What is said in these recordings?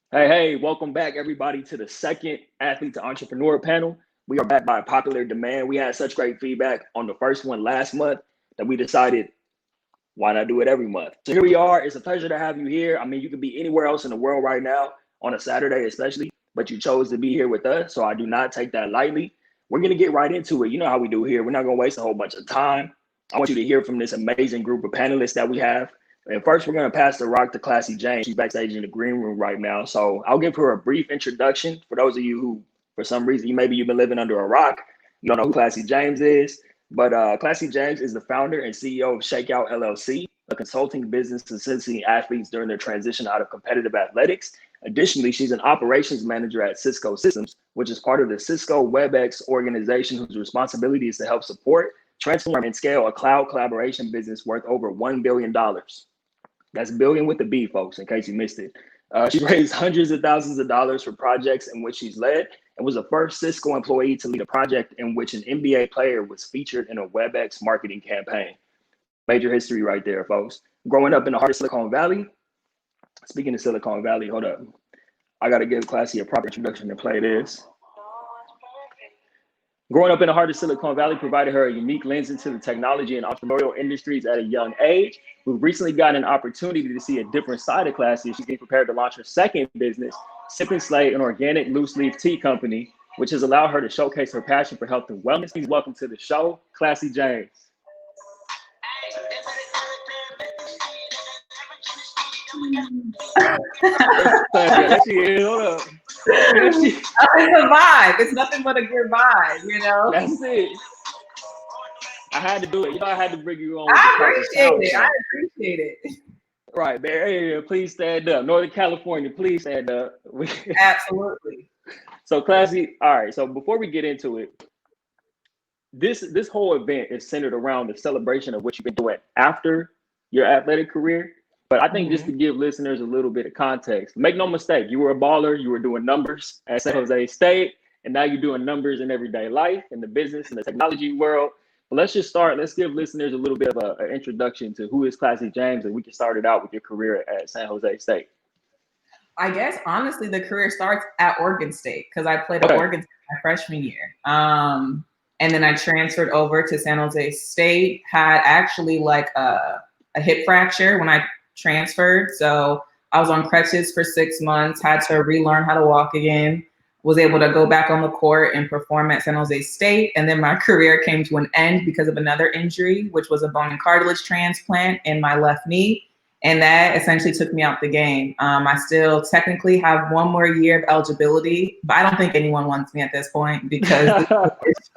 Hey, welcome back, everybody, to the second Athlete to Entrepreneur panel. We are back by popular demand. We had such great feedback on the first one last month that we decided, why not do it every month? So here we are. It's a pleasure to have you here. I mean, you could be anywhere else in the world right now, on a Saturday especially, but you chose to be here with us, so I do not take that lightly. We're going to get right into it. You know how we do here. We're not going to waste a whole bunch of time. I want you to hear from this amazing group of panelists that we have. And first, we're going to pass the rock to Classye James. She's backstage in the green room right now. So I'll give her a brief introduction. For those of you who, for some reason, maybe you've been living under a rock, you don't know who Classye James is. But Classye James is the founder and CEO of Shakeout LLC, a consulting business assisting athletes during their transition out of competitive athletics. Additionally, she's an operations manager at Cisco Systems, which is part of the Cisco WebEx organization, whose responsibility is to help support, transform, and scale a cloud collaboration business worth over $1 billion. That's billion with the B, folks, in case you missed it. She's raised hundreds of thousands of dollars for projects in which she's led and was the first Cisco employee to lead a project in which an NBA player was featured in a WebEx marketing campaign. Major history right there, folks. Growing up in the heart of Silicon Valley. Speaking of Silicon Valley, hold up. I got to give Classye a proper introduction to play this. Growing up in the heart of Silicon Valley provided her a unique lens into the technology and entrepreneurial industries at a young age. We've recently gotten an opportunity to see a different side of Classye. She's getting prepared to launch her second business, Sip and Slay, an organic loose leaf tea company, which has allowed her to showcase her passion for health and wellness. Please welcome to the show, Classye James. There she is. Hold up. It's a vibe. It's nothing but a good vibe, you know? That's it. I had to do it. You know, I had to bring you on. I appreciate it. Right, Bay Area, please stand up. Northern California, please stand up. Absolutely. So, Classye, all right. So before we get into it, this whole event is centered around the celebration of what you've been doing after your athletic career. But I think just to give listeners a little bit of context, make no mistake, you were a baller, you were doing numbers at San Jose State, and now you're doing numbers in everyday life, in the business, in the technology world. But let's just start. Let's give listeners a little bit of an introduction to who is Classye James, and we can start it out with your career at San Jose State. I guess, honestly, the career starts at Oregon State because I played at Oregon State my freshman year. And then I transferred over to San Jose State, had actually like a hip fracture when I transferred. So I was on crutches for 6 months, had to relearn how to walk again, was able to go back on the court and perform at San Jose State. And then my career came to an end because of another injury, which was a bone and cartilage transplant in my left knee. And that essentially took me out the game. I still technically have one more year of eligibility, but I don't think anyone wants me at this point because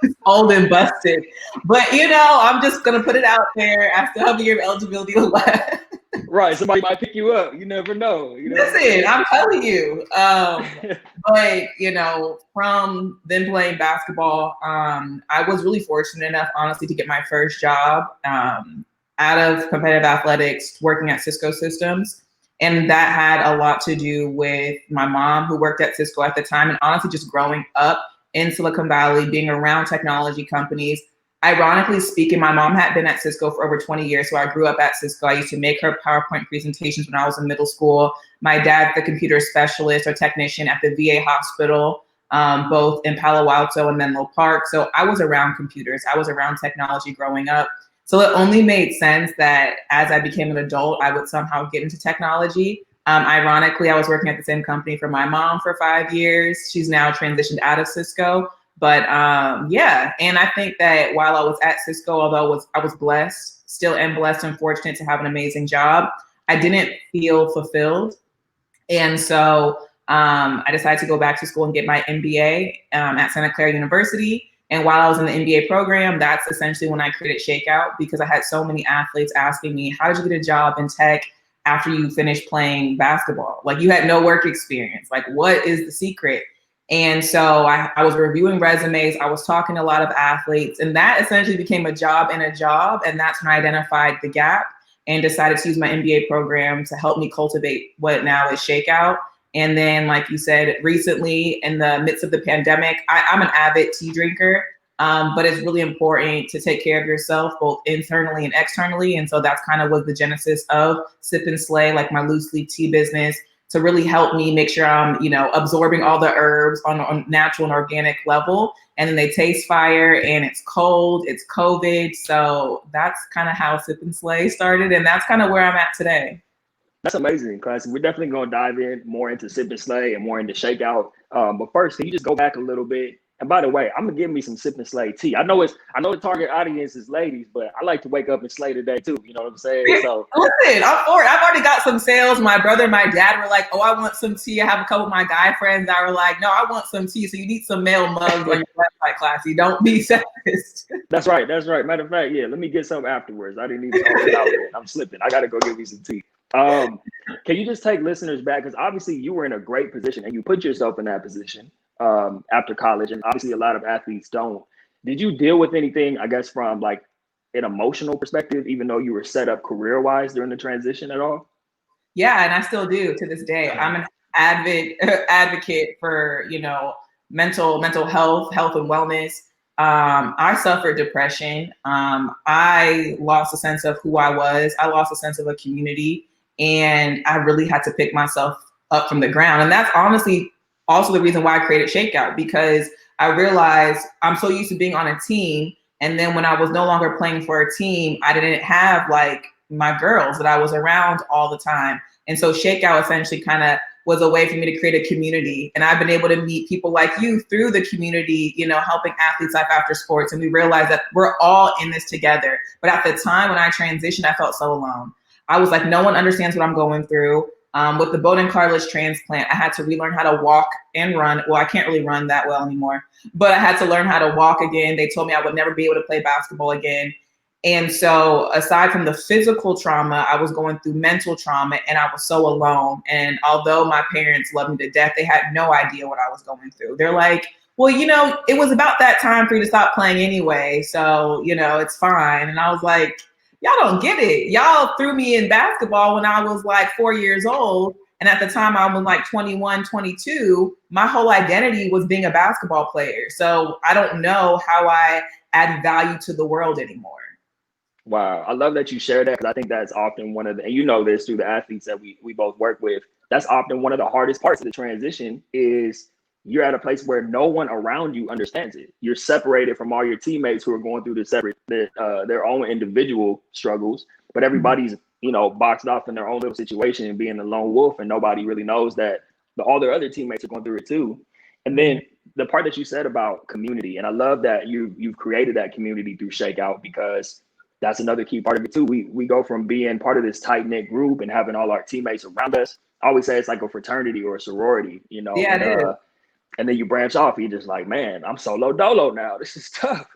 it's old and busted. But, you know, I'm just going to put it out there. I still have a year of eligibility left. Right. Somebody might pick you up. You never know. Listen, I'm telling you. But, you know, from then playing basketball, I was really fortunate enough, honestly, to get my first job out of competitive athletics working at Cisco Systems. And that had a lot to do with my mom, who worked at Cisco at the time, and honestly just growing up in Silicon Valley, being around technology companies. Ironically speaking, my mom had been at Cisco for over 20 years, so I grew up at Cisco. I used to make her PowerPoint presentations when I was in middle school. My dad's the computer specialist or technician at the VA hospital, both in Palo Alto and Menlo Park. So I was around computers. I was around technology growing up. So it only made sense that as I became an adult, I would somehow get into technology. Ironically, I was working at the same company for my mom for 5 years. She's now transitioned out of Cisco. But yeah, and I think that while I was at Cisco, although I was blessed, still am blessed and fortunate to have an amazing job, I didn't feel fulfilled. And so I decided to go back to school and get my MBA at Santa Clara University. And while I was in the MBA program, that's essentially when I created Shakeout, because I had so many athletes asking me, how did you get a job in tech after you finished playing basketball? Like, you had no work experience. Like, what is the secret? And so I was reviewing resumes. I was talking to a lot of athletes, and that essentially became a job in a job. And that's when I identified the gap and decided to use my MBA program to help me cultivate what now is Shakeout. And then, like you said, recently in the midst of the pandemic, I'm an avid tea drinker, but it's really important to take care of yourself, both internally and externally. And so that's kind of was the genesis of Sip and Slay, like my loose leaf tea business, to really help me make sure I'm, absorbing all the herbs on natural and organic level. And then they taste fire, and it's cold, it's COVID. So that's kind of how Sip and Slay started. And that's kind of where I'm at today. That's amazing, Classye. We're definitely going to dive in more into Sip and Slay and more into Shakeout. But first, can you just go back a little bit? And by the way, I'm gonna give me some Sip and Slay tea. I know the target audience is ladies, but I like to wake up and slay today too. You know what I'm saying? So listen, I'm for it. I've already got some sales. My brother and my dad were like, "Oh, I want some tea." I have a couple of my guy friends that were like, "No, I want some tea." So you need some male mugs on your website, Classye. Don't be sexist. That's right. Matter of fact, yeah, let me get some afterwards. I didn't even know out there. I'm slipping. I gotta go get me some tea. Can you just take listeners back? Because obviously you were in a great position and you put yourself in that position after college. And obviously a lot of athletes don't. Did you deal with anything, I guess, from like an emotional perspective, even though you were set up career-wise during the transition at all? Yeah, and I still do to this day. I'm an advocate for, mental health and wellness. I suffered depression. I lost a sense of who I was. I lost a sense of a community, and I really had to pick myself up from the ground. And that's honestly also the reason why I created Shakeout, because I realized I'm so used to being on a team. And then when I was no longer playing for a team, I didn't have like my girls that I was around all the time. And so Shakeout essentially kind of was a way for me to create a community. And I've been able to meet people like you through the community, helping athletes LifeAfterSports. And we realized that we're all in this together. But at the time when I transitioned, I felt so alone. I was like, no one understands what I'm going through. With the bone and cartilage transplant, I had to relearn how to walk and run. Well, I can't really run that well anymore, but I had to learn how to walk again. They told me I would never be able to play basketball again. And so aside from the physical trauma, I was going through mental trauma, and I was so alone. And although my parents loved me to death, they had no idea what I was going through. They're like, well, it was about that time for you to stop playing anyway. So, it's fine. And I was like, y'all don't get it. Y'all threw me in basketball when I was like 4 years old. And at the time I was like 21, 22, my whole identity was being a basketball player. So I don't know how I add value to the world anymore. Wow. I love that you share that, because I think that's often one of the, and you know this through the athletes that we both work with, that's often one of the hardest parts of the transition is you're at a place where no one around you understands it. You're separated from all your teammates who are going through their own individual struggles, but everybody's, boxed off in their own little situation and being a lone wolf, and nobody really knows that all their other teammates are going through it too. And then the part that you said about community, and I love that you've created that community through Shakeout, because that's another key part of it too. We go from being part of this tight-knit group and having all our teammates around us. I always say it's like a fraternity or a sorority, Yeah, it is. And then you branch off, you're just like, man, I'm solo dolo now. This is tough,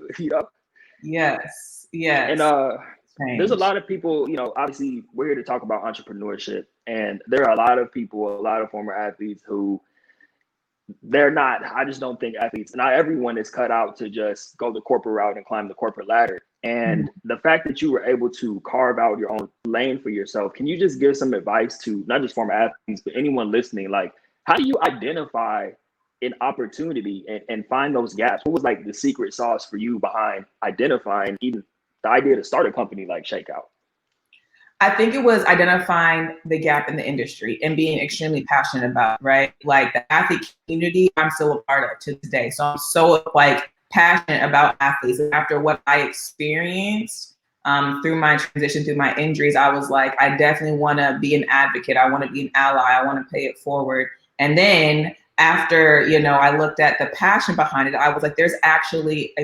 Yes. And there's a lot of people, obviously we're here to talk about entrepreneurship. And there are a lot of people, a lot of former athletes who I just don't think athletes, not everyone is cut out to just go the corporate route and climb the corporate ladder. And the fact that you were able to carve out your own lane for yourself, can you just give some advice to not just former athletes, but anyone listening? Like, how do you identify an opportunity and find those gaps? What was like the secret sauce for you behind identifying even the idea to start a company like Shakeout? I think it was identifying the gap in the industry and being extremely passionate about, right? Like the athlete community, I'm still a part of to this day. So I'm so passionate about athletes. And after what I experienced through my transition, through my injuries, I was like, I definitely want to be an advocate. I want to be an ally. I want to pay it forward. And then after, I looked at the passion behind it, I was like, there's actually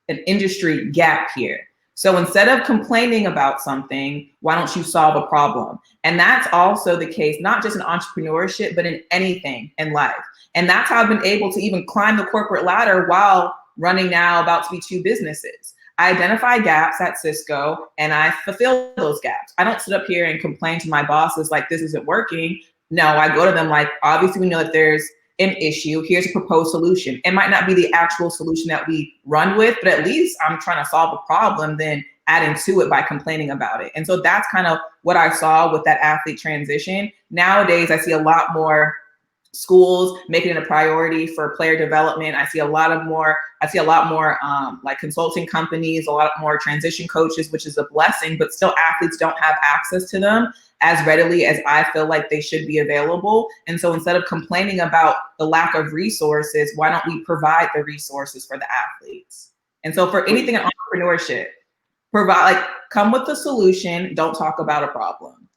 an industry gap here. So instead of complaining about something, why don't you solve a problem? And that's also the case, not just in entrepreneurship, but in anything in life. And that's how I've been able to even climb the corporate ladder while running now about to be 2 businesses. I identify gaps at Cisco and I fulfill those gaps. I don't sit up here and complain to my bosses like this isn't working. No, I go to them like, obviously we know that there's an issue. Here's a proposed solution. It might not be the actual solution that we run with, but at least I'm trying to solve a problem than adding to it by complaining about it. And so that's kind of what I saw with that athlete transition. Nowadays, I see a lot more schools making it a priority for player development. I see a lot more like consulting companies, a lot more transition coaches, which is a blessing, but still athletes don't have access to them as readily as I feel like they should be available. And so instead of complaining about the lack of resources, why don't we provide the resources for the athletes? And so for anything in entrepreneurship, come with the solution, don't talk about a problem.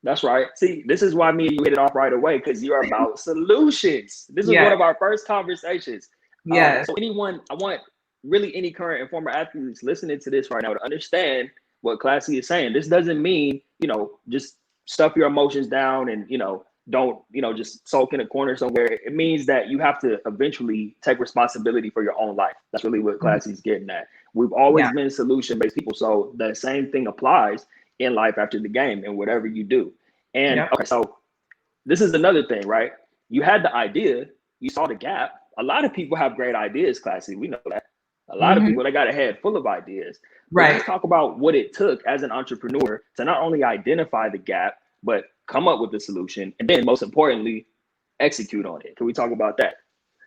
That's right. See, this is why me and you hit it off right away, because you're about solutions. This is one of our first conversations. Yeah. So I want really any current and former athletes listening to this right now to understand what Classye is saying. This doesn't mean, just stuff your emotions down and, don't, just sulk in a corner somewhere. It means that you have to eventually take responsibility for your own liff. That's really what Classye's getting at. We've always been solution-based people. So the same thing applies in life after the game and whatever you do. And okay, so this is another thing, right? You had the idea, you saw the gap. A lot of people have great ideas, Classye. We know that. A lot of people, they got a head full of ideas. Right. Let's talk about what it took as an entrepreneur to not only identify the gap, but come up with the solution. And then most importantly, execute on it. Can we talk about that?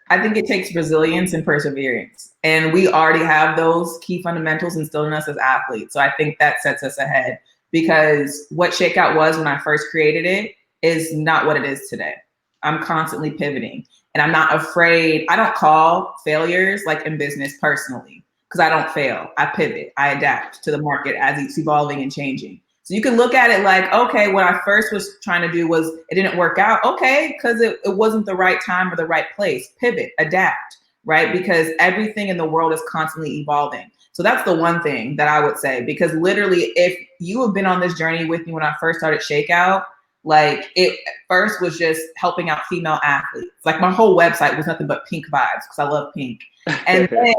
I think it takes resilience and perseverance. And we already have those key fundamentals instilled in us as athletes. So I think that sets us ahead, because what Shakeout was when I first created it is not what it is today. I'm constantly pivoting, and I'm not afraid. I don't call failures like in business personally, because I don't fail. I pivot, I adapt to the market as it's evolving and changing. So you can look at it like, okay, what I first was trying to do was it didn't work out. Okay, because it wasn't the right time or the right place. Pivot, adapt, right? Because everything in the world is constantly evolving. So that's the one thing that I would say, because literally, if you have been on this journey with me when I first started Shakeout, like it at first was just helping out female athletes. Like my whole website was nothing but pink vibes because I love pink. And then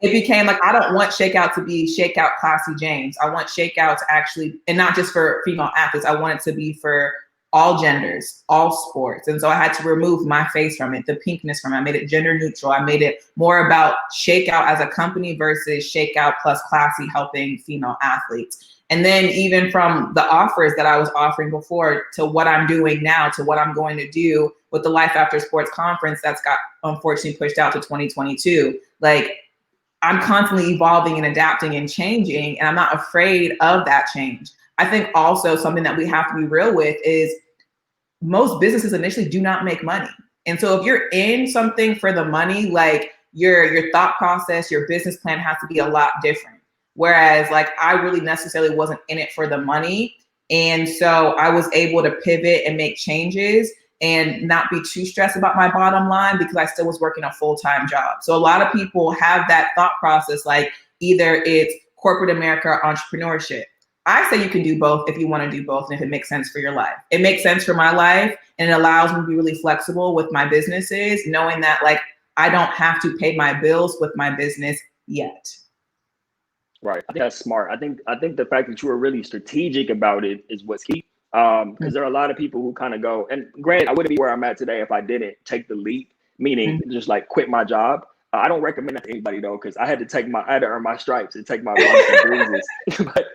it became like, I don't want Shakeout to be Shakeout Classye James. I want Shakeout to actually, and not just for female athletes, I want it to be for all genders, all sports. And so I had to remove my face from it, the pinkness from it. I made it gender neutral. I made it more about Shakeout as a company versus Shakeout plus Classye helping female athletes. And then even from the offers that I was offering before to what I'm doing now, to what I'm going to do with the Life After Sports conference that's got unfortunately pushed out to 2022. Like, I'm constantly evolving and adapting and changing, and I'm not afraid of that change. I think also something that we have to be real with is most businesses initially do not make money. And so if you're in something for the money, like your thought process, your business plan has to be a lot different. Whereas like I really necessarily wasn't in it for the money. And so I was able to pivot and make changes and not be too stressed about my bottom line because I still was working a full-time job. So a lot of people have that thought process, like either it's corporate America or entrepreneurship. I say you can do both if you want to do both and if it makes sense for your life. It makes sense for my life, and it allows me to be really flexible with my businesses, knowing that like I don't have to pay my bills with my business yet. Right. I think that's smart. I think the fact that you were really strategic about it is what's key. Because there are a lot of people who kind of go, and granted, I wouldn't be where I'm at today if I didn't take the leap, meaning just like quit my job. I don't recommend that to anybody though, because I had to earn my stripes and take my bumps and bruises. But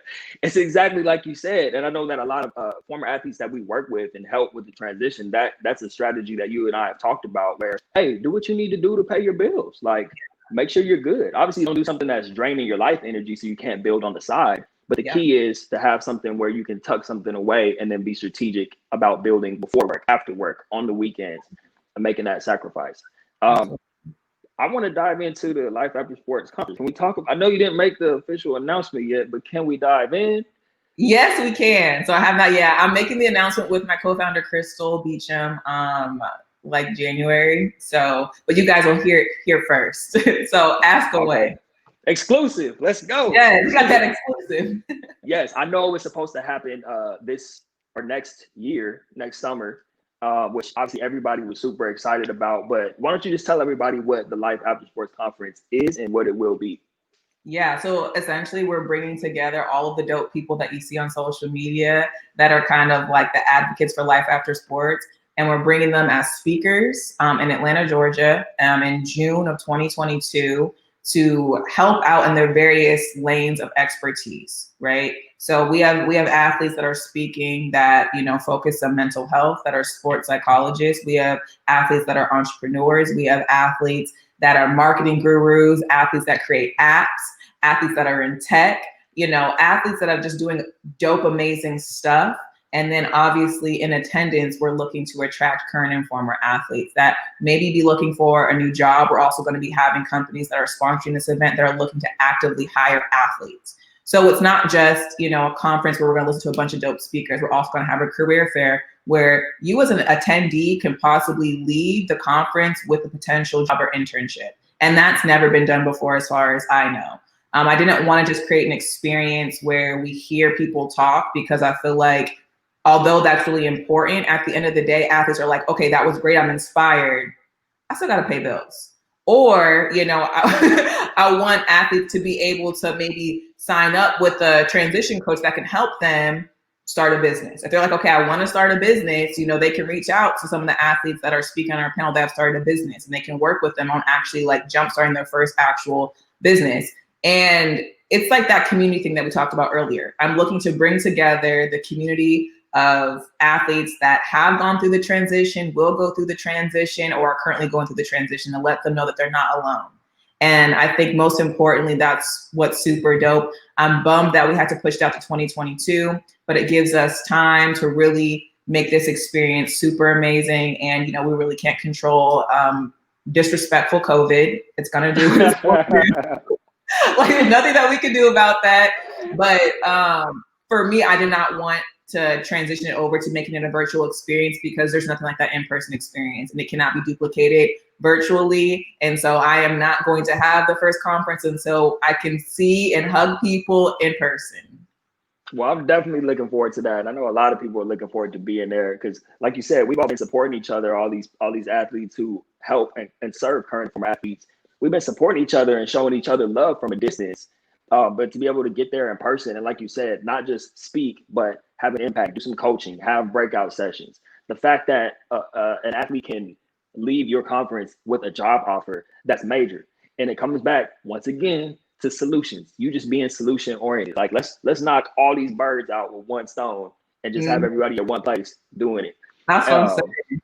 it's exactly like you said, and I know that a lot of former athletes that we work with and help with the transition, that's a strategy that you and I have talked about. Where, hey, do what you need to do to pay your bills. Like, make sure you're good. Obviously, don't do something that's draining your life energy so you can't build on the side. But the key is to have something where you can tuck something away and then be strategic about building before work, after work, on the weekends, and making that sacrifice. I want to dive into the Life After Sports conference. Can we talk? I know you didn't make the official announcement yet, but can we dive in? Yes, we can. So I have not yet. I'm making the announcement with my co-founder, Crystal Beecham, like January. So, but you guys will hear it here first. So ask away. Exclusive. Let's go. Yeah, you got that exclusive. Yes, I know it's supposed to happen this or next year, next summer, which obviously everybody was super excited about. But why don't you just tell everybody what the Life After Sports Conference is and what it will be? Yeah, so essentially we're bringing together all of the dope people that you see on social media that are kind of like the advocates for Life After Sports. And we're bringing them as speakers in Atlanta, Georgia, in June of 2022 to help out in their various lanes of expertise, right? So we have athletes that are speaking that, you know, focus on mental health, that are sports psychologists. We have athletes that are entrepreneurs. We have athletes that are marketing gurus, athletes that create apps, athletes that are in tech, you know, athletes that are just doing dope, amazing stuff. And then obviously in attendance, we're looking to attract current and former athletes that maybe be looking for a new job. We're also going to be having companies that are sponsoring this event that are looking to actively hire athletes. So it's not just, you know, a conference where we're going to listen to a bunch of dope speakers. We're also going to have a career fair where you as an attendee can possibly leave the conference with a potential job or internship. And that's never been done before as far as I know. I didn't want to just create an experience where we hear people talk, because I feel like although that's really important, at the end of the day, athletes are like, okay, that was great, I'm inspired. I still got to pay bills. Or, you know, I want athletes to be able to maybe sign up with a transition coach that can help them start a business. If they're like, okay, I want to start a business, you know, they can reach out to some of the athletes that are speaking on our panel that have started a business, and they can work with them on actually like jumpstarting their first actual business. And it's like that community thing that we talked about earlier. I'm looking to bring together the community of athletes that have gone through the transition, will go through the transition, or are currently going through the transition, to let them know that they're not alone. And I think most importantly, that's what's super dope. I'm bummed that we had to push it out to 2022, but it gives us time to really make this experience super amazing. And, you know, we really can't control disrespectful COVID. It's gonna do what it's going to do. Like, there's nothing that we can do about that. But for me, I did not want to transition it over to making it a virtual experience, because there's nothing like that in-person experience, and it cannot be duplicated virtually. And so I am not going to have the first conference until I can see and hug people in person. Well, I'm definitely looking forward to that. And I know a lot of people are looking forward to being there because, like you said, we've all been supporting each other, all these athletes who help and serve current former athletes. We've been supporting each other and showing each other love from a distance. But to be able to get there in person and, like you said, not just speak, but have an impact, do some coaching, have breakout sessions. The fact that an athlete can leave your conference with a job offer, that's major. And it comes back once again to solutions. You just being solution oriented. Like let's knock all these birds out with one stone and just have everybody at one place doing it. That's what I'm saying.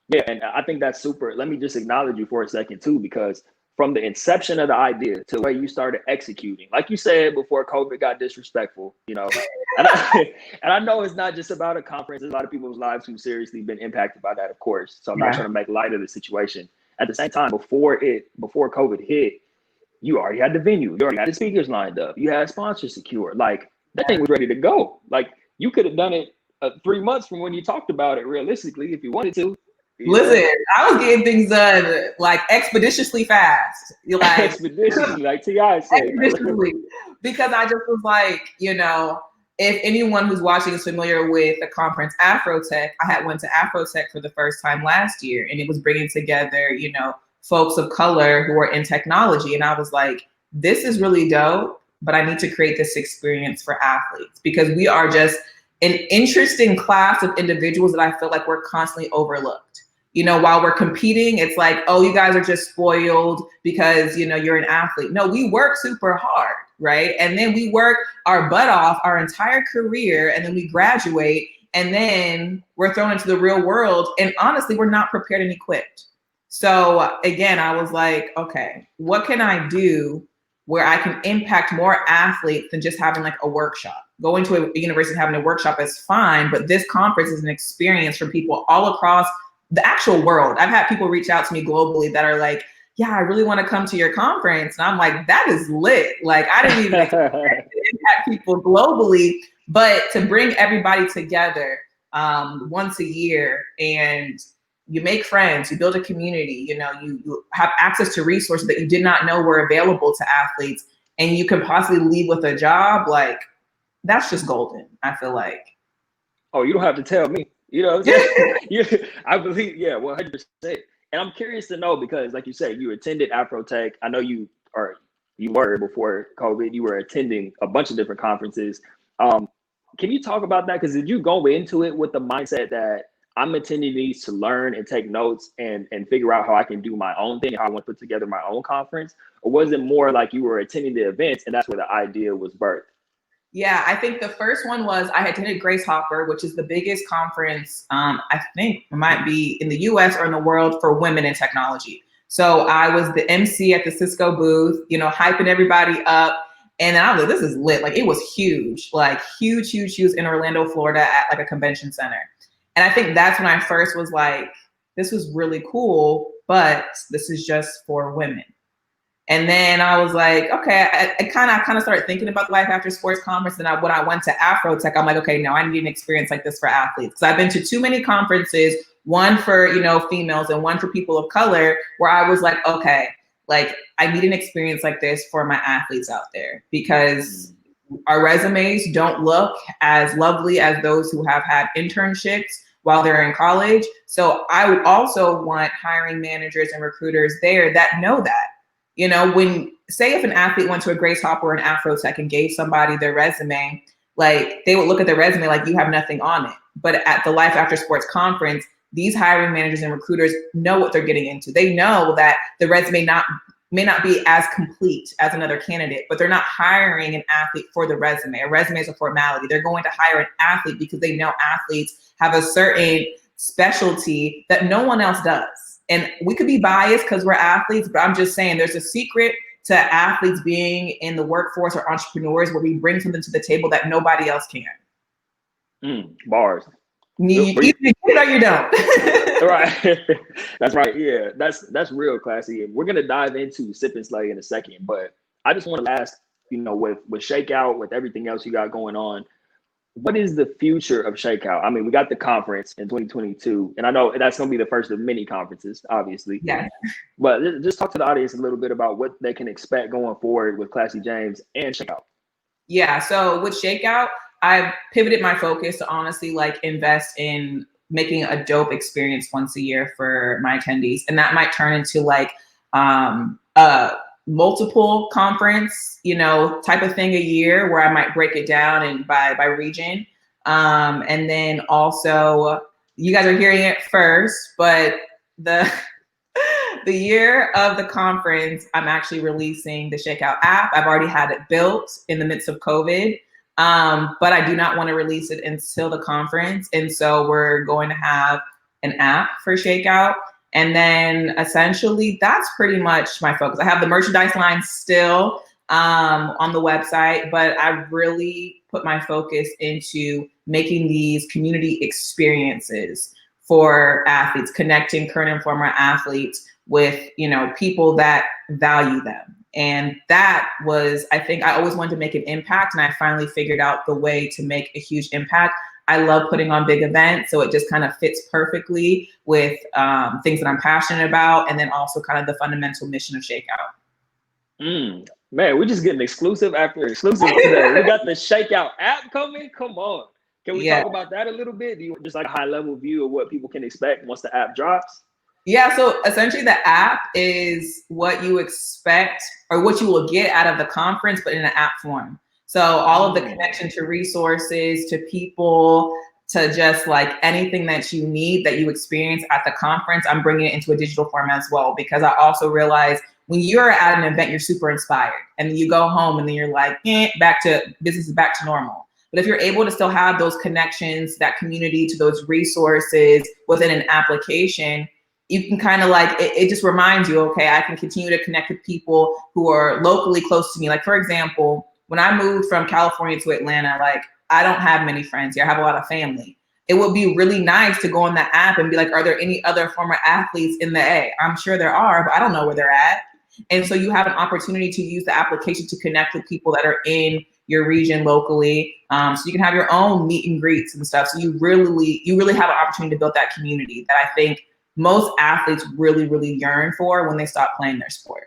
Yeah, and I think that's super. Let me just acknowledge you for a second too, because from the inception of the idea to where you started executing, like you said before COVID got disrespectful, you know, and I know it's not just about a conference. There's a lot of people's lives who've seriously been impacted by that, of course. So I'm not trying to make light of the situation. At the same time, before COVID hit, you already had the venue, you already had the speakers lined up, you had sponsors secured. Like that thing was ready to go. Like you could have done it 3 months from when you talked about it realistically if you wanted to. Listen, I was getting things done like expeditiously fast. Like expeditiously, like T.I. said. Expeditiously. Because I just was like, you know, if anyone who's watching is familiar with the conference Afrotech, I had went to Afrotech for the first time last year, and it was bringing together, you know, folks of color who are in technology. And I was like, this is really dope, but I need to create this experience for athletes, because we are just an interesting class of individuals that I feel like we're constantly overlooked. You know, while we're competing, it's like, oh, you guys are just spoiled because, you know, you're an athlete. No, we work super hard, right? And then we work our butt off our entire career, and then we graduate, and then we're thrown into the real world. And honestly, we're not prepared and equipped. So again, I was like, okay, what can I do where I can impact more athletes than just having like a workshop? Going to a university and having a workshop is fine, but this conference is an experience for people all across the actual world. I've had people reach out to me globally that are like, yeah, I really want to come to your conference. And I'm like, that is lit. Like, I didn't even expect to impact people globally, but to bring everybody together once a year, and you make friends, you build a community, you know, you have access to resources that you did not know were available to athletes, and you can possibly leave with a job, like, that's just golden, I feel like. Oh, you don't have to tell me. You know what I'm saying? I believe, 100%. And I'm curious to know, because like you said, you attended Afrotech. I know you were before COVID, you were attending a bunch of different conferences. Can you talk about that? Because did you go into it with the mindset that I'm attending these to learn and take notes and figure out how I can do my own thing, how I want to put together my own conference? Or was it more like you were attending the events and that's where the idea was birthed? Yeah, I think the first one was I attended Grace Hopper, which is the biggest conference, I think it might be in the US or in the world for women in technology. So I was the MC at the Cisco booth, you know, hyping everybody up. And then I was like, this is lit. Like, it was huge, like huge, huge, huge in Orlando, Florida at like a convention center. And I think that's when I first was like, this was really cool, but this is just for women. And then I was like, okay, I kind of started thinking about the Life After Sports conference. And when I went to Afrotech, I'm like, okay, now I need an experience like this for athletes. Because I've been to too many conferences, one for, you know, females and one for people of color, where I was like, okay, like I need an experience like this for my athletes out there, because our resumes don't look as lovely as those who have had internships while they're in college. So I would also want hiring managers and recruiters there that know that. You know, when, say if an athlete went to a Grace Hopper or an Afrotech and gave somebody their resume, like they would look at their resume like you have nothing on it. But at the Life After Sports conference, these hiring managers and recruiters know what they're getting into. They know that the resume may not be as complete as another candidate, but they're not hiring an athlete for the resume. A resume is a formality. They're going to hire an athlete because they know athletes have a certain specialty that no one else does. And we could be biased because we're athletes, but I'm just saying there's a secret to athletes being in the workforce or entrepreneurs where we bring something to the table that nobody else can. Bars. You either get it or you don't. Right. That's right. Yeah, that's real, Classy. And we're gonna dive into Sip and Slay in a second, but I just want to ask, you know, with Shakeout, with everything else you got going on, what is the future of Shakeout? I mean, we got the conference in 2022, and I know that's going to be the first of many conferences, obviously. Yeah. But just talk to the audience a little bit about what they can expect going forward with Classy James and Shakeout. Yeah. So with Shakeout, I've pivoted my focus to honestly like invest in making a dope experience once a year for my attendees, and that might turn into like multiple conference, you know, type of thing a year where I might break it down and by region. And then also, you guys are hearing it first, but the year of the conference, I'm actually releasing the Shakeout app. I've already had it built in the midst of COVID, but I do not want to release it until the conference. And so we're going to have an app for Shakeout. And then essentially that's pretty much my focus. I have the merchandise line still on the website, but I really put my focus into making these community experiences for athletes, connecting current and former athletes with, you know, people that value them. And that was, I think I always wanted to make an impact, and I finally figured out the way to make a huge impact. I love putting on big events, so it just kind of fits perfectly with things that I'm passionate about, and then also kind of the fundamental mission of Shakeout. Man, we're just getting exclusive after exclusive today. We got the Shakeout app coming. Come on. Can we talk about that a little bit? Do you just like a high level view of what people can expect once the app drops? Yeah, so essentially the app is what you expect or what you will get out of the conference, but in an app form. So all of the connection to resources, to people, to just like anything that you need that you experience at the conference, I'm bringing it into a digital form as well, because I also realize when you're at an event, you're super inspired, and then you go home and then you're like, business is back to normal. But if you're able to still have those connections, that community, to those resources within an application, you can kind of like, it just reminds you, okay, I can continue to connect with people who are locally close to me. Like, for example, when I moved from California to Atlanta, like I don't have many friends here. I have a lot of family. It would be really nice to go on that app and be like, are there any other former athletes in the A? I'm sure there are, but I don't know where they're at. And so you have an opportunity to use the application to connect with people that are in your region locally. So you can have your own meet and greets and stuff. So you really have an opportunity to build that community that I think most athletes really, really yearn for when they stop playing their sport.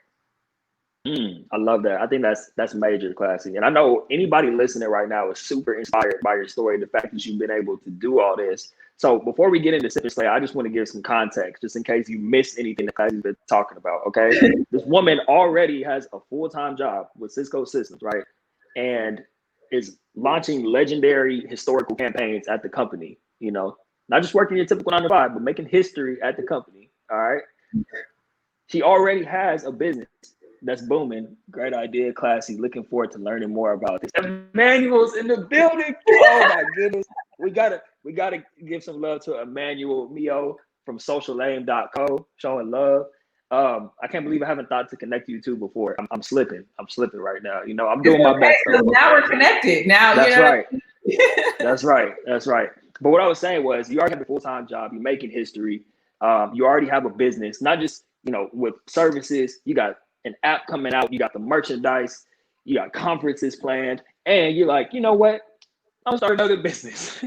I love that. I think that's major, Classy. And I know anybody listening right now is super inspired by your story, the fact that you've been able to do all this. So before we get into Sip and Slay, I just want to give some context, just in case you missed anything that Classy's been talking about, okay? This woman already has a full-time job with Cisco Systems, right? And is launching legendary historical campaigns at the company, you know? not just working your typical 9 to 5, but making history at the company. All right. She already has a business that's booming. Great idea, Classye. Looking forward to learning more about this. Emmanuel's in the building. Oh my goodness. We gotta give some love to Emmanuel Mio from sociallame.co, showing love. I can't believe I haven't thought to connect you two before. I'm slipping right now. You know, I'm doing my best. Now we're connected. Now that's you know. Right. That's right. But what I was saying was, you already have a full-time job. You're making history. You already have a business, not just, you know, with services. You got an app coming out. You got the merchandise. You got conferences planned, and you're like, you know what? I'm gonna start another business.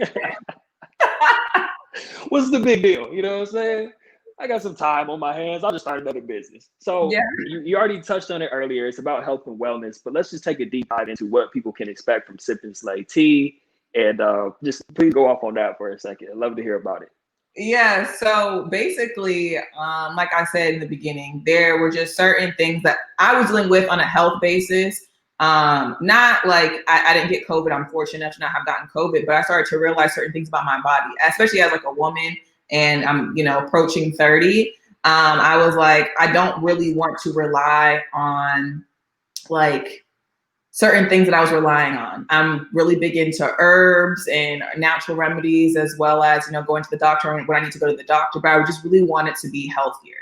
What's the big deal? You know what I'm saying? I got some time on my hands. I'll just start another business. So you already touched on it earlier. It's about health and wellness, but let's just take a deep dive into what people can expect from Sip and Slay Tea. And just please go off on that for a second. I'd love to hear about it. Yeah, so basically, like I said in the beginning, there were just certain things that I was dealing with on a health basis. Not like I didn't get COVID. I'm fortunate enough to not have gotten COVID, but I started to realize certain things about my body, especially as like a woman, and I'm, you know, approaching 30. I was like, I don't really want to rely on like certain things that I was relying on. I'm really big into herbs and natural remedies, as well as, you know, going to the doctor when I need to go to the doctor, but I just really wanted to be healthier.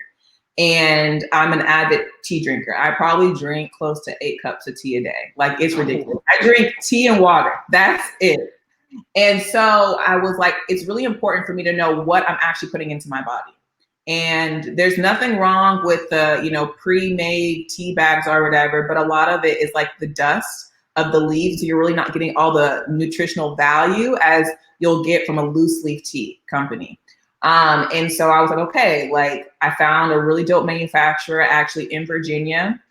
And I'm an avid tea drinker. I probably drink close to 8 cups of tea a day. Like, it's ridiculous. I drink tea and water. That's it. And so I was like, it's really important for me to know what I'm actually putting into my body. And there's nothing wrong with the, you know, pre-made tea bags or whatever, but a lot of it is like the dust of the leaves. So you're really not getting all the nutritional value as you'll get from a loose leaf tea company. And so I was like, okay, like I found a really dope manufacturer actually in Virginia.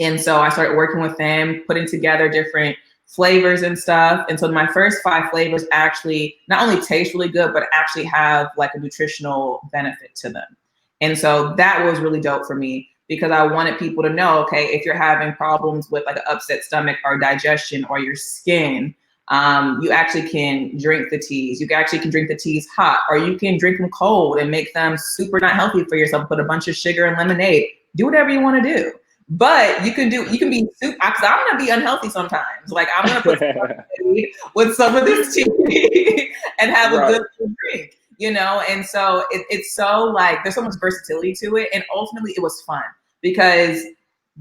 And so I started working with them, putting together different flavors and stuff. And so my first 5 flavors actually not only taste really good, but actually have like a nutritional benefit to them. And so that was really dope for me, because I wanted people to know, okay, if you're having problems with like an upset stomach or digestion or your skin, you actually can drink the teas. You actually can drink the teas hot, or you can drink them cold and make them super not healthy for yourself. Put a bunch of sugar and lemonade. Do whatever you want to do. But you can be super, because I'm gonna be unhealthy sometimes. Like, I'm gonna put with some of this tea and have a good drink, you know. And so it's so like there's so much versatility to it, and ultimately it was fun, because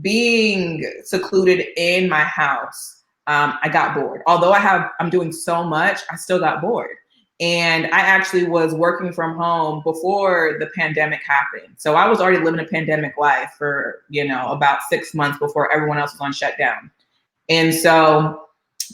being secluded in my house, I got bored. Although I'm doing so much, I still got bored. And I actually was working from home before the pandemic happened. So I was already living a pandemic life for, you know, about 6 months before everyone else was on shutdown. And so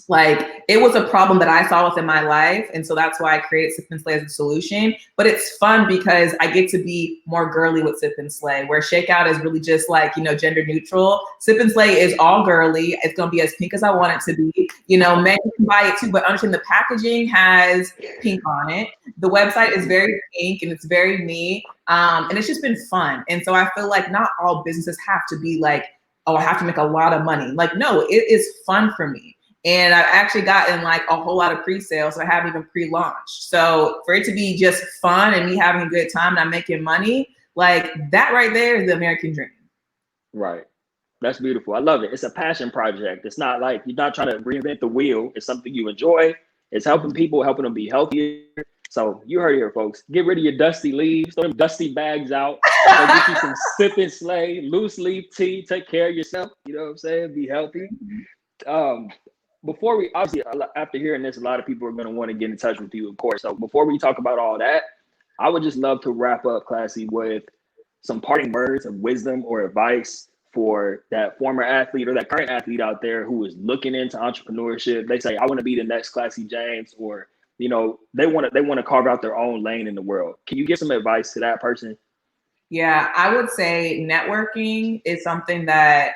like it was a problem that I saw within my life. And so that's why I created Sip and Slay as a solution. But it's fun because I get to be more girly with Sip and Slay, where Shakeout is really just like, you know, gender neutral. Sip and Slay is all girly. It's going to be as pink as I want it to be. You know, men can buy it too, but understand the packaging has pink on it. The website is very pink and it's very me. And it's just been fun. And so I feel like not all businesses have to be like, oh, I have to make a lot of money. Like, no, it is fun for me. And I've actually gotten like a whole lot of pre-sales, so I haven't even pre-launched. So for it to be just fun and me having a good time and I'm making money, like that right there is the American dream. Right. That's beautiful. I love it. It's a passion project. It's not like you're not trying to reinvent the wheel. It's something you enjoy. It's helping people, helping them be healthier. So you heard it here, folks. Get rid of your dusty leaves. Throw them dusty bags out. So get you some Sip and Slay, loose leaf tea. Take care of yourself. You know what I'm saying? Be healthy. Before we, obviously, after hearing this, a lot of people are going to want to get in touch with you, of course. So before we talk about all that, I would just love to wrap up, Classye, with some parting words of wisdom or advice for that former athlete or that current athlete out there who is looking into entrepreneurship. They say, I want to be the next Classye James, or, you know, they want to carve out their own lane in the world. Can you give some advice to that person? Yeah, I would say networking is something that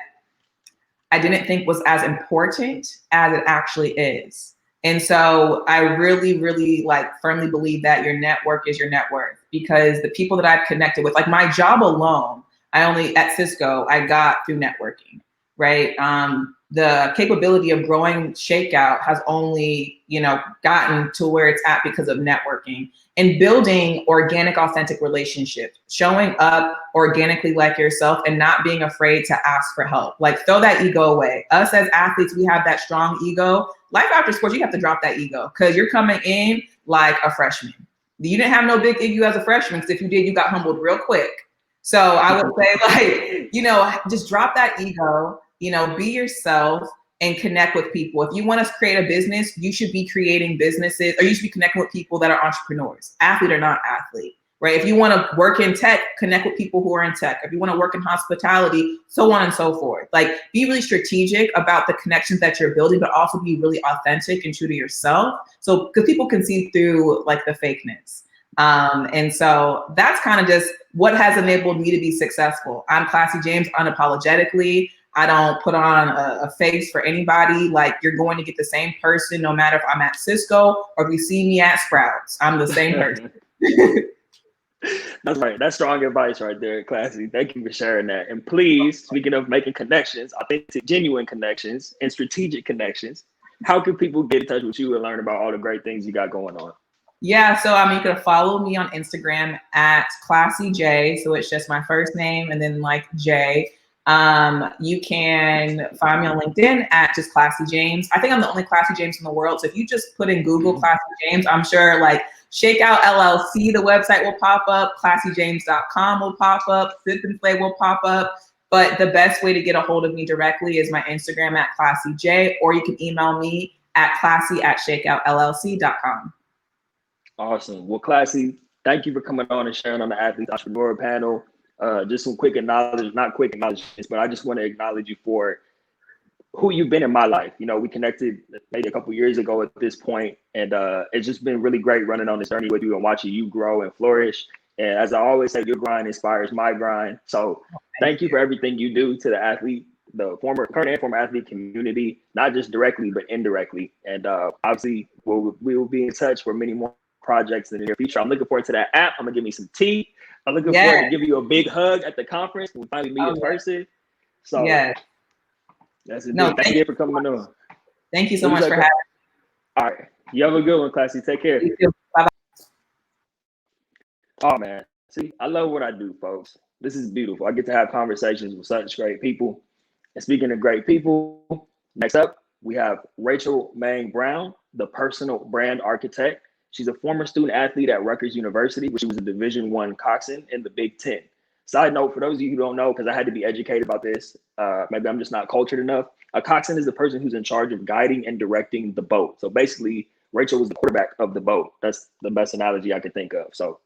I didn't think was as important as it actually is. And so I really, really like firmly believe that your network is your net worth, because the people that I've connected with, like my job alone, at Cisco, I got through networking, right? the capability of growing Shakeout has only, gotten to where it's at because of networking and building organic, authentic relationships, showing up organically like yourself and not being afraid to ask for help. Like, throw that ego away. Us as athletes, we have that strong ego. Life after sports, you have to drop that ego because you're coming in like a freshman. You didn't have no big ego as a freshman, because if you did, you got humbled real quick. So I would say, just drop that ego, be yourself and connect with people. If you want to create a business, you should be creating businesses, or you should be connecting with people that are entrepreneurs, athlete or not athlete, right? If you want to work in tech, connect with people who are in tech. If you want to work in hospitality, so on and so forth. Like, be really strategic about the connections that you're building, but also be really authentic and true to yourself. So, because people can see through like the fakeness. And so that's kind of just what has enabled me to be successful. I'm Classye James unapologetically. I don't put on a face for anybody. Like, you're going to get the same person no matter if I'm at Cisco or if you see me at Sprouts. I'm the same person. That's right. That's strong advice right there, Classye. Thank you for sharing that. And please, speaking of making connections, authentic, genuine connections, and strategic connections, how can people get in touch with you and learn about all the great things you got going on? Yeah, so you can follow me on Instagram at Classye J. So it's just my first name and then like J. You can find me on LinkedIn at just Classye James. I think I'm the only Classye James in the world. So if you just put in Google Classye James, I'm sure like Shakeout LLC, the website will pop up. ClassyJames.com will pop up. Sip and Play will pop up. But the best way to get a hold of me directly is my Instagram at Classye J, or you can email me at classy@shakeoutllc.com. Awesome. Well, Classye, thank you for coming on and sharing on the Athlete Entrepreneur panel. Just some quick acknowledgements, not quick acknowledgements, but I just want to acknowledge you for who you've been in my life. We connected maybe a couple years ago at this point, and it's just been really great running on this journey with you and watching you grow and flourish. And as I always say, your grind inspires my grind. So thank you for everything you do to the athlete, the current and former athlete community, not just directly, but indirectly. And obviously, we will be in touch for many more projects in the near future. I'm looking forward to that app. I'm gonna give me some tea. I'm looking forward to giving you a big hug at the conference when we finally meet in person. So that's it. Thank you for coming on. Thank you so much for having me. All right. You have a good one, Classye. Take care. You too. Bye-bye. Oh, man. See, I love what I do, folks. This is beautiful. I get to have conversations with such great people. And speaking of great people, next up, we have Rachel Maeng Brown, the personal brand architect. She's a former student athlete at Rutgers University, where she was a Division I coxswain in the Big Ten. Side note, for those of you who don't know, because I had to be educated about this, maybe I'm just not cultured enough. A coxswain is the person who's in charge of guiding and directing the boat. So basically, Rachel was the quarterback of the boat. That's the best analogy I could think of. So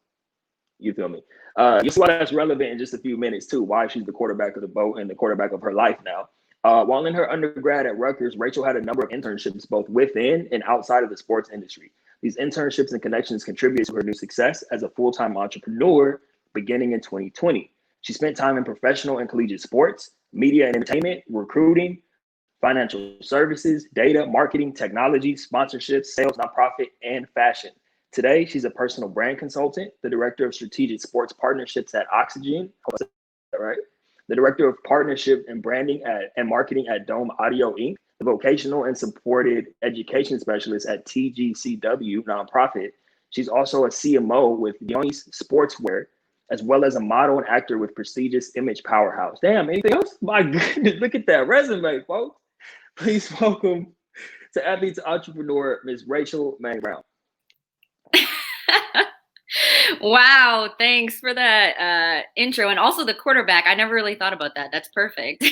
you feel me? You'll see why that's relevant in just a few minutes too, why she's the quarterback of the boat and the quarterback of her life now. While in her undergrad at Rutgers, Rachel had a number of internships both within and outside of the sports industry. These internships and connections contributed to her new success as a full-time entrepreneur beginning in 2020. She spent time in professional and collegiate sports, media and entertainment, recruiting, financial services, data, marketing, technology, sponsorships, sales, nonprofit, and fashion. Today, she's a personal brand consultant, the director of strategic sports partnerships at Oxygen, right? The director of partnership and branding and marketing at Dome Audio Inc., the vocational and supported education specialist at TGCW nonprofit. She's also a CMO with Young's Sportswear, as well as a model and actor with prestigious image powerhouse. Damn, anything else? My goodness, look at that resume, folks. Please welcome to Athlete to Entrepreneur, Ms. Rachel Maeng Brown. Wow, thanks for that intro, and also the quarterback. I never really thought about that. That's perfect.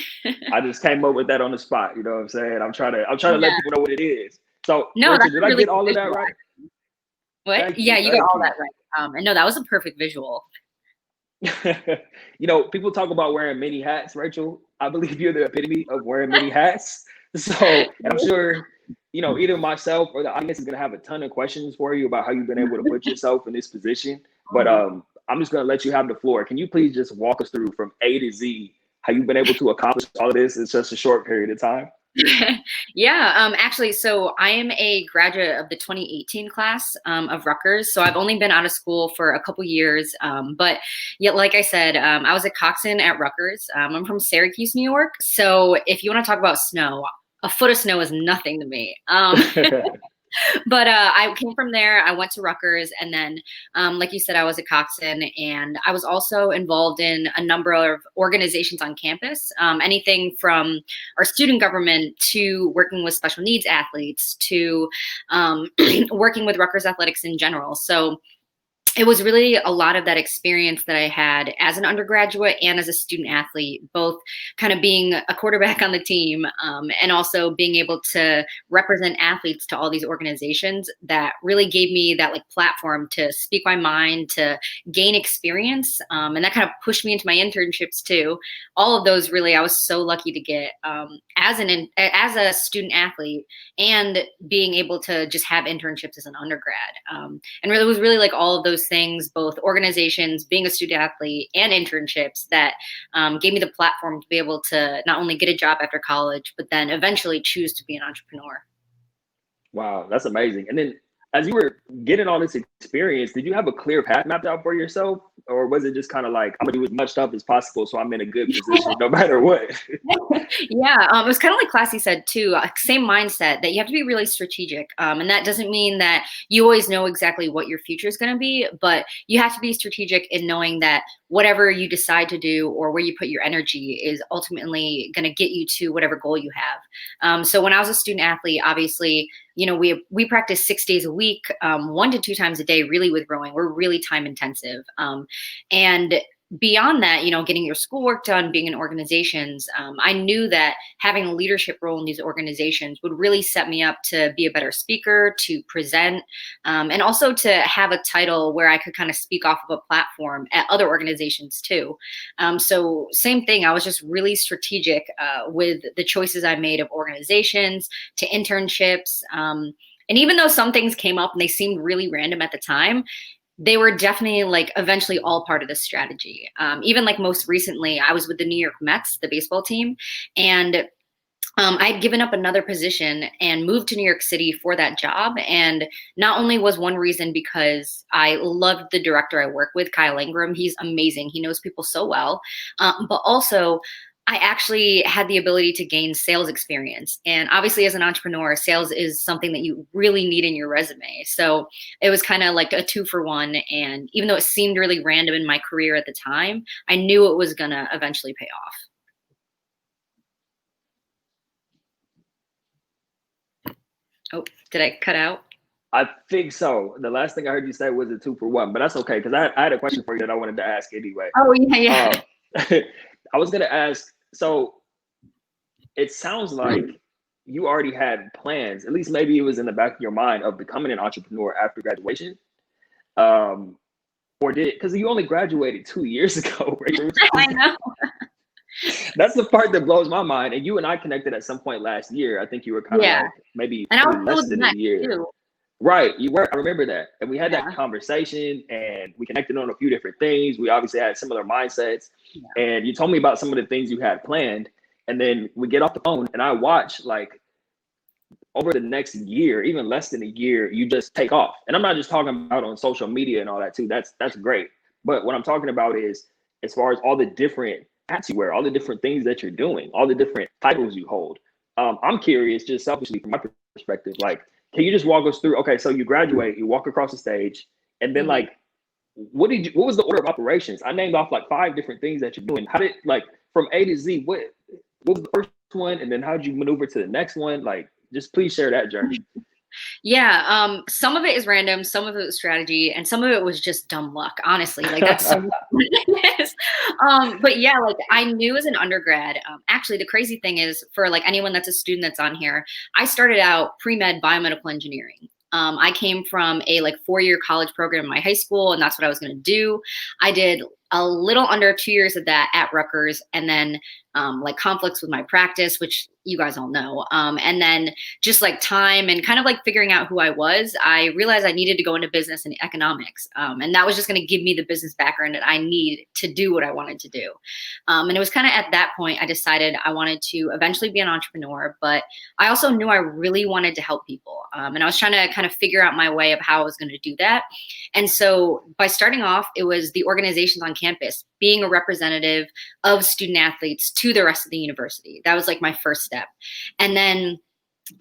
I just came up with that on the spot. You know what I'm saying? I'm trying to let people know what it is. So, no, Rachel, did really I get all of that right? What? You got all that right. And no, that was a perfect visual. People talk about wearing many hats, Rachel. I believe you're the epitome of wearing many hats. So I'm sure, either myself or the audience is going to have a ton of questions for you about how you've been able to put yourself in this position. But I'm just going to let you have the floor. Can you please just walk us through from A to Z how you've been able to accomplish all of this in such a short period of time? Yeah, actually, so I am a graduate of the 2018 class of Rutgers. So I've only been out of school for a couple years. But yet, like I said, I was a coxswain at Rutgers. I'm from Syracuse, New York. So if you want to talk about snow, a foot of snow is nothing to me. But I came from there. I went to Rutgers, and then, like you said, I was a coxswain, and I was also involved in a number of organizations on campus, anything from our student government to working with special needs athletes to working with Rutgers athletics in general. So it was really a lot of that experience that I had as an undergraduate and as a student athlete, both kind of being a quarterback on the team, and also being able to represent athletes to all these organizations, that really gave me that like platform to speak my mind, to gain experience. And that kind of pushed me into my internships too. All of those really, I was so lucky to get as a student athlete, and being able to just have internships as an undergrad. And really, it was really like all of those things, both organizations, being a student athlete, and internships, that gave me the platform to be able to not only get a job after college, but then eventually choose to be an entrepreneur. Wow, that's amazing. And then as you were getting all this experience, did you have a clear path mapped out for yourself? Or was it just kind of like, I'm gonna do as much stuff as possible so I'm in a good position no matter what? Yeah, it was kind of like Classye said too, same mindset, that you have to be really strategic. And that doesn't mean that you always know exactly what your future is going to be, but you have to be strategic in knowing that whatever you decide to do or where you put your energy is ultimately going to get you to whatever goal you have. So when I was a student athlete, obviously, you know, we practice 6 days a week, 1 to 2 times a day, really with rowing. We're really time intensive. And beyond that, you know, getting your schoolwork done, being in organizations, I knew that having a leadership role in these organizations would really set me up to be a better speaker, to present, and also to have a title where I could kind of speak off of a platform at other organizations too. So same thing, I was just really strategic with the choices I made of organizations to internships. And even though some things came up and they seemed really random at the time, they were definitely like eventually all part of the strategy. Even like most recently, I was with the New York Mets, the baseball team, and I had given up another position and moved to New York City for that job. And not only was one reason because I loved the director I work with, Kyle Ingram. He's amazing. He knows people so well. But also, I actually had the ability to gain sales experience. And obviously, as an entrepreneur, sales is something that you really need in your resume. So it was kind of like a 2-for-1. And even though it seemed really random in my career at the time, I knew it was going to eventually pay off. Oh, did I cut out? I think so. The last thing I heard you say was a 2-for-1, but that's okay, because I had a question for you that I wanted to ask anyway. Oh, yeah. I was going to ask, so it sounds like you already had plans, at least maybe it was in the back of your mind, of becoming an entrepreneur after graduation. Or because you only graduated 2 years ago, right? I know. That's the part that blows my mind. And you and I connected at some point last year. I think you were kind of like maybe and I was less than a year. Too. Right, you were. I remember that. And we had that conversation, and we connected on a few different things. We obviously had similar mindsets. Yeah. And you told me about some of the things you had planned. And then we get off the phone, and I watch, like, over the next year, even less than a year, you just take off. And I'm not just talking about on social media and all that too. That's great. But what I'm talking about is, as far as all the different hats you wear, all the different things that you're doing, all the different titles you hold. I'm curious, just selfishly from my perspective, like, can you just walk us through? Okay, so you graduate, you walk across the stage, and then like, what was the order of operations? I named off like 5 different things that you're doing. How did, like, from A to Z, what was the first one, and then how did you maneuver to the next one? Like, just please share that journey. Yeah, some of it is random, some of it was strategy, and some of it was just dumb luck, honestly. Like, that's so what it is. But yeah, like, I knew as an undergrad, actually the crazy thing is, for like anyone that's a student that's on here, I started out pre-med biomedical engineering. I came from a like 4-year college program in my high school, and that's what I was going to do. I did a little under 2 years of that at Rutgers, and then like conflicts with my practice, which you guys all know. And then just like time and kind of like figuring out who I was, I realized I needed to go into business and economics. And that was just going to give me the business background that I need to do what I wanted to do. And it was kind of at that point I decided I wanted to eventually be an entrepreneur, but I also knew I really wanted to help people. And I was trying to kind of figure out my way of how I was going to do that. And so by starting off, it was the organizations on campus, being a representative of student athletes to the rest of the university. That was like my first step. And then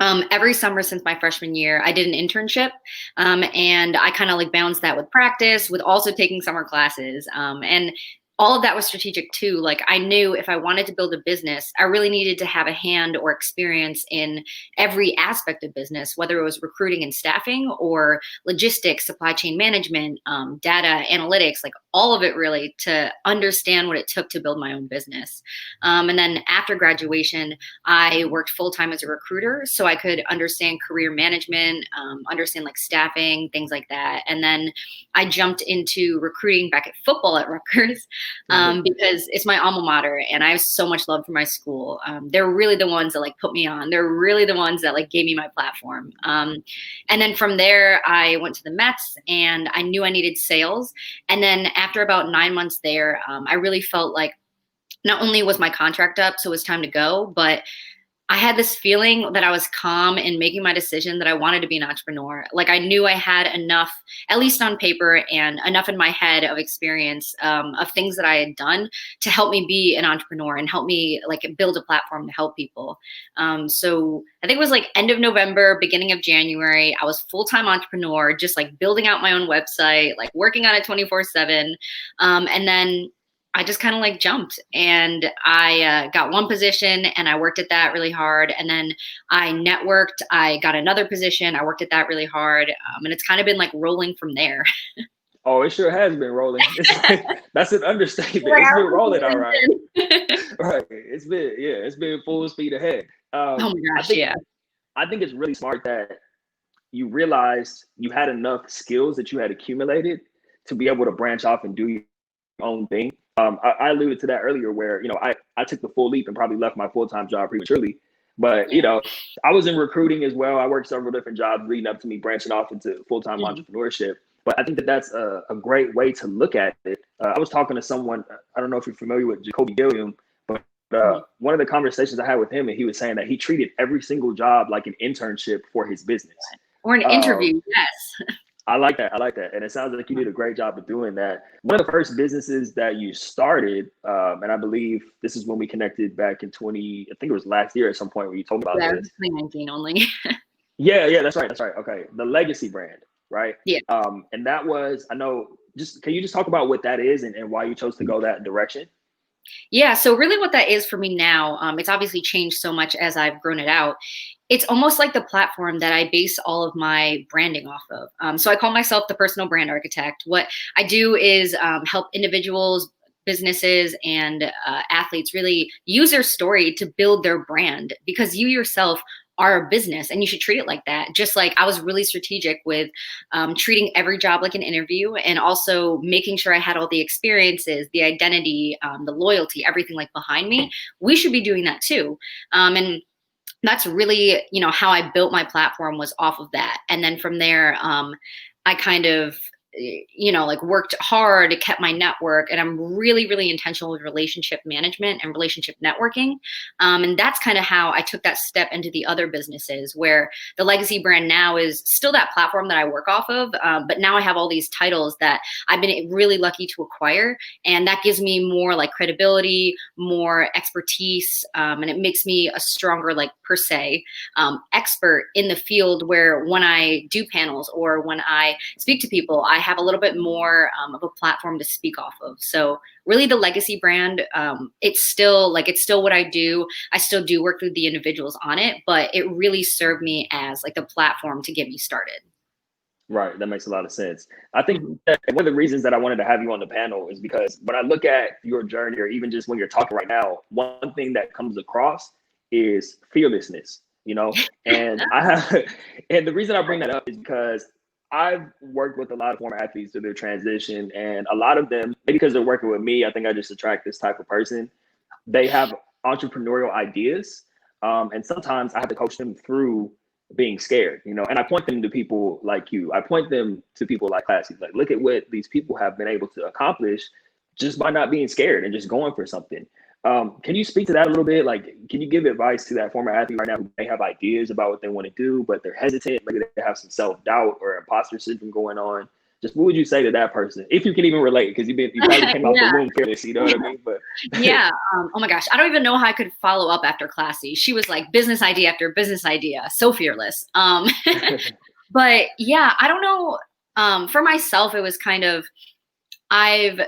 every summer since my freshman year, I did an internship, and I kind of like balanced that with practice, with also taking summer classes. And all of that was strategic too. Like I knew if I wanted to build a business, I really needed to have a hand or experience in every aspect of business, whether it was recruiting and staffing or logistics, supply chain management, data analytics, like all of it really, to understand what it took to build my own business. And then after graduation, I worked full-time as a recruiter so I could understand career management, understand like staffing, things like that. And then I jumped into recruiting back at football at Rutgers. Because it's my alma mater and I have so much love for my school. They're really the ones that like put me on. They're really the ones that like gave me my platform. And then from there, I went to the Mets and I knew I needed sales. And then after about 9 months there, I really felt like not only was my contract up, so it was time to go, but I had this feeling that I was calm in making my decision that I wanted to be an entrepreneur. Like I knew I had enough, at least on paper, and enough in my head of experience of things that I had done to help me be an entrepreneur and help me like build a platform to help people. So I think it was like end of November, beginning of January. I was full-time entrepreneur, just like building out my own website, like working on it 24/7. And then I just kind of like jumped and I got one position and I worked at that really hard. And then I networked, I got another position. I worked at that really hard. And it's kind of been like rolling from there. Oh, it sure has been rolling. That's an understatement. It's been rolling, all right. Right. It's been full speed ahead. Oh my gosh, I think it's really smart that you realized you had enough skills that you had accumulated to be able to branch off and do your own thing. I alluded to that earlier where, I took the full leap and probably left my full-time job prematurely. But, I was in recruiting as well. I worked several different jobs leading up to me branching off into full-time entrepreneurship. But I think that that's a great way to look at it. I was talking to someone, I don't know if you're familiar with Jacoby Gilliam, but one of the conversations I had with him, and he was saying that he treated every single job like an internship for his business. Or an interview, yes. I like that. And it sounds like you did a great job of doing that. One of the first businesses that you started, and I believe this is when we connected back in I think it was last year at some point where you told me about this. 2019 only. Yeah, that's right. Okay. The Legacy brand, right? Yeah. And that was, can you just talk about what that is and why you chose to go that direction? Yeah. So really what that is for me now, it's obviously changed so much as I've grown it out. It's almost like the platform that I base all of my branding off of. So I call myself the personal brand architect. What I do is help individuals, businesses, and athletes really use their story to build their brand, because you yourself are a business and you should treat it like that. Just like I was really strategic with treating every job like an interview, and also making sure I had all the experiences, the identity, the loyalty, everything like behind me. We should be doing that too. And that's really, how I built my platform, was off of that. And then from there, I kind of, like worked hard, kept my network, and I'm really, really intentional with relationship management and relationship networking. And that's kind of how I took that step into the other businesses, where the Legacy brand now is still that platform that I work off of. But now I have all these titles that I've been really lucky to acquire. And that gives me more like credibility, more expertise. And it makes me a stronger, like per se, expert in the field, where when I do panels or when I speak to people, I have a little bit more of a platform to speak off of. So really the Legacy brand, it's still what I do. I still do work with the individuals on it, but it really served me as like the platform to get me started. Right. That makes a lot of sense. I think that one of the reasons that I wanted to have you on the panel is because when I look at your journey, or even just when you're talking right now, one thing that comes across is fearlessness, and and the reason I bring that up is because I've worked with a lot of former athletes through their transition, and a lot of them, maybe because they're working with me, I think I just attract this type of person. They have entrepreneurial ideas, and sometimes I have to coach them through being scared, and I point them to people like you. I point them to people like Classye. Like, look at what these people have been able to accomplish just by not being scared and just going for something. Can you speak to that a little bit? Like, can you give advice to that former athlete right now who may have ideas about what they want to do, but they're hesitant? Maybe they have some self-doubt or imposter syndrome going on. Just what would you say to that person, if you can even relate? Because you probably came out Yeah. the womb fearless, you know what I mean? But Yeah. Oh my gosh, I don't even know how I could follow up after Classye. She was like business idea after business idea, so fearless. But yeah, I don't know. For myself, it was kind of, I've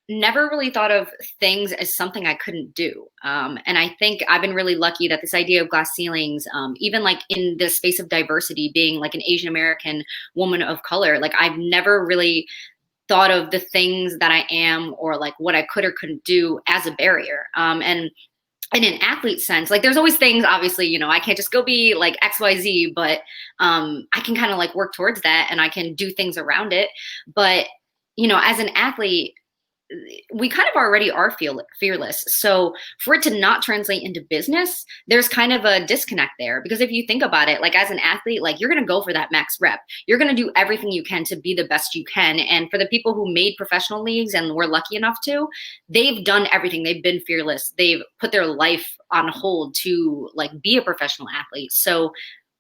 never really thought of things as something I couldn't do. And I think I've been really lucky that this idea of glass ceilings, even like in the space of diversity, being like an Asian American woman of color, like I've never really thought of the things that I am or like what I could or couldn't do as a barrier. And in an athlete sense, like there's always things, obviously, you know, I can't just go be like XYZ, but I can kind of like work towards that and I can do things around it. But, you know, as an athlete, we kind of already are fearless. So for it to not translate into business, there's kind of a disconnect there. Because if you think about it, like as an athlete, like you're going to go for that max rep. You're going to do everything you can to be the best you can. And for the people who made professional leagues and were lucky enough to, they've done everything. They've been fearless. They've put their life on hold to like be a professional athlete. So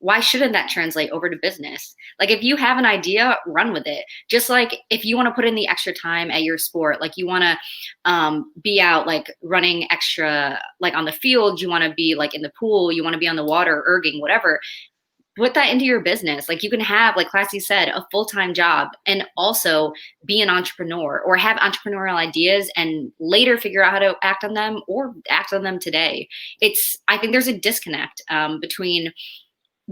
why shouldn't that translate over to business? Like if you have an idea, run with it. Just like if you want to put in the extra time at your sport, like you want to be out like running extra, like on the field, you want to be like in the pool, you want to be on the water, erging, whatever. Put that into your business. Like you can have, like Classye said, a full-time job and also be an entrepreneur or have entrepreneurial ideas and later figure out how to act on them or act on them today. I think there's a disconnect between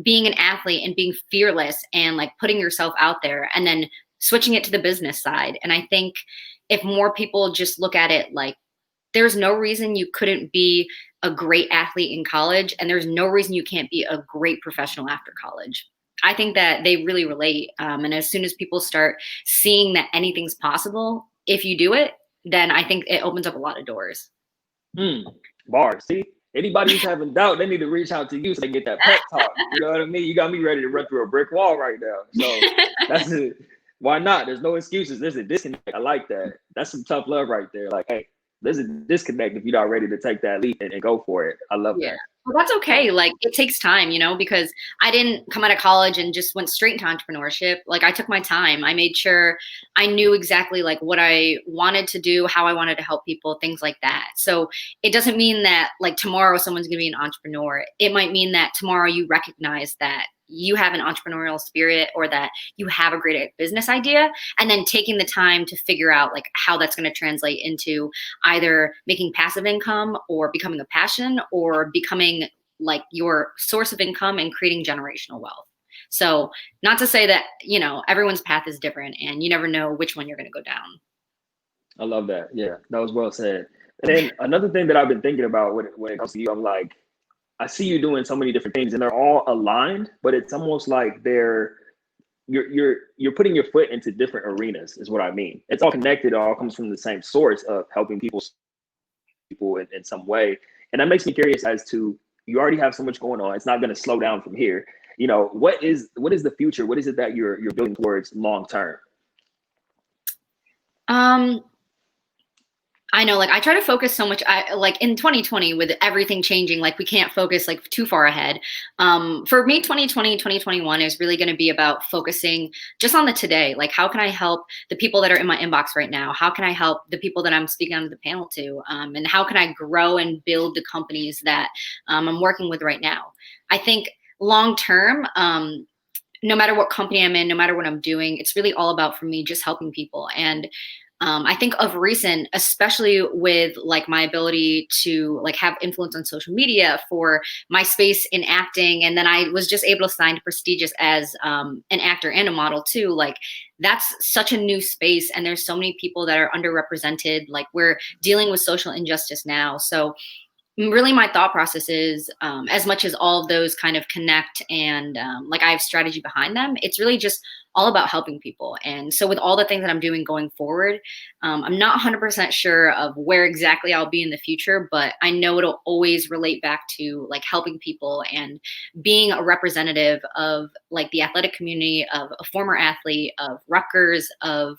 being an athlete and being fearless and like putting yourself out there and then switching it to the business side. And I think if more people just look at it like there's no reason you couldn't be a great athlete in college and there's no reason you can't be a great professional after college. I think that they really relate. And as soon as people start seeing that anything's possible, if you do it, then I think it opens up a lot of doors. Bars. See? Anybody who's having doubt, they need to reach out to you so they get that pep talk. You know what I mean? You got me ready to run through a brick wall right now. So that's it. Why not? There's no excuses. There's a disconnect. I like that. That's some tough love right there. Like, hey, there's a disconnect if you're not ready to take that leap and go for it. I love that. Well, that's okay. Like it takes time, you know, because I didn't come out of college and just went straight into entrepreneurship. Like I took my time. I made sure I knew exactly like what I wanted to do, how I wanted to help people, things like that. So it doesn't mean that like tomorrow someone's going to be an entrepreneur. It might mean that tomorrow you recognize that you have an entrepreneurial spirit or that you have a great business idea, and then taking the time to figure out like how that's going to translate into either making passive income or becoming a passion or becoming like your source of income and creating generational wealth. So not to say that, you know, everyone's path is different and you never know which one you're going to go down. I love that. Yeah, that was well said. And then another thing that I've been thinking about when it comes to you, I'm like, I see you doing so many different things and they're all aligned, but it's almost like you're putting your foot into different arenas is what I mean. It's all connected. It all comes from the same source of helping people in some way. And that makes me curious as to, you already have so much going on. It's not going to slow down from here. You know, what is the future? What is it that you're building towards long term? I know, like I try to focus so much. I like in 2020 with everything changing, like we can't focus like too far ahead. For me, 2020, 2021 is really going to be about focusing just on the today. Like, how can I help the people that are in my inbox right now? How can I help the people that I'm speaking on the panel to? And how can I grow and build the companies that I'm working with right now? I think long term, no matter what company I'm in, no matter what I'm doing, it's really all about for me just helping people. And I think of recent, especially with like my ability to like have influence on social media for my space in acting. And then I was just able to sign to prestigious as an actor and a model too. Like that's such a new space. And there's so many people that are underrepresented. Like we're dealing with social injustice now. So really my thought process is as much as all of those kind of connect and like I have strategy behind them, it's really just all about helping people. And so with all the things that I'm doing going forward, I'm not 100% sure of where exactly I'll be in the future, but I know it'll always relate back to like helping people and being a representative of like the athletic community, of a former athlete, of Rutgers, of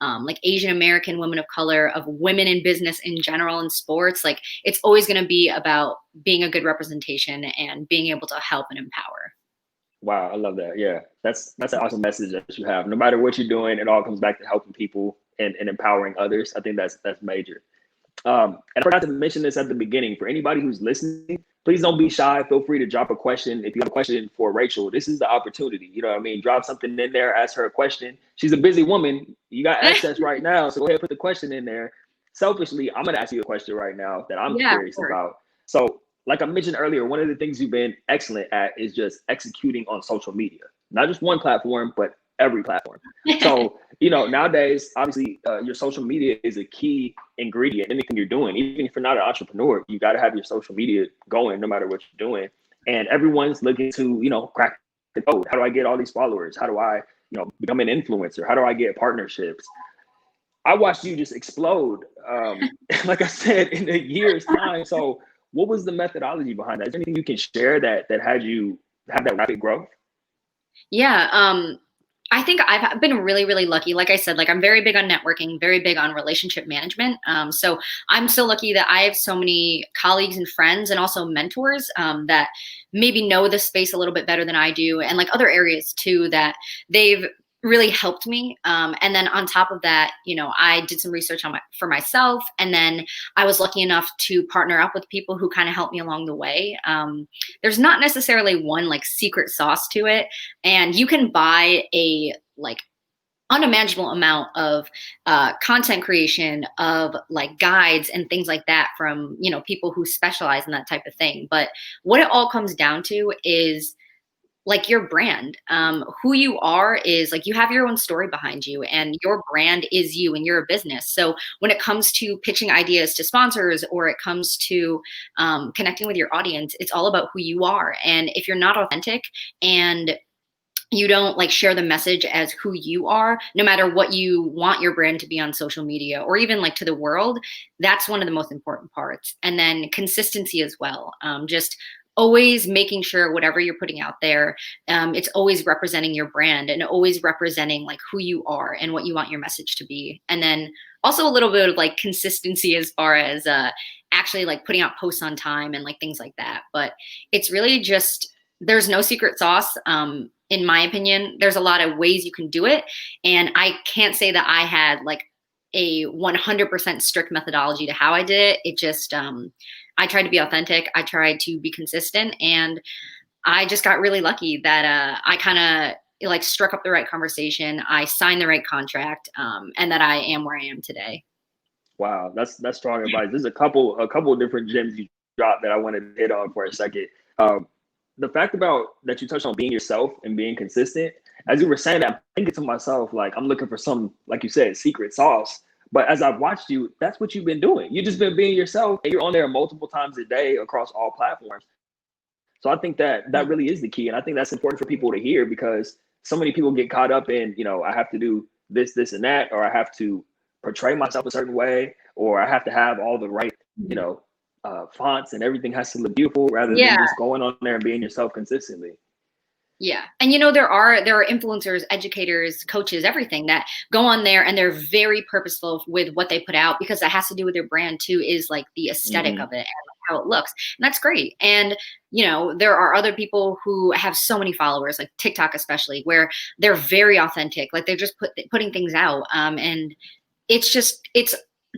like Asian American women of color, of women in business in general in sports. Like it's always going to be about being a good representation and being able to help and empower. Wow, I love that. Yeah, that's an awesome message that you have. No matter what you're doing, it all comes back to helping people and empowering others. I think that's major. And I forgot to mention this at the beginning. For anybody who's listening, please don't be shy. Feel free to drop a question. If you have a question for Rachel, this is the opportunity. You know what I mean? Drop something in there, ask her a question. She's a busy woman. You got access right now. So go ahead and put the question in there. Selfishly, I'm going to ask you a question right now that I'm Yeah, curious about. So, like I mentioned earlier, one of the things you've been excellent at is just executing on social media. Not just one platform, but every platform. So, nowadays, obviously, your social media is a key ingredient in anything you're doing. Even if you're not an entrepreneur, you got to have your social media going no matter what you're doing. And everyone's looking to, crack the code. How do I get all these followers? How do I, become an influencer? How do I get partnerships? I watched you just explode, like I said, in a year's time. So what was the methodology behind that? Is there anything you can share that had you have that rapid growth? Yeah. I think I've been really, really lucky. Like I said, like I'm very big on networking, very big on relationship management. So I'm so lucky that I have so many colleagues and friends and also mentors that maybe know the space a little bit better than I do, and like other areas too that they've really helped me. And then on top of that, I did some research for myself, and then I was lucky enough to partner up with people who kind of helped me along the way. There's not necessarily one like secret sauce to it, and you can buy a like unimaginable amount of content creation, of like guides and things like that from people who specialize in that type of thing. But what it all comes down to is like your brand. Who you are is like you have your own story behind you, and your brand is you, and you're a business. So when it comes to pitching ideas to sponsors, or it comes to connecting with your audience, it's all about who you are. And if you're not authentic and you don't like share the message as who you are, no matter what you want your brand to be on social media or even like to the world, that's one of the most important parts. And then consistency as well. Just always making sure whatever you're putting out there, it's always representing your brand and always representing like who you are and what you want your message to be. And then also a little bit of like consistency as far as actually like putting out posts on time and like things like that. But it's really just, there's no secret sauce. In my opinion, there's a lot of ways you can do it. And I can't say that I had like a 100% strict methodology to how I did it. It just, I tried to be authentic. I tried to be consistent, and I just got really lucky that I kind of like struck up the right conversation. I signed the right contract, and that I am where I am today. Wow, that's strong advice. There's a couple of different gems you dropped that I wanted to hit on for a second. The fact about that you touched on being yourself and being consistent, as you were saying that, I'm thinking to myself, like, I'm looking for some, like you said, secret sauce. But as I've watched you, that's what you've been doing. You've just been being yourself, and you're on there multiple times a day across all platforms. So I think that really is the key. And I think that's important for people to hear, because so many people get caught up in, I have to do this, and that, or I have to portray myself a certain way, or I have to have all the right, fonts and everything has to look beautiful, rather than just going on there and being yourself consistently. Yeah. And there are influencers, educators, coaches, everything that go on there and they're very purposeful with what they put out, because that has to do with their brand too, is like the aesthetic of it and how it looks. And that's great. And, there are other people who have so many followers, like TikTok, especially, where they're very authentic. Like they're just putting things out. And it's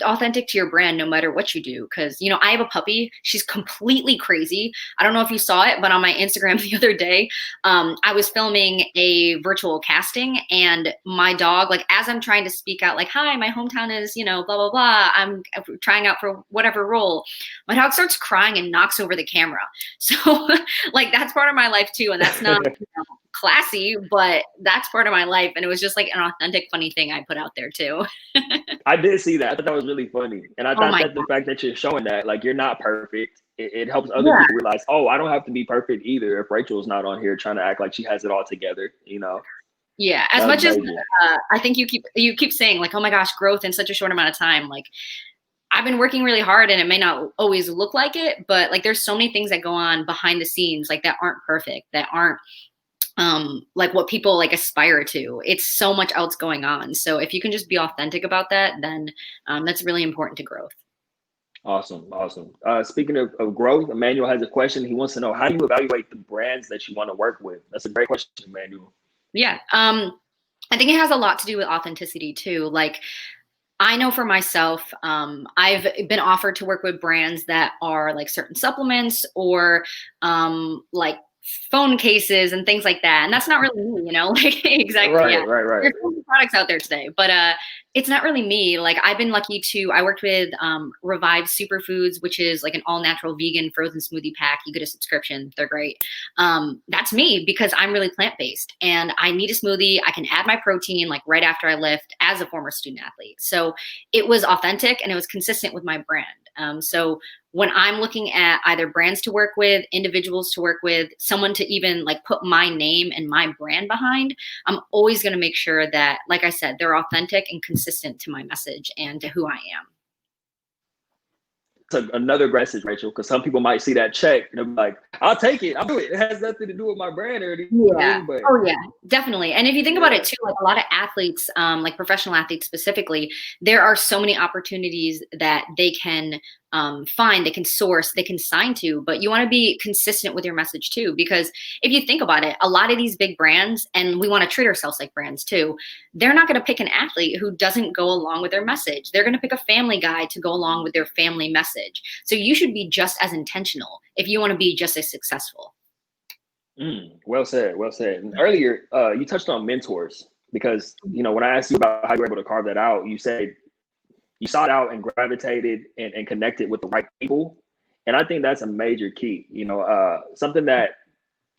authentic to your brand no matter what you do. Because I have a puppy. She's completely crazy. I don't know if you saw it, but on my Instagram the other day, I was filming a virtual casting, and my dog, like as I'm trying to speak out, like, hi, my hometown is blah blah blah, I'm trying out for whatever role, my dog starts crying and knocks over the camera. So like that's part of my life too, and that's not classy, but that's part of my life. And it was just like an authentic, funny thing I put out there too. I did see that. I thought that was really funny. And I thought that the fact that you're showing that, like, you're not perfect, it helps other people realize, oh, I don't have to be perfect either if Rachel's not on here trying to act like she has it all together, Yeah. As much as I think you keep saying like, oh my gosh, growth in such a short amount of time. Like I've been working really hard, and it may not always look like it, but like there's so many things that go on behind the scenes, like that aren't perfect, that aren't like what people like aspire to. It's so much else going on. So if you can just be authentic about that, then that's really important to growth. Awesome. Awesome. Speaking of growth, Emmanuel has a question. He wants to know, how do you evaluate the brands that you want to work with? That's a great question, Emmanuel. Yeah. I think it has a lot to do with authenticity too. Like, I know for myself, I've been offered to work with brands that are like certain supplements or like phone cases and things like that. And that's not really me, you know, like exactly. Yeah. Right. There's so many products out there today, but it's not really me. Like I've been lucky I worked with Revive Superfoods, which is like an all natural vegan frozen smoothie pack. You get a subscription. They're great. That's me because I'm really plant-based and I need a smoothie. I can add my protein like right after I lift as a former student athlete. So it was authentic and it was consistent with my brand. So when I'm looking at either brands to work with, individuals to work with, someone to even like put my name and my brand behind, I'm always going to make sure that, like I said, they're authentic and consistent to my message and to who I am. It's another great message, Rachel, because some people might see that check and they're like, I'll take it. I'll do it. It has nothing to do with my brand or anything. Yeah. But Oh, yeah, definitely. And if you think about it too, like a lot of athletes, like professional athletes specifically, there are so many opportunities that they can find, they can source, they can sign to, but you want to be consistent with your message too, because if you think about it, a lot of these big brands, and we want to treat ourselves like brands too, they're not going to pick an athlete who doesn't go along with their message. They're going to pick a family guy to go along with their family message. So you should be just as intentional if you want to be just as successful. Well said. Well said. And earlier, you touched on mentors because, you know, when I asked you about how you were able to carve that out, you said you sought out and gravitated and connected with the right people. And I think that's a major key, you know, something that,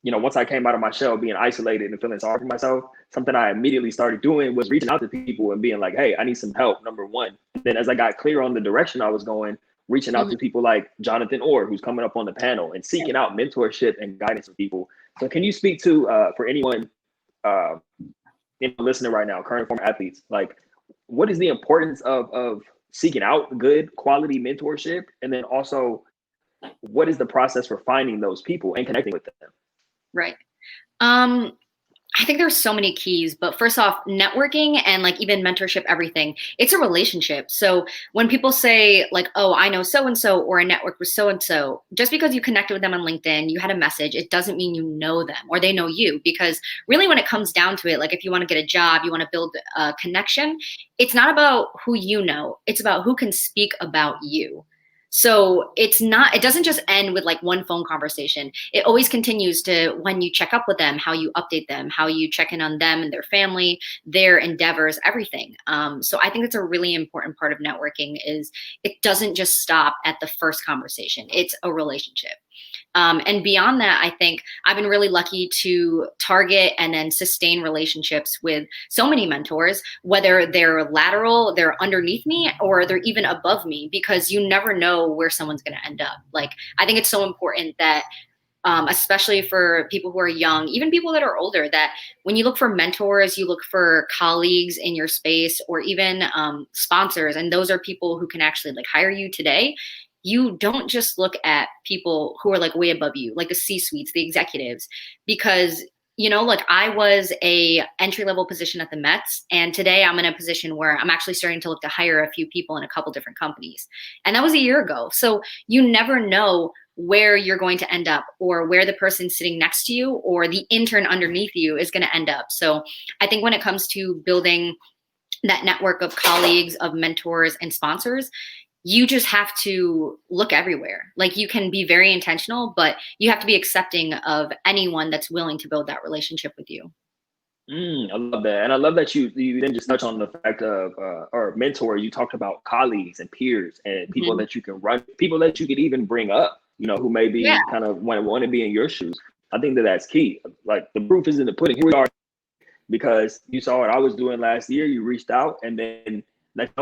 you know, once I came out of my shell, being isolated and feeling sorry for myself, something I immediately started doing was reaching out to people and being like, hey, I need some help, number one. And then as I got clear on the direction I was going, reaching out to people like Jonathan Orr, who's coming up on the panel, and seeking out mentorship and guidance from people. So can you speak to, for anyone listening right now, current former athletes, like what is the importance of seeking out good quality mentorship? And then also, what is the process for finding those people and connecting with them? Right. I think there's so many keys, but first off, networking and like even mentorship, everything, it's a relationship. So when people say like, oh, I know so-and-so or I network with so-and-so, just because you connected with them on LinkedIn, you had a message, it doesn't mean you know them or they know you. Because really when it comes down to it, like if you want to get a job, you want to build a connection, it's not about who you know, it's about who can speak about you. So it doesn't just end with like one phone conversation. It always continues to when you check up with them, how you update them, how you check in on them and their family, their endeavors, everything. So I think it's a really important part of networking is it doesn't just stop at the first conversation. It's a relationship. And beyond that, I think I've been really lucky to target and then sustain relationships with so many mentors, whether they're lateral, they're underneath me, or they're even above me, because you never know where someone's going to end up. Like, I think it's so important that especially for people who are young, even people that are older, that when you look for mentors, you look for colleagues in your space or even sponsors. And those are people who can actually like hire you today. You don't just look at people who are like way above you, like the C-suites, the executives, because, you know, like I was a entry-level position at the Mets, and today I'm in a position where I'm actually starting to look to hire a few people in a couple different companies. And that was a year ago. So you never know where you're going to end up or where the person sitting next to you or the intern underneath you is going to end up. So I think when it comes to building that network of colleagues, of mentors and sponsors, you just have to look everywhere. Like you can be very intentional, but you have to be accepting of anyone that's willing to build that relationship with you. I love that. And I love that you didn't just touch on the fact of, or mentor, you talked about colleagues and peers and people that you can run, people that you could even bring up, you know, who may be kind of want to be in your shoes. I think that's key. Like the proof is in the pudding. Here we are because you saw what I was doing last year. You reached out and then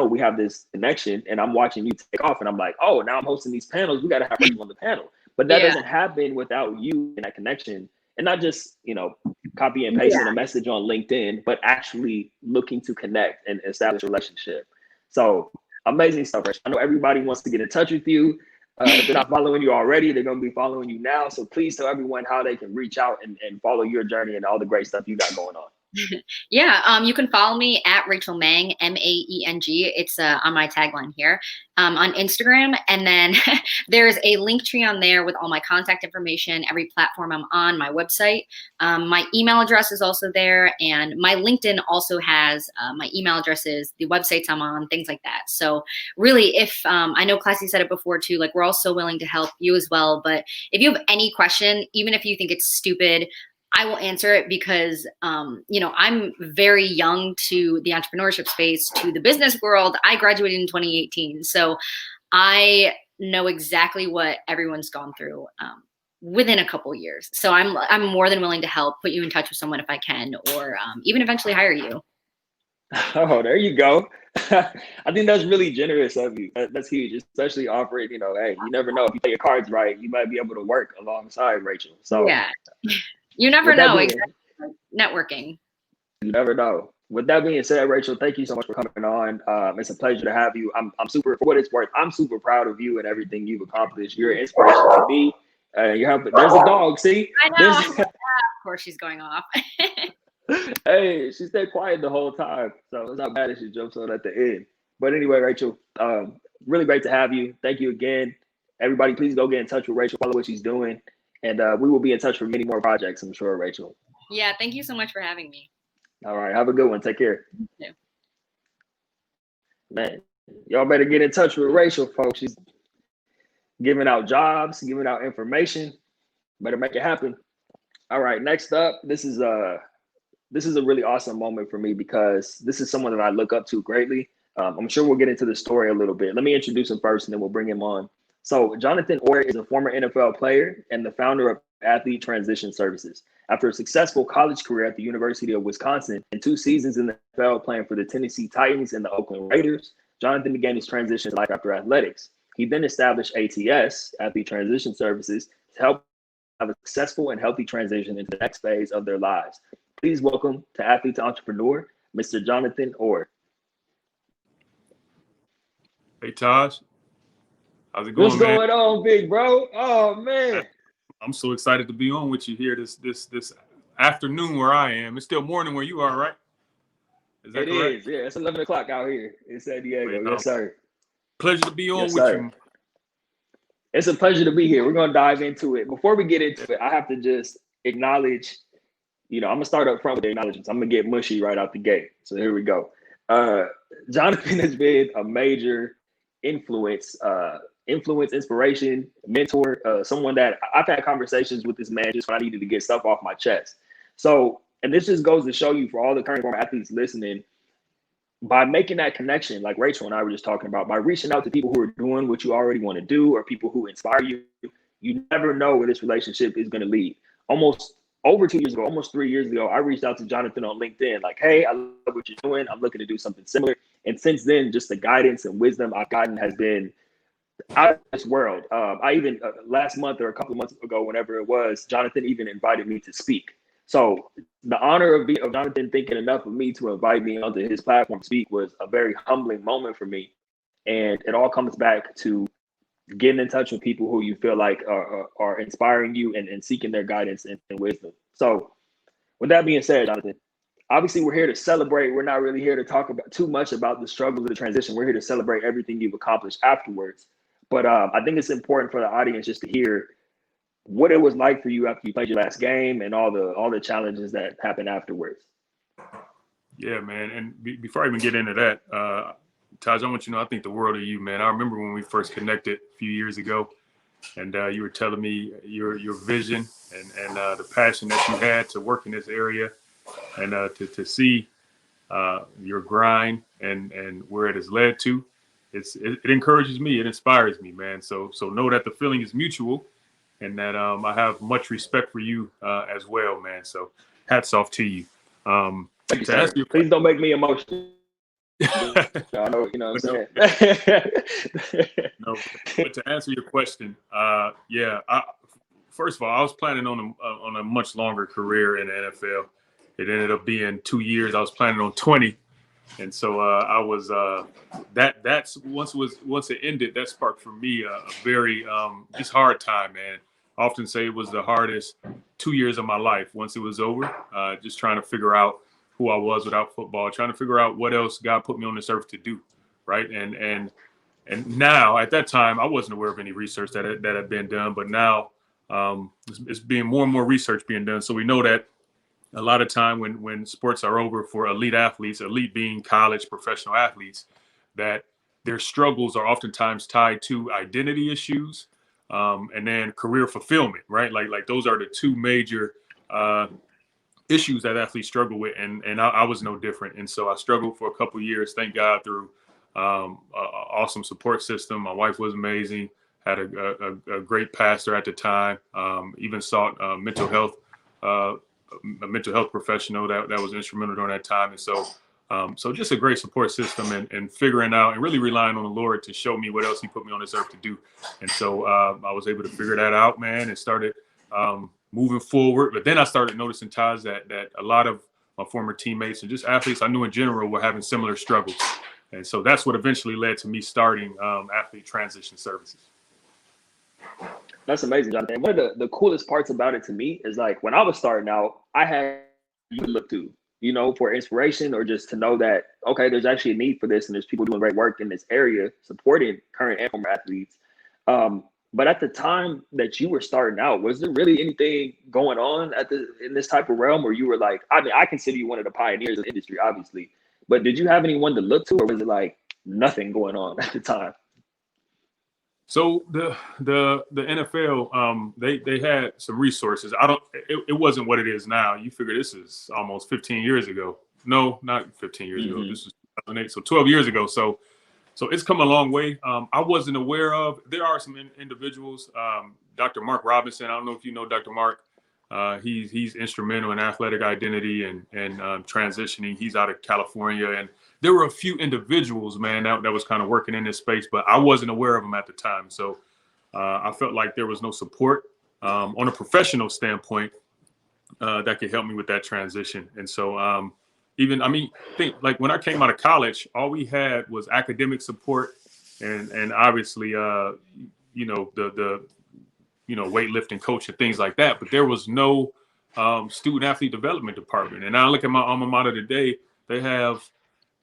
we have this connection and I'm watching you take off and I'm like, oh, now I'm hosting these panels. We got to have people on the panel. But that doesn't happen without you and that connection. And not just, you know, copy and pasting a message on LinkedIn, but actually looking to connect and establish a relationship. So amazing stuff. I know everybody wants to get in touch with you. If they're not following you already, they're going to be following you now. So please tell everyone how they can reach out and follow your journey and all the great stuff you got going on. Yeah, you can follow me at Rachel Maeng, Maeng. It's on my tagline here on Instagram. And then there's a link tree on there with all my contact information, every platform I'm on, my website. My email address is also there. And my LinkedIn also has my email addresses, the websites I'm on, things like that. So really, if I know Classye said it before too, like we're all so willing to help you as well. But if you have any question, even if you think it's stupid, I will answer it because, I'm very young to the entrepreneurship space, to the business world. I graduated in 2018. So I know exactly what everyone's gone through within a couple years. So I'm more than willing to help, put you in touch with someone if I can, or even eventually hire you. Oh, there you go. I think that's really generous of you. That's huge, especially offering, hey, you never know. If you play your cards right, you might be able to work alongside Rachel. So Yeah, you never know. Exactly. Networking. You never know. With that being said, Rachel, thank you so much for coming on. It's a pleasure to have you. I'm super, for what it's worth, I'm super proud of you and everything you've accomplished. You're an inspiration to me. You're helping. There's a dog. See, I know. Of course, she's going off. Hey, she stayed quiet the whole time, so it's not bad if she jumps on at the end. But anyway, Rachel, really great to have you. Thank you again. Everybody, please go get in touch with Rachel, follow what she's doing, and we will be in touch for many more projects, I'm sure, Rachel. Yeah, thank you so much for having me. All right, have a good one. Take care. You too. Man, y'all better get in touch with Rachel, folks. She's giving out jobs, giving out information. Better make it happen. All right, next up, this is a really awesome moment for me because this is someone that I look up to greatly. I'm sure we'll get into the story a little bit. Let me introduce him first, and then we'll bring him on. So Jonathan Orr is a former NFL player and the founder of Athlete Transition Services. After a successful college career at the University of Wisconsin and 2 seasons in the NFL playing for the Tennessee Titans and the Oakland Raiders, Jonathan began his transition to life after athletics. He then established ATS, Athlete Transition Services, to help have a successful and healthy transition into the next phase of their lives. Please welcome to Athlete to Entrepreneur, Mr. Jonathan Orr. Hey, Taj. How's it going, What's going on, big bro? Oh, man. I'm so excited to be on with you here this afternoon where I am. It's still morning where you are, right? Is that correct? It is, yeah. It's 11 o'clock out here in San Diego. Yes, sir. Pleasure to be on yes, with sir. you. It's a pleasure to be here. We're going to dive into it. Before we get into it, I have to just acknowledge, I'm going to start up front with the acknowledgements. I'm going to get mushy right out the gate. So here we go. Jonathan has been a major influence, inspiration, mentor, someone that I've had conversations with this man just when I needed to get stuff off my chest. So, and this just goes to show you for all the current former athletes listening, by making that connection, like Rachel and I were just talking about, by reaching out to people who are doing what you already want to do or people who inspire you, you never know where this relationship is going to lead. Almost over 2 years ago, almost 3 years ago, I reached out to Jonathan on LinkedIn, like, hey, I love what you're doing. I'm looking to do something similar. And since then, just the guidance and wisdom I've gotten has been out of this world. I even last month or a couple of months ago, whenever it was, Jonathan even invited me to speak. So the honor of Jonathan thinking enough of me to invite me onto his platform to speak was a very humbling moment for me. And it all comes back to getting in touch with people who you feel like are inspiring you and seeking their guidance and wisdom. So with that being said, Jonathan, obviously we're here to celebrate. We're not really here to talk about too much about the struggle of the transition. We're here to celebrate everything you've accomplished afterwards. But I think it's important for the audience just to hear what it was like for you after you played your last game and all the challenges that happened afterwards. Yeah, man. And before I even get into that, Taj, I want you to know I think the world of you, man. I remember when we first connected a few years ago, and you were telling me your vision and the passion that you had to work in this area and to see your grind and where it has led to. It encourages me. It inspires me, man. So know that the feeling is mutual. And that I have much respect for you as well, man. So hats off to you. Thank you, please don't make me emotional. I know, you know what I'm saying? No, but to answer your question, first of all, I was planning on a much longer career in the NFL. It ended up being 2 years. I was planning on 20. And so I was that's once it ended, that sparked for me a very just hard time, man. I often say it was the hardest 2 years of my life once it was over, just trying to figure out who I was without football, trying to figure out what else God put me on this earth to do, right? And now, at that time, I wasn't aware of any research that had been done, but now it's being more and more research being done. So we know that a lot of time when sports are over for elite athletes, elite being college professional athletes, that their struggles are oftentimes tied to identity issues and then career fulfillment, right? Like those are the two major issues that athletes struggle with, and I was no different. And so I struggled for a couple of years, thank God, through an awesome support system. My wife was amazing, had a great pastor at the time, even sought a mental health professional that was instrumental during that time. And so so just a great support system and figuring out and really relying on the Lord to show me what else he put me on this earth to do. And so I was able to figure that out, man, and started moving forward. But then I started noticing, Taj, that a lot of my former teammates and just athletes I knew in general were having similar struggles. And so that's what eventually led to me starting Athlete Transition Services. That's amazing, Jonathan. One of the coolest parts about it to me is like when I was starting out, I had you to look to, for inspiration or just to know that, okay, there's actually a need for this and there's people doing great work in this area supporting current and former athletes. But at the time that you were starting out, was there really anything going on in this type of realm where you were like, I mean, I consider you one of the pioneers of the industry, obviously, but did you have anyone to look to, or was it like nothing going on at the time? So the NFL, they had some resources. It wasn't what it is now. You figure this is almost 15 years ago. No, not 15 years ago. This was 2008, so 12 years ago. So it's come a long way. I wasn't aware of. There are some individuals. Dr. Mark Robinson. I don't know if you know Dr. Mark. He's instrumental in athletic identity and transitioning. He's out of California, and there were a few individuals, man, that was kind of working in this space, but I wasn't aware of them at the time. So I felt like there was no support on a professional standpoint that could help me with that transition. And so think like when I came out of college, all we had was academic support and obviously, the weightlifting coach and things like that, but there was no student athlete development department. And I look at my alma mater today, they have,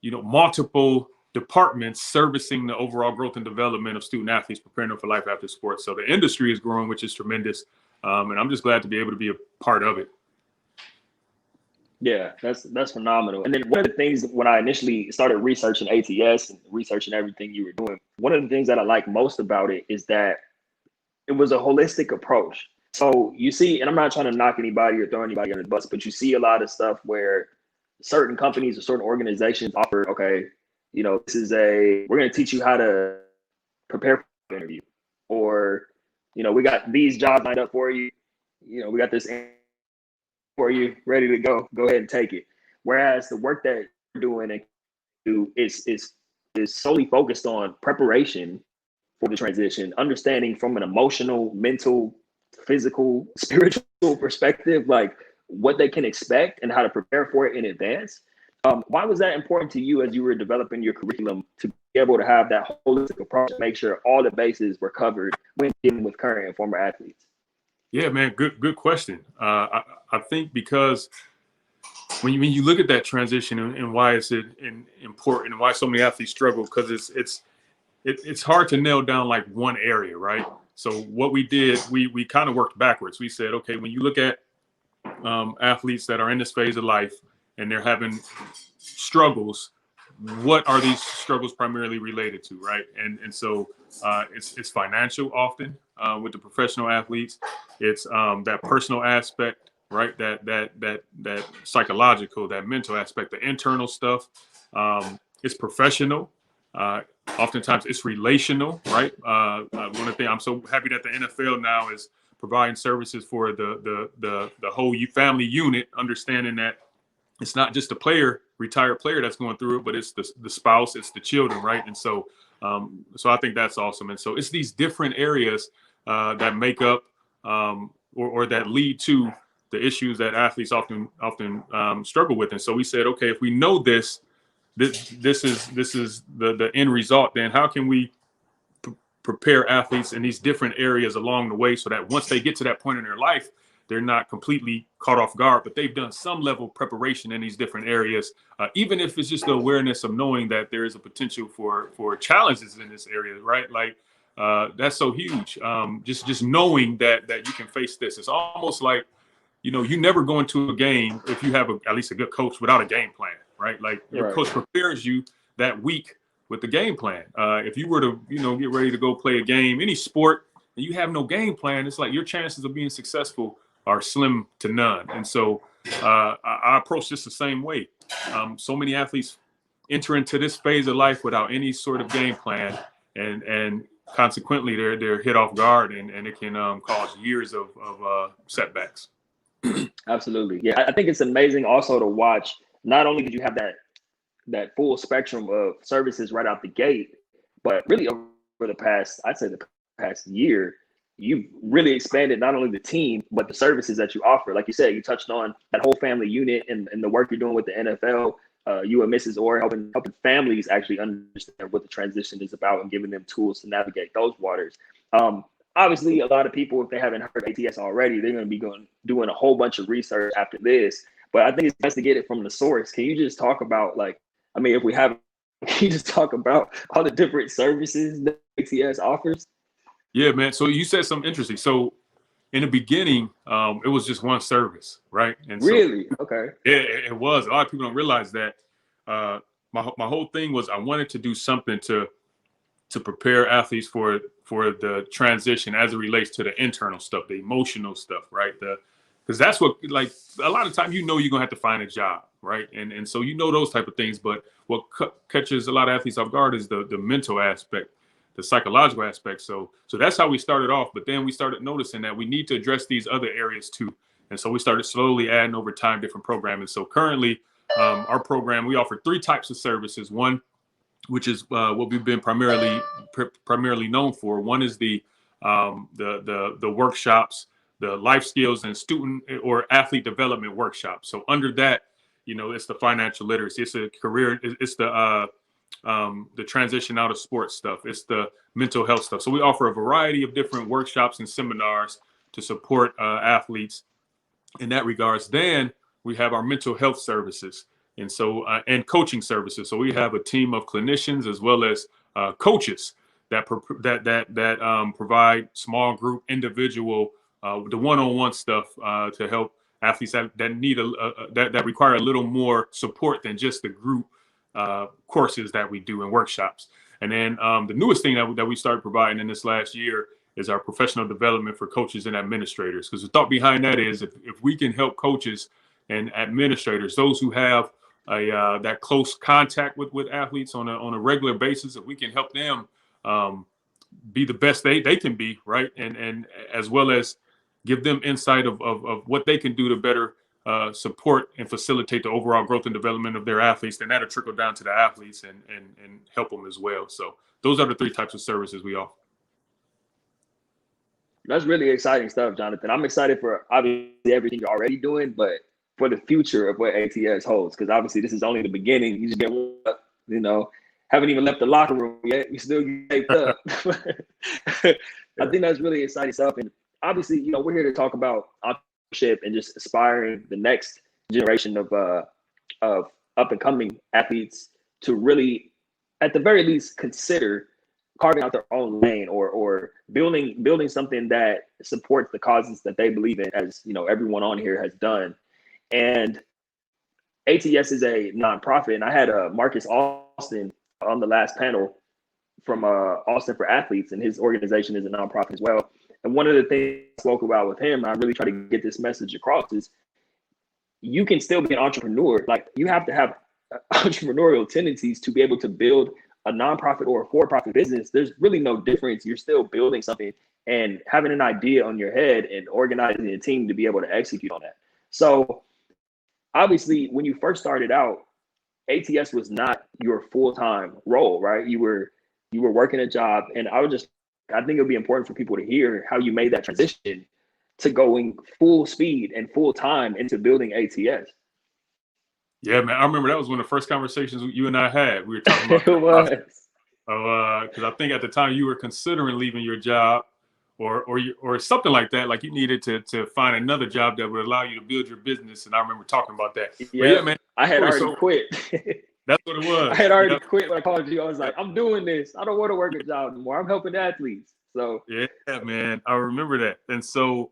multiple departments servicing the overall growth and development of student athletes, preparing them for life after sports. So the industry is growing, which is tremendous. And I'm just glad to be able to be a part of it. Yeah, that's phenomenal. And then one of the things when I initially started researching ATS and researching everything you were doing, one of the things that I like most about it is that it was a holistic approach. So you see, and I'm not trying to knock anybody or throw anybody under the bus, but you see a lot of stuff where certain companies or certain organizations offer, okay, we're going to teach you how to prepare for an interview, or, we got these jobs lined up for you. We got this for you, ready to go ahead and take it. Whereas the work that you're doing and do is solely focused on preparation for the transition, understanding from an emotional, mental, physical, spiritual perspective, like what they can expect and how to prepare for it in advance. Why was that important to you as you were developing your curriculum to be able to have that holistic approach to make sure all the bases were covered when dealing with current and former athletes? Yeah, man, good question. I think because when you look at that transition and why is it important and why so many athletes struggle, because it's hard to nail down like one area, right? So what we did, we kind of worked backwards. We said, okay, when you look at athletes that are in this phase of life and they're having struggles, what are these struggles primarily related to, right? And so it's financial often with the professional athletes. It's that personal aspect, right? That psychological, that mental aspect, the internal stuff. It's professional. Oftentimes it's relational, right? One of the things I'm so happy that the NFL now is providing services for the whole family unit, understanding that it's not just a retired player that's going through it, but it's the spouse, it's the children, right? And so I think that's awesome. And so it's these different areas that make up or that lead to the issues that athletes often struggle with. And so we said, okay, if we know this is the end result, then how can we prepare athletes in these different areas along the way so that once they get to that point in their life, they're not completely caught off guard, but they've done some level of preparation in these different areas, even if it's just the awareness of knowing that there is a potential for challenges in this area, right? Like that's so huge. Just knowing that you can face this. It's almost like, you know, you never go into a game if you have at least a good coach without a game plan, right? Like your coach prepares you that week with the game plan. If you were to, you know, get ready to go play a game, any sport, and you have no game plan, it's like your chances of being successful are slim to none. And so I approach this the same way. So many athletes enter into this phase of life without any sort of game plan, and consequently they're hit off guard, and it can cause years of setbacks. Absolutely. Yeah, I think it's amazing also to watch. Not only did you have that full spectrum of services right out the gate, but really over the past, I'd say the past year, you've really expanded not only the team, but the services that you offer. Like you said, you touched on that whole family unit and the work you're doing with the NFL. You and Mrs. Orr helping families actually understand what the transition is about and giving them tools to navigate those waters. Obviously, a lot of people, if they haven't heard ATS already, they're going to be doing a whole bunch of research after this. But I think it's best to get it from the source. Can you just talk about, like, I mean, if we have, can you just talk about all the different services that ATS offers? Yeah, man. So you said something interesting. So in the beginning, it was just one service, right? And really? Okay. It was. A lot of people don't realize that. My whole thing was I wanted to do something to prepare athletes for the transition as it relates to the internal stuff, the emotional stuff, right? Because that's what, like, a lot of time, you know, you're gonna have to find a job, right? And so you know those type of things. But what catches a lot of athletes off guard is the mental aspect, the psychological aspect. So that's how we started off. But then we started noticing that we need to address these other areas too. And so we started slowly adding over time different programming. So currently, our program, we offer 3 types of services. One, which is what we've been primarily known for. One is the workshops, the life skills and student or athlete development workshops. So under that, you know, it's the financial literacy, it's a career, it's the transition out of sports stuff, it's the mental health stuff. So we offer a variety of different workshops and seminars to support athletes in that regards. Then we have our mental health services. And so, and coaching services. So we have a team of clinicians as well as coaches that provide small group, individual, the one-on-one stuff to help athletes that need that require a little more support than just the group courses that we do in workshops. And then the newest thing that we started providing in this last year is our professional development for coaches and administrators. Because the thought behind that is if we can help coaches and administrators, those who have that close contact with athletes on a regular basis, if we can help them be the best they can be, right? And as well as give them insight of what they can do to better support and facilitate the overall growth and development of their athletes, then that'll trickle down to the athletes and help them as well. So those are the 3 types of services we offer. That's really exciting stuff, Jonathan. I'm excited for obviously everything you're already doing, but for the future of what ATS holds, because obviously this is only the beginning. You just get, you know, haven't even left the locker room yet. You still get taped up. I think that's really exciting stuff. And obviously, you know, we're here to talk about entrepreneurship and just aspiring the next generation of up and coming athletes to really, at the very least, consider carving out their own lane or building something that supports the causes that they believe in, as you know, everyone on here has done. And ATS is a nonprofit, and I had Marcus Austin on the last panel from Austin for Athletes, and his organization is a nonprofit as well. And one of the things I spoke about with him, and I really try to get this message across, is you can still be an entrepreneur. Like, you have to have entrepreneurial tendencies to be able to build a nonprofit or a for-profit business. There's really no difference. You're still building something and having an idea on your head and organizing a team to be able to execute on that. So obviously, when you first started out, ATS was not your full-time role, right? You were working a job, and I think it would be important for people to hear how you made that transition to going full speed and full time into building ATS. Yeah, man, I remember that was one of the first conversations you and I had. We were talking about it was. because I think at the time you were considering leaving your job, or something like that. Like you needed to find another job that would allow you to build your business. And I remember talking about that. But yeah, man, I had already quit. That's what it was. I had already quit when I called you. I was like, I'm doing this. I don't want to work a job anymore. I'm helping athletes. So yeah, man, I remember that. And so,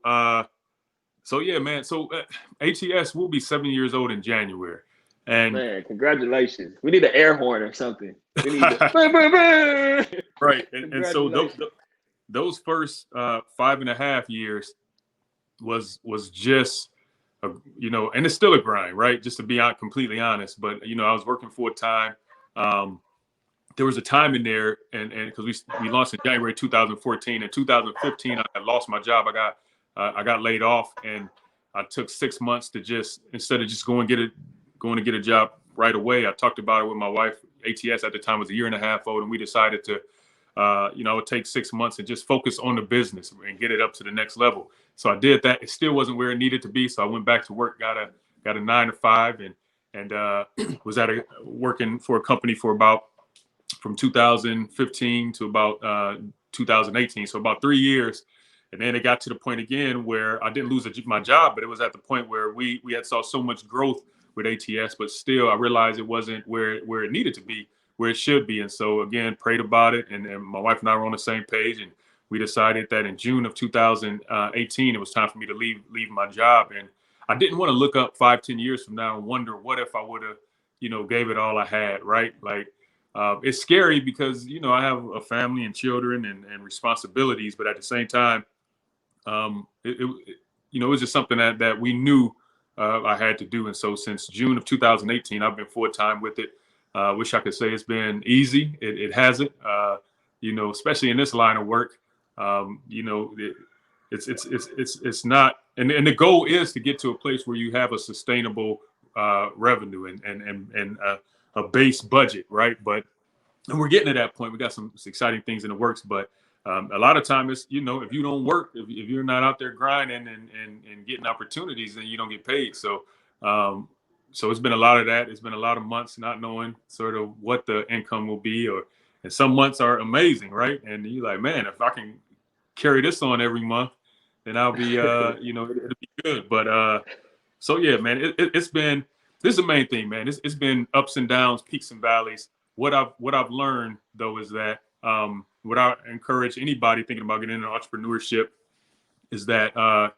yeah, man. So ATS will be 7 years old in January. And man, congratulations. We need an air horn or something. We need to right. And so those first 5.5 years was just and it's still a grind, right? Just to be completely honest. But I was working full time. There was a time in there, and because we launched in January 2014. In 2015, I lost my job. I got laid off, and I took 6 months to instead of just going to get a job right away. I talked about it with my wife. ATS at the time was 1.5 years old, and we decided to, I would take 6 months and just focus on the business and get it up to the next level. So I did that. It still wasn't where it needed to be. So I went back to work, got a 9 to 5, and was working for a company from 2015 to about 2018. So about 3 years. And then it got to the point again where I didn't lose my job, but it was at the point where we had saw so much growth with ATS, but still I realized it wasn't where it needed to be, where it should be. And so again, prayed about it. And my wife and I were on the same page, and we decided that in June of 2018, it was time for me to leave my job. And I didn't want to look up 5-10 years from now and wonder what if I would have, gave it all I had, right? Like, it's scary because, I have a family and children and responsibilities, but at the same time, it was just something that we knew I had to do. And so since June of 2018, I've been full-time with it. Wish I could say it's been easy. It hasn't, especially in this line of work. It's not, and the goal is to get to a place where you have a sustainable revenue and a base budget, right? And we're getting to that point. We got some exciting things in the works, but a lot of time it's, if you don't work, if you're not out there grinding and getting opportunities, then you don't get paid. So it's been a lot of that. It's been a lot of months not knowing sort of what the income will be, and some months are amazing, right? And you're like, man, if I can carry this on every month, then I'll be, it'll be good. But so yeah, man, this is the main thing, man. It's been ups and downs, peaks and valleys. What I've learned though is that what I encourage anybody thinking about getting into entrepreneurship is that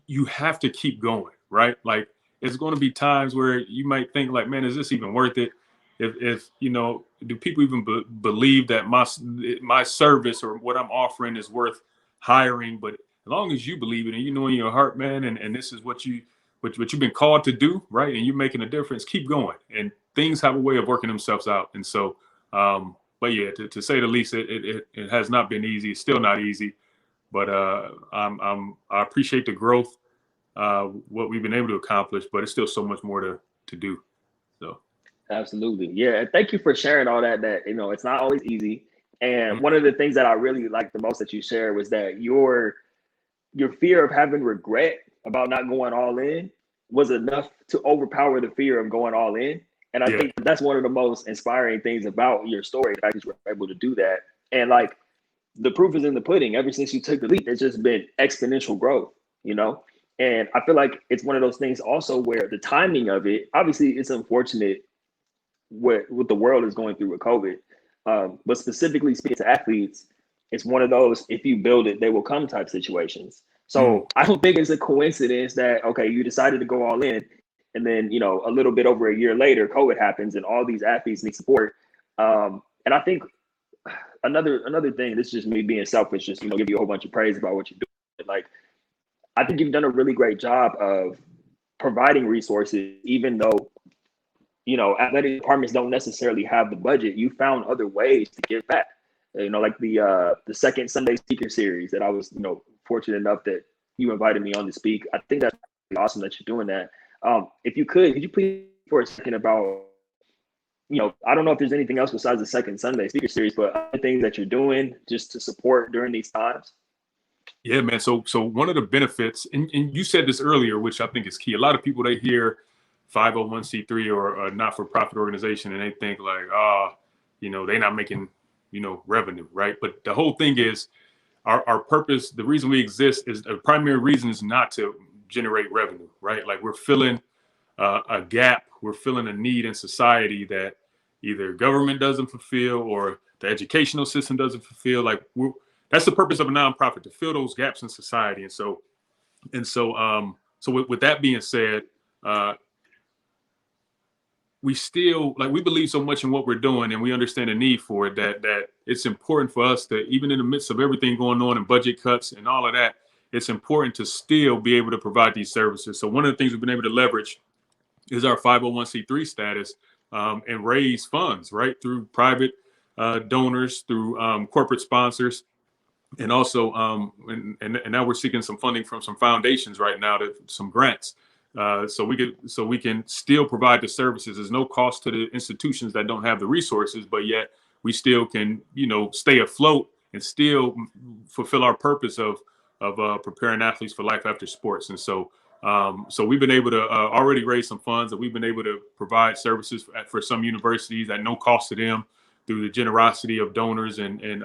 you have to keep going, right? Like it's going to be times where you might think like, man, is this even worth it? If do people even believe that my service or what I'm offering is worth hiring? But as long as you believe it and you know in your heart, man, and this is what you've been called to do, right? And you're making a difference, keep going. And things have a way of working themselves out. And so, but yeah, to say the least, it has not been easy. It's still not easy, but I appreciate the growth, what we've been able to accomplish, but it's still so much more to do. So. Absolutely. Yeah. Thank you for sharing all that, it's not always easy. And one of the things that I really liked the most that you shared was that your fear of having regret about not going all in was enough to overpower the fear of going all in. And I think that's one of the most inspiring things about your story, the fact that you were able to do that. And like the proof is in the pudding. Ever since you took the leap, it's just been exponential growth, And I feel like it's one of those things also where the timing of it, obviously it's unfortunate what the world is going through with COVID. But specifically speaking to athletes, it's one of those, if you build it, they will come type situations. So I don't think it's a coincidence that, okay, you decided to go all in and then, a little bit over a year later, COVID happens and all these athletes need support. And I think another thing, this is just me being selfish, just, give you a whole bunch of praise about what you're doing. Like, I think you've done a really great job of providing resources, even though, athletic departments don't necessarily have the budget. You found other ways to give back, like the second Sunday speaker series that I was, fortunate enough that you invited me on to speak. I think that's really awesome that you're doing that. If you could you please for a second about, I don't know if there's anything else besides the second Sunday speaker series, but other things that you're doing just to support during these times? Yeah, man. So one of the benefits, and you said this earlier, which I think is key. A lot of people, they hear 501c3 or a not-for-profit organization, and they think like, they're not making revenue, right? But the whole thing is our purpose, the reason we exist is the primary reason is not to generate revenue, right? Like we're filling a gap, we're filling a need in society that either government doesn't fulfill or the educational system doesn't fulfill. Like that's the purpose of a nonprofit, to fill those gaps in society. So with that being said, we still, like, we believe so much in what we're doing and we understand the need for it that it's important for us to, even in the midst of everything going on and budget cuts and all of that, it's important to still be able to provide these services. So one of the things we've been able to leverage is our 501c3 status, and raise funds, right, through private donors, through corporate sponsors, and also and now we're seeking some funding from some foundations right now, to some grants, so we can still provide the services. There's no cost to the institutions that don't have the resources, but yet we still can stay afloat and still fulfill our purpose of preparing athletes for life after sports. And so we've been able to already raise some funds, and we've been able to provide services for some universities at no cost to them through the generosity of donors and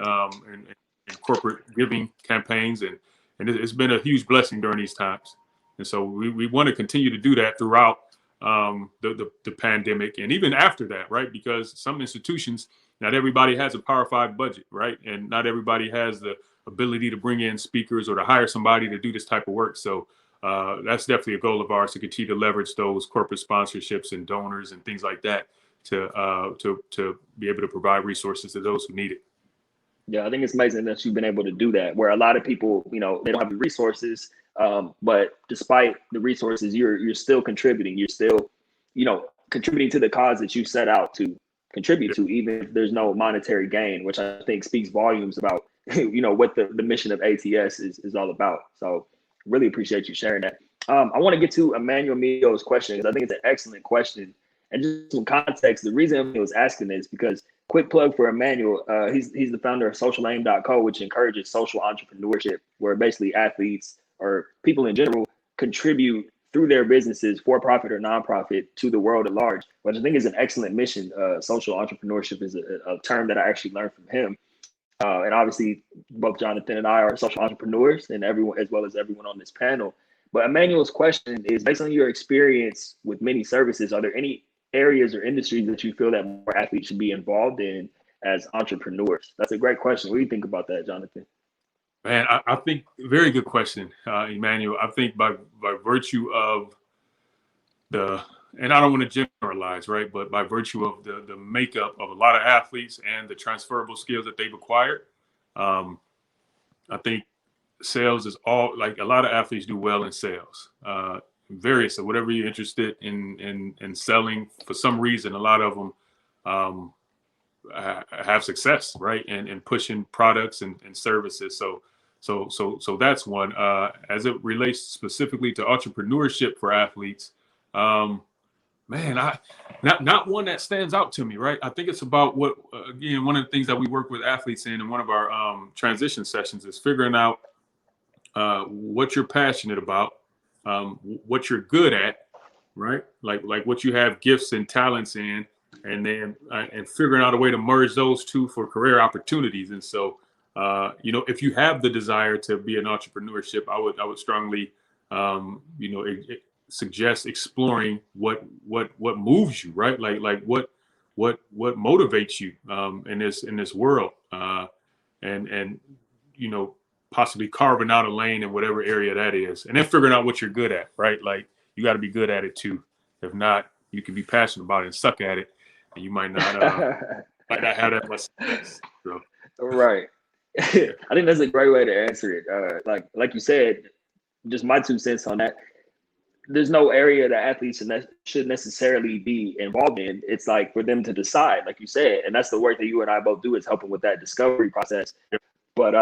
corporate giving campaigns. And it's been a huge blessing during these times. And so we want to continue to do that throughout the pandemic and even after that, right? Because some institutions, not everybody has a Power 5 budget, right? And not everybody has the ability to bring in speakers or to hire somebody to do this type of work. So that's definitely a goal of ours, to continue to leverage those corporate sponsorships and donors and things like that to be able to provide resources to those who need it. Yeah, I think it's amazing that you've been able to do that, where a lot of people, they don't have the resources, but despite the resources, you're still contributing. You're still, contributing to the cause that you set out to contribute to, even if there's no monetary gain, which I think speaks volumes about, what the mission of ATS is all about. So really appreciate you sharing that. I want to get to Emmanuel Mio's question, because I think it's an excellent question. And just some context, the reason he was asking this, because quick plug for Emmanuel, he's the founder of socialaim.co, which encourages social entrepreneurship, where basically athletes or people in general contribute through their businesses, for profit or nonprofit, to the world at large, which I think is an excellent mission. Social entrepreneurship is a term that I actually learned from him. And obviously, both Jonathan and I are social entrepreneurs, and everyone, as well as everyone on this panel. But Emmanuel's question is, based on your experience with many services, are there any areas or industries that you feel that more athletes should be involved in as entrepreneurs? That's a great question. What do you think about that, Jonathan? Man, I think very good question, Emmanuel. I think by virtue of and I don't want to generalize, right, but by virtue of the makeup of a lot of athletes and the transferable skills that they've acquired, I think sales is all, like, a lot of athletes do well in sales. Various, so whatever you're interested in selling, for some reason, a lot of them have success, right, and pushing products and services. So that's one. As it relates specifically to entrepreneurship for athletes, man, not one that stands out to me, right? I think it's about what, again, one of the things that we work with athletes in one of our transition sessions is figuring out what you're passionate about, what you're good at, right? Like what you have gifts and talents in, and then and figuring out a way to merge those two for career opportunities. And so, if you have the desire to be an entrepreneurship, I would strongly, suggest exploring what moves you, right? Like what motivates you in this world, and possibly carving out a lane in whatever area that is, and then figuring out what you're good at, right? Like, you got to be good at it too. If not, you can be passionate about it and suck at it, and you might not have that much success. So. Right. I think that's a great way to answer it. Like you said, just my 2 cents on that. There's no area that athletes should necessarily be involved in. It's like for them to decide, like you said, and that's the work that you and I both do, is helping with that discovery process. But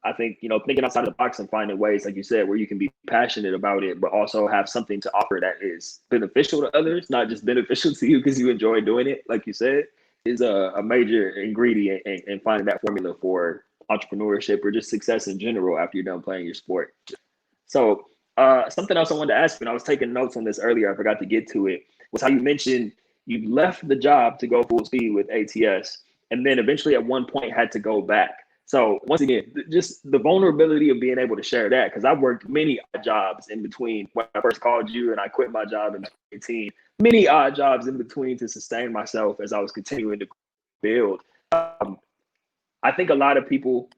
I think, thinking outside of the box and finding ways, like you said, where you can be passionate about it, but also have something to offer that is beneficial to others, not just beneficial to you because you enjoy doing it, like you said, is a major ingredient in finding that formula for entrepreneurship or just success in general after you're done playing your sport. So something else I wanted to ask you, and I was taking notes on this earlier, I forgot to get to it, was how you mentioned you left the job to go full speed with ATS. and then eventually at one point had to go back. So once again, just the vulnerability of being able to share that, because I've worked many odd jobs in between when I first called you and I quit my job in 2018, many odd jobs in between to sustain myself as I was continuing to build. I think a lot of people,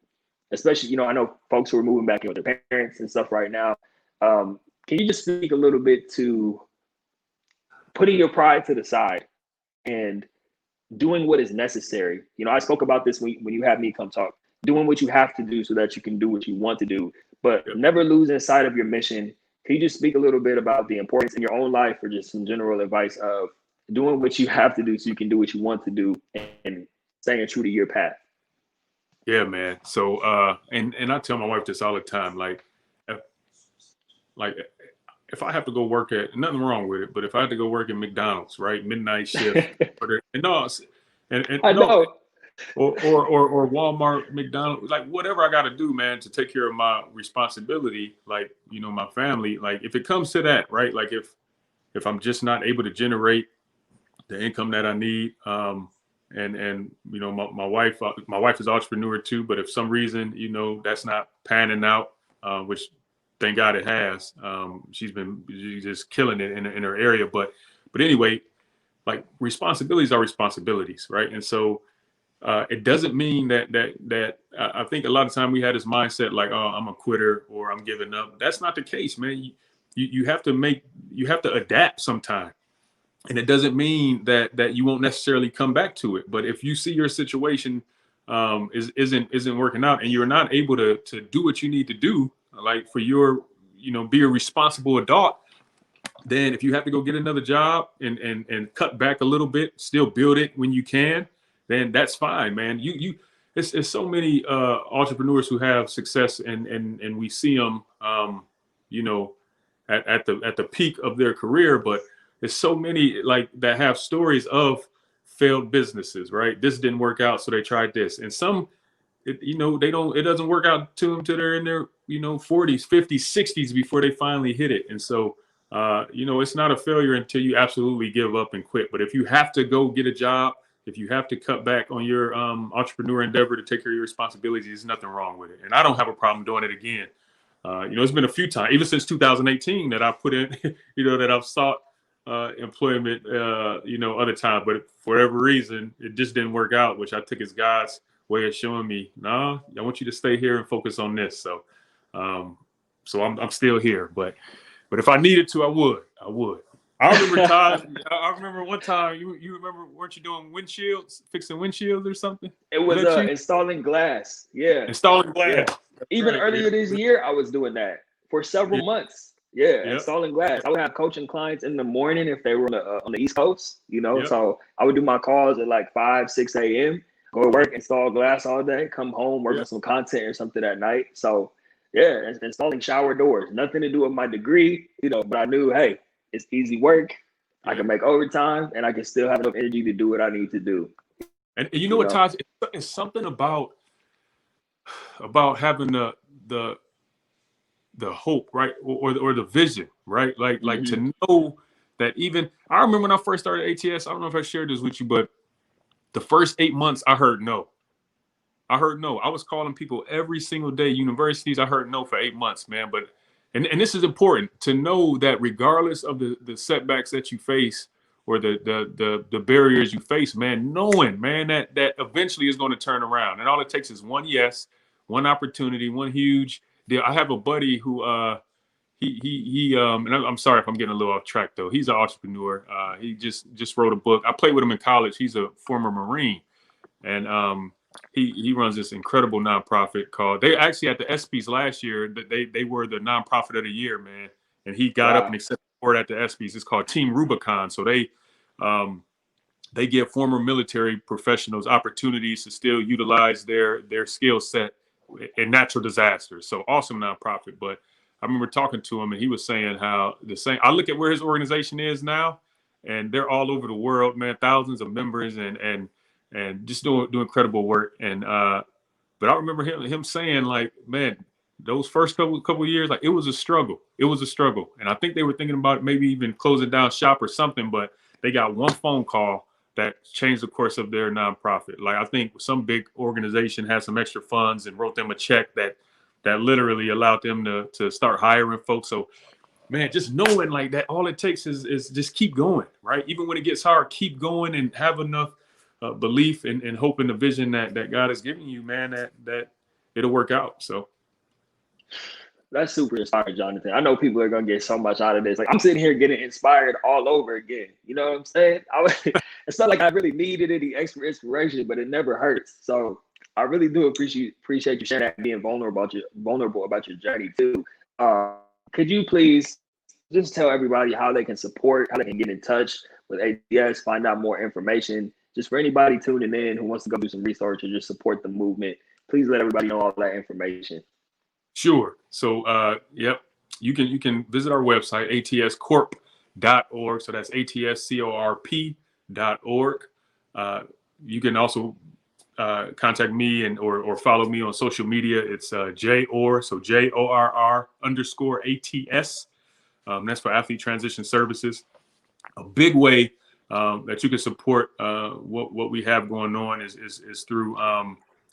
especially, you know, I know folks who are moving back in with their parents and stuff right now. Can you just speak a little bit to putting your pride to the side and doing what is necessary? You know, I spoke about this when you had me come talk, doing what you have to do so that you can do what you want to do, but never losing sight of your mission. Can you just speak a little bit about the importance in your own life, or just some general advice of doing what you have to do so you can do what you want to do and staying true to your path? Yeah, man. So, and I tell my wife this all the time, like if I have to go work at, nothing wrong with it, but if I had to go work at McDonald's, right, midnight shift, or Walmart, McDonald's, like whatever I got to do, man, to take care of my responsibility, like, you know, my family, like if it comes to that, right, like if I'm just not able to generate the income that I need, and you know, my wife is an entrepreneur too, but if some reason, you know, that's not panning out, which thank God it has, she's just killing it in her area, but anyway, like responsibilities are responsibilities, right? And so it doesn't mean that I think a lot of time we had this mindset like, oh, I'm a quitter or I'm giving up. That's not the case, man. You have to adapt sometime. And it doesn't mean that you won't necessarily come back to it. But if you see your situation isn't working out and you're not able to do what you need to do, like for your, you know, be a responsible adult, then if you have to go get another job and cut back a little bit, still build it when you can, then that's fine, man. It's so many entrepreneurs who have success and we see them, you know, at the peak of their career, but there's so many like that have stories of failed businesses, right? This didn't work out, so they tried this. And some, it doesn't work out to them till they're in their, you know, 40s, 50s, 60s before they finally hit it. And so, you know, it's not a failure until you absolutely give up and quit. But if you have to go get a job, if you have to cut back on your entrepreneur endeavor to take care of your responsibilities, there's nothing wrong with it. And I don't have a problem doing it again. You know, it's been a few times, even since 2018, that I put in, you know, that I've sought employment, you know, other time, but for whatever reason, it just didn't work out, which I took as God's way of showing me, nah, I want you to stay here and focus on this. So, I'm still here, but if I needed to, I would. I remember time. I remember one time. You remember? Weren't you doing windshields, fixing windshields or something? It was installing glass. Yeah, installing glass. Yeah. Even earlier this year, I was doing that for several months. Yeah, installing glass. I would have coaching clients in the morning if they were on the East Coast, you know. So I would do my calls at like 5, 6 a.m. Go to work, install glass all day, come home, work on some content or something at night. So yeah, installing shower doors. Nothing to do with my degree, you know. But I knew, hey, it's easy work. I can make overtime, and I can still have enough energy to do what I need to do. And you know what, Todd? It's something about having the hope, right, or the vision, right? Like to know that even I remember when I first started ATS. I don't know if I shared this with you, but the first 8 months, I heard no. I was calling people every single day, universities. I heard no for 8 months, man. But and this is important to know that regardless of the setbacks that you face or the barriers you face, man, knowing, man, that eventually is going to turn around. And all it takes is one yes, one opportunity, one huge deal. I have a buddy who and I'm sorry if I'm getting a little off track though. He's an entrepreneur. He just wrote a book. I played with him in college. He's a former Marine, and he runs this incredible nonprofit called. They actually at the ESPYs last year that they were the nonprofit of the year, man. And he got up and accepted the award at the ESPYs. It's called Team Rubicon. So they give former military professionals opportunities to still utilize their skill set in natural disasters. So awesome nonprofit. But I remember talking to him and he was saying how I look at where his organization is now and they're all over the world, man, thousands of members and just doing incredible work. And but I remember him saying like, man, those first couple of years, like it was a struggle. And I think they were thinking about maybe even closing down shop or something, but they got one phone call changed the course of their nonprofit. Like I think some big organization had some extra funds and wrote them a check that literally allowed them to start hiring folks. So man, just knowing like that, all it takes is just keep going, right? Even when it gets hard, keep going and have enough belief and hope in the vision that God has given you, man, that it'll work out. So that's super inspiring, Jonathan. I know people are gonna get so much out of this. Like I'm sitting here getting inspired all over again. You know what I'm saying? It's not like I really needed any extra inspiration, but it never hurts. So I really do appreciate you sharing that, being vulnerable about your journey too. Could you please just tell everybody how they can support, how they can get in touch with ATS, find out more information, just for anybody tuning in who wants to go do some research or just support the movement? Please let everybody know all that information. Sure. So, yep, you can visit our website, atscorp.org. So that's atscorp.org. You can also contact me or follow me on social media. It's JORR, so JORR_ATS. That's for Athlete Transition Services. A big way that you can support what we have going on is through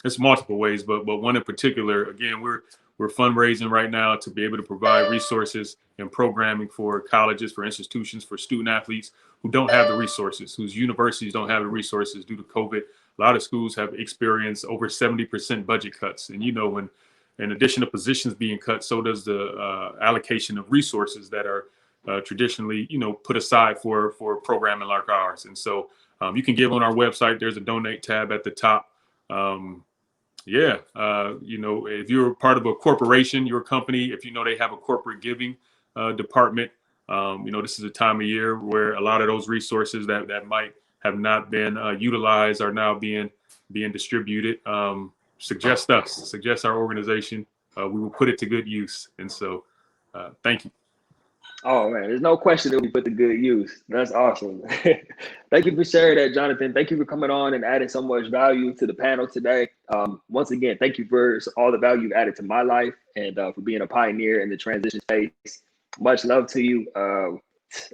it's multiple ways, but one in particular. Again, we're fundraising right now to be able to provide resources and programming for colleges, for institutions, for student athletes who don't have the resources, whose universities don't have the resources due to COVID. A lot of schools have experienced over 70% budget cuts. And, you know, when in addition to positions being cut, so does the allocation of resources that are traditionally, you know, put aside for programming like ours. And so you can give on our website. There's a donate tab at the top. You know, if you're part of a corporation, your company, if you know they have a corporate giving department, you know, this is a time of year where a lot of those resources that might have not been utilized are now being distributed. Suggest our organization. We will put it to good use. And so thank you. Oh man, there's no question that we put to good use. That's awesome. Thank you for sharing that, Jonathan. Thank you for coming on and adding so much value to the panel today. Once again, thank you for all the value you've added to my life and for being a pioneer in the transition space. Much love to you.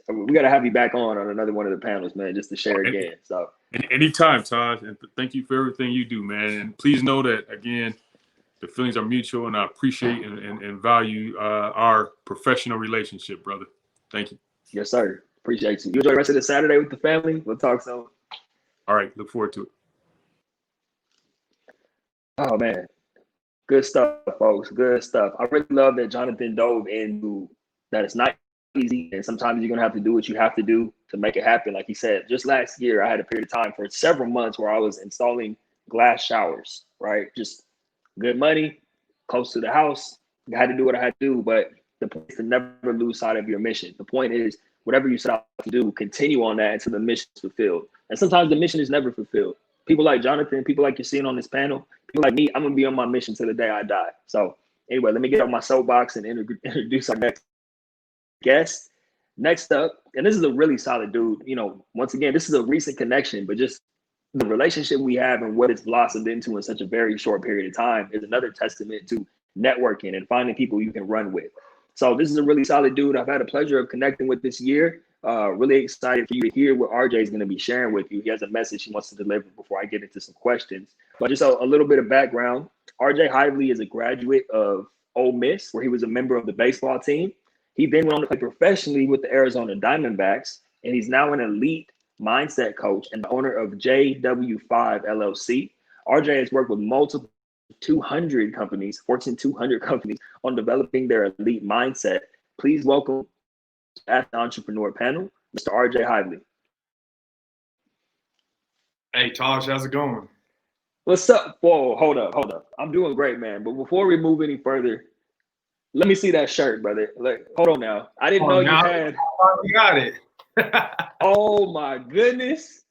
We got to have you back on another one of the panels, man, just to share again. So anytime, Todd, and thank you for everything you do, man. And please know that again, the feelings are mutual, and I appreciate and value our professional relationship, brother. Thank you. Yes, sir. Appreciate you. You enjoy the rest of the Saturday with the family. We'll talk soon. All right. Look forward to it. Oh, man. Good stuff, folks. Good stuff. I really love that Jonathan dove into that. It's not easy, and sometimes you're going to have to do what you have to do to make it happen. Like he said, just last year, I had a period of time for several months where I was installing glass showers, right? Just good money, close to the house. You had to do what I had to do, but the point is to never lose sight of your mission. The point is, whatever you set out to do, continue on that until the mission is fulfilled. And sometimes the mission is never fulfilled. People like Jonathan, people like you're seeing on this panel, people like me, I'm going to be on my mission till the day I die. So anyway, let me get on my soapbox and introduce our next guest. Next up, and this is a really solid dude. You know, once again, this is a recent connection, but just the relationship we have and what it's blossomed into in such a very short period of time is another testament to networking and finding people you can run with. So this is a really solid dude I've had the pleasure of connecting with this year. Really excited for you to hear what RJ is going to be sharing with you. He has a message he wants to deliver before I get into some questions. But just a little bit of background. RJ Hively is a graduate of Ole Miss, where he was a member of the baseball team. He then went on to play professionally with the Arizona Diamondbacks, and he's now an elite mindset coach and the owner of JW5 LLC. RJ has worked with multiple 200 companies, Fortune 200 companies, on developing their elite mindset. Please welcome at the Entrepreneur panel, Mr. RJ Hively. Hey, Tosh, how's it going? What's up? Whoa, hold up. I'm doing great, man. But before we move any further, let me see that shirt, brother. Like, hold on now. I didn't know you had. You got it. Oh my goodness,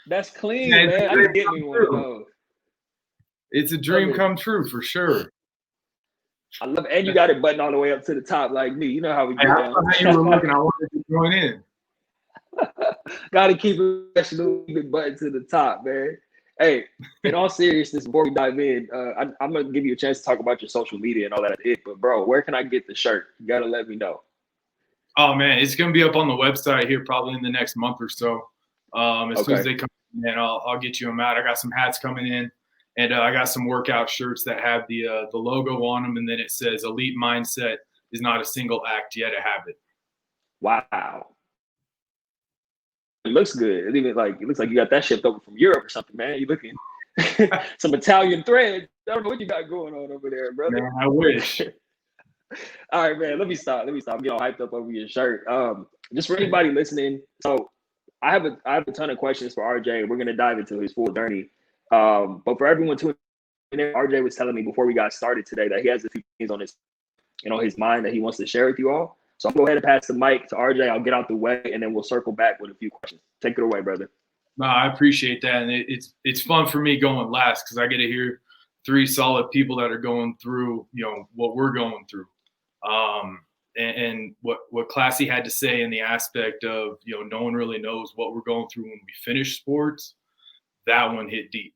that's clean, man. I didn't get me one of those. It's a dream come true for sure. I love it. And you got it buttoned all the way up to the top like me. You know how we get down. You were looking, I wanted to join in. Got to keep it buttoned to the top, man. Hey, in all seriousness, before we dive in, I'm going to give you a chance to talk about your social media and all that. But, bro, where can I get the shirt? You got to let me know. Oh, man, it's going to be up on the website here probably in the next month or so. As soon as they come man, I'll get you them out. I got some hats coming in, and I got some workout shirts that have the logo on them, and then it says "Elite Mindset is not a single act, yet a habit." Wow. It looks good. It looks like you got that shipped over from Europe or something, man. You looking some Italian thread. I don't know what you got going on over there, brother. Man, I wish. All right, man. Let me stop. I'm getting all hyped up over your shirt. Just for anybody listening, so I have a ton of questions for RJ. We're gonna dive into his full journey. But for everyone tuning in, RJ was telling me before we got started today that he has a few things on his mind that he wants to share with you all. So I'll go ahead and pass the mic to RJ. I'll get out the way, and then we'll circle back with a few questions. Take it away, brother. No, I appreciate that, and it's fun for me going last because I get to hear three solid people that are going through, what we're going through, and what Classye had to say in the aspect of, no one really knows what we're going through when we finish sports. That one hit deep,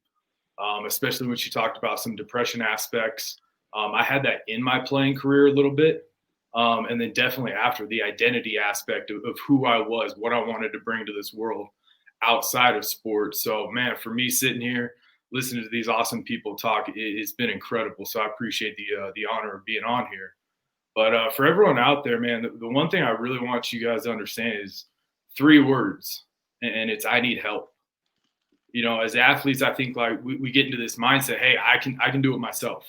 especially when she talked about some depression aspects. I had that in my playing career a little bit. And then definitely after, the identity aspect of who I was, what I wanted to bring to this world outside of sports. So, man, for me sitting here, listening to these awesome people talk, it's been incredible. So I appreciate the honor of being on here. But for everyone out there, man, the one thing I really want you guys to understand is 3 words, and it's I need help. As athletes, I think like we get into this mindset, hey, I can do it myself.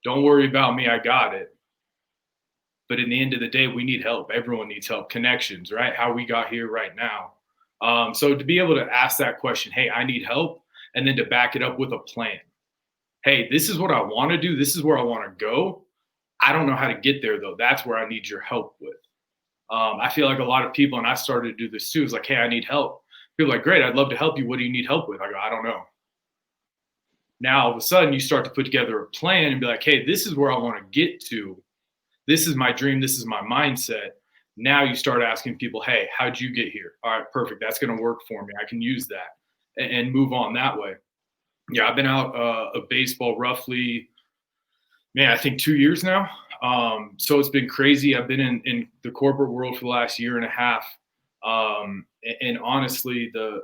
Don't worry about me, I got it. But in the end of the day, we need help. Everyone needs help. Connections, right? How we got here right now. So to be able to ask that question, hey, I need help, and then to back it up with a plan. Hey, this is what I want to do. This is where I want to go. I don't know how to get there, though. That's where I need your help with. I feel like a lot of people, and I started to do this too, is like, hey, I need help. People are like, great, I'd love to help you. What do you need help with? I go, I don't know. Now, all of a sudden, you start to put together a plan and be like, hey, this is where I want to get to. This is my dream. This is my mindset. Now you start asking people, hey, how'd you get here? All right, perfect. That's going to work for me. I can use that and move on that way. Yeah, I've been out of baseball roughly, I think 2 years now. So it's been crazy. I've been in the corporate world for the last year and a half. And honestly, the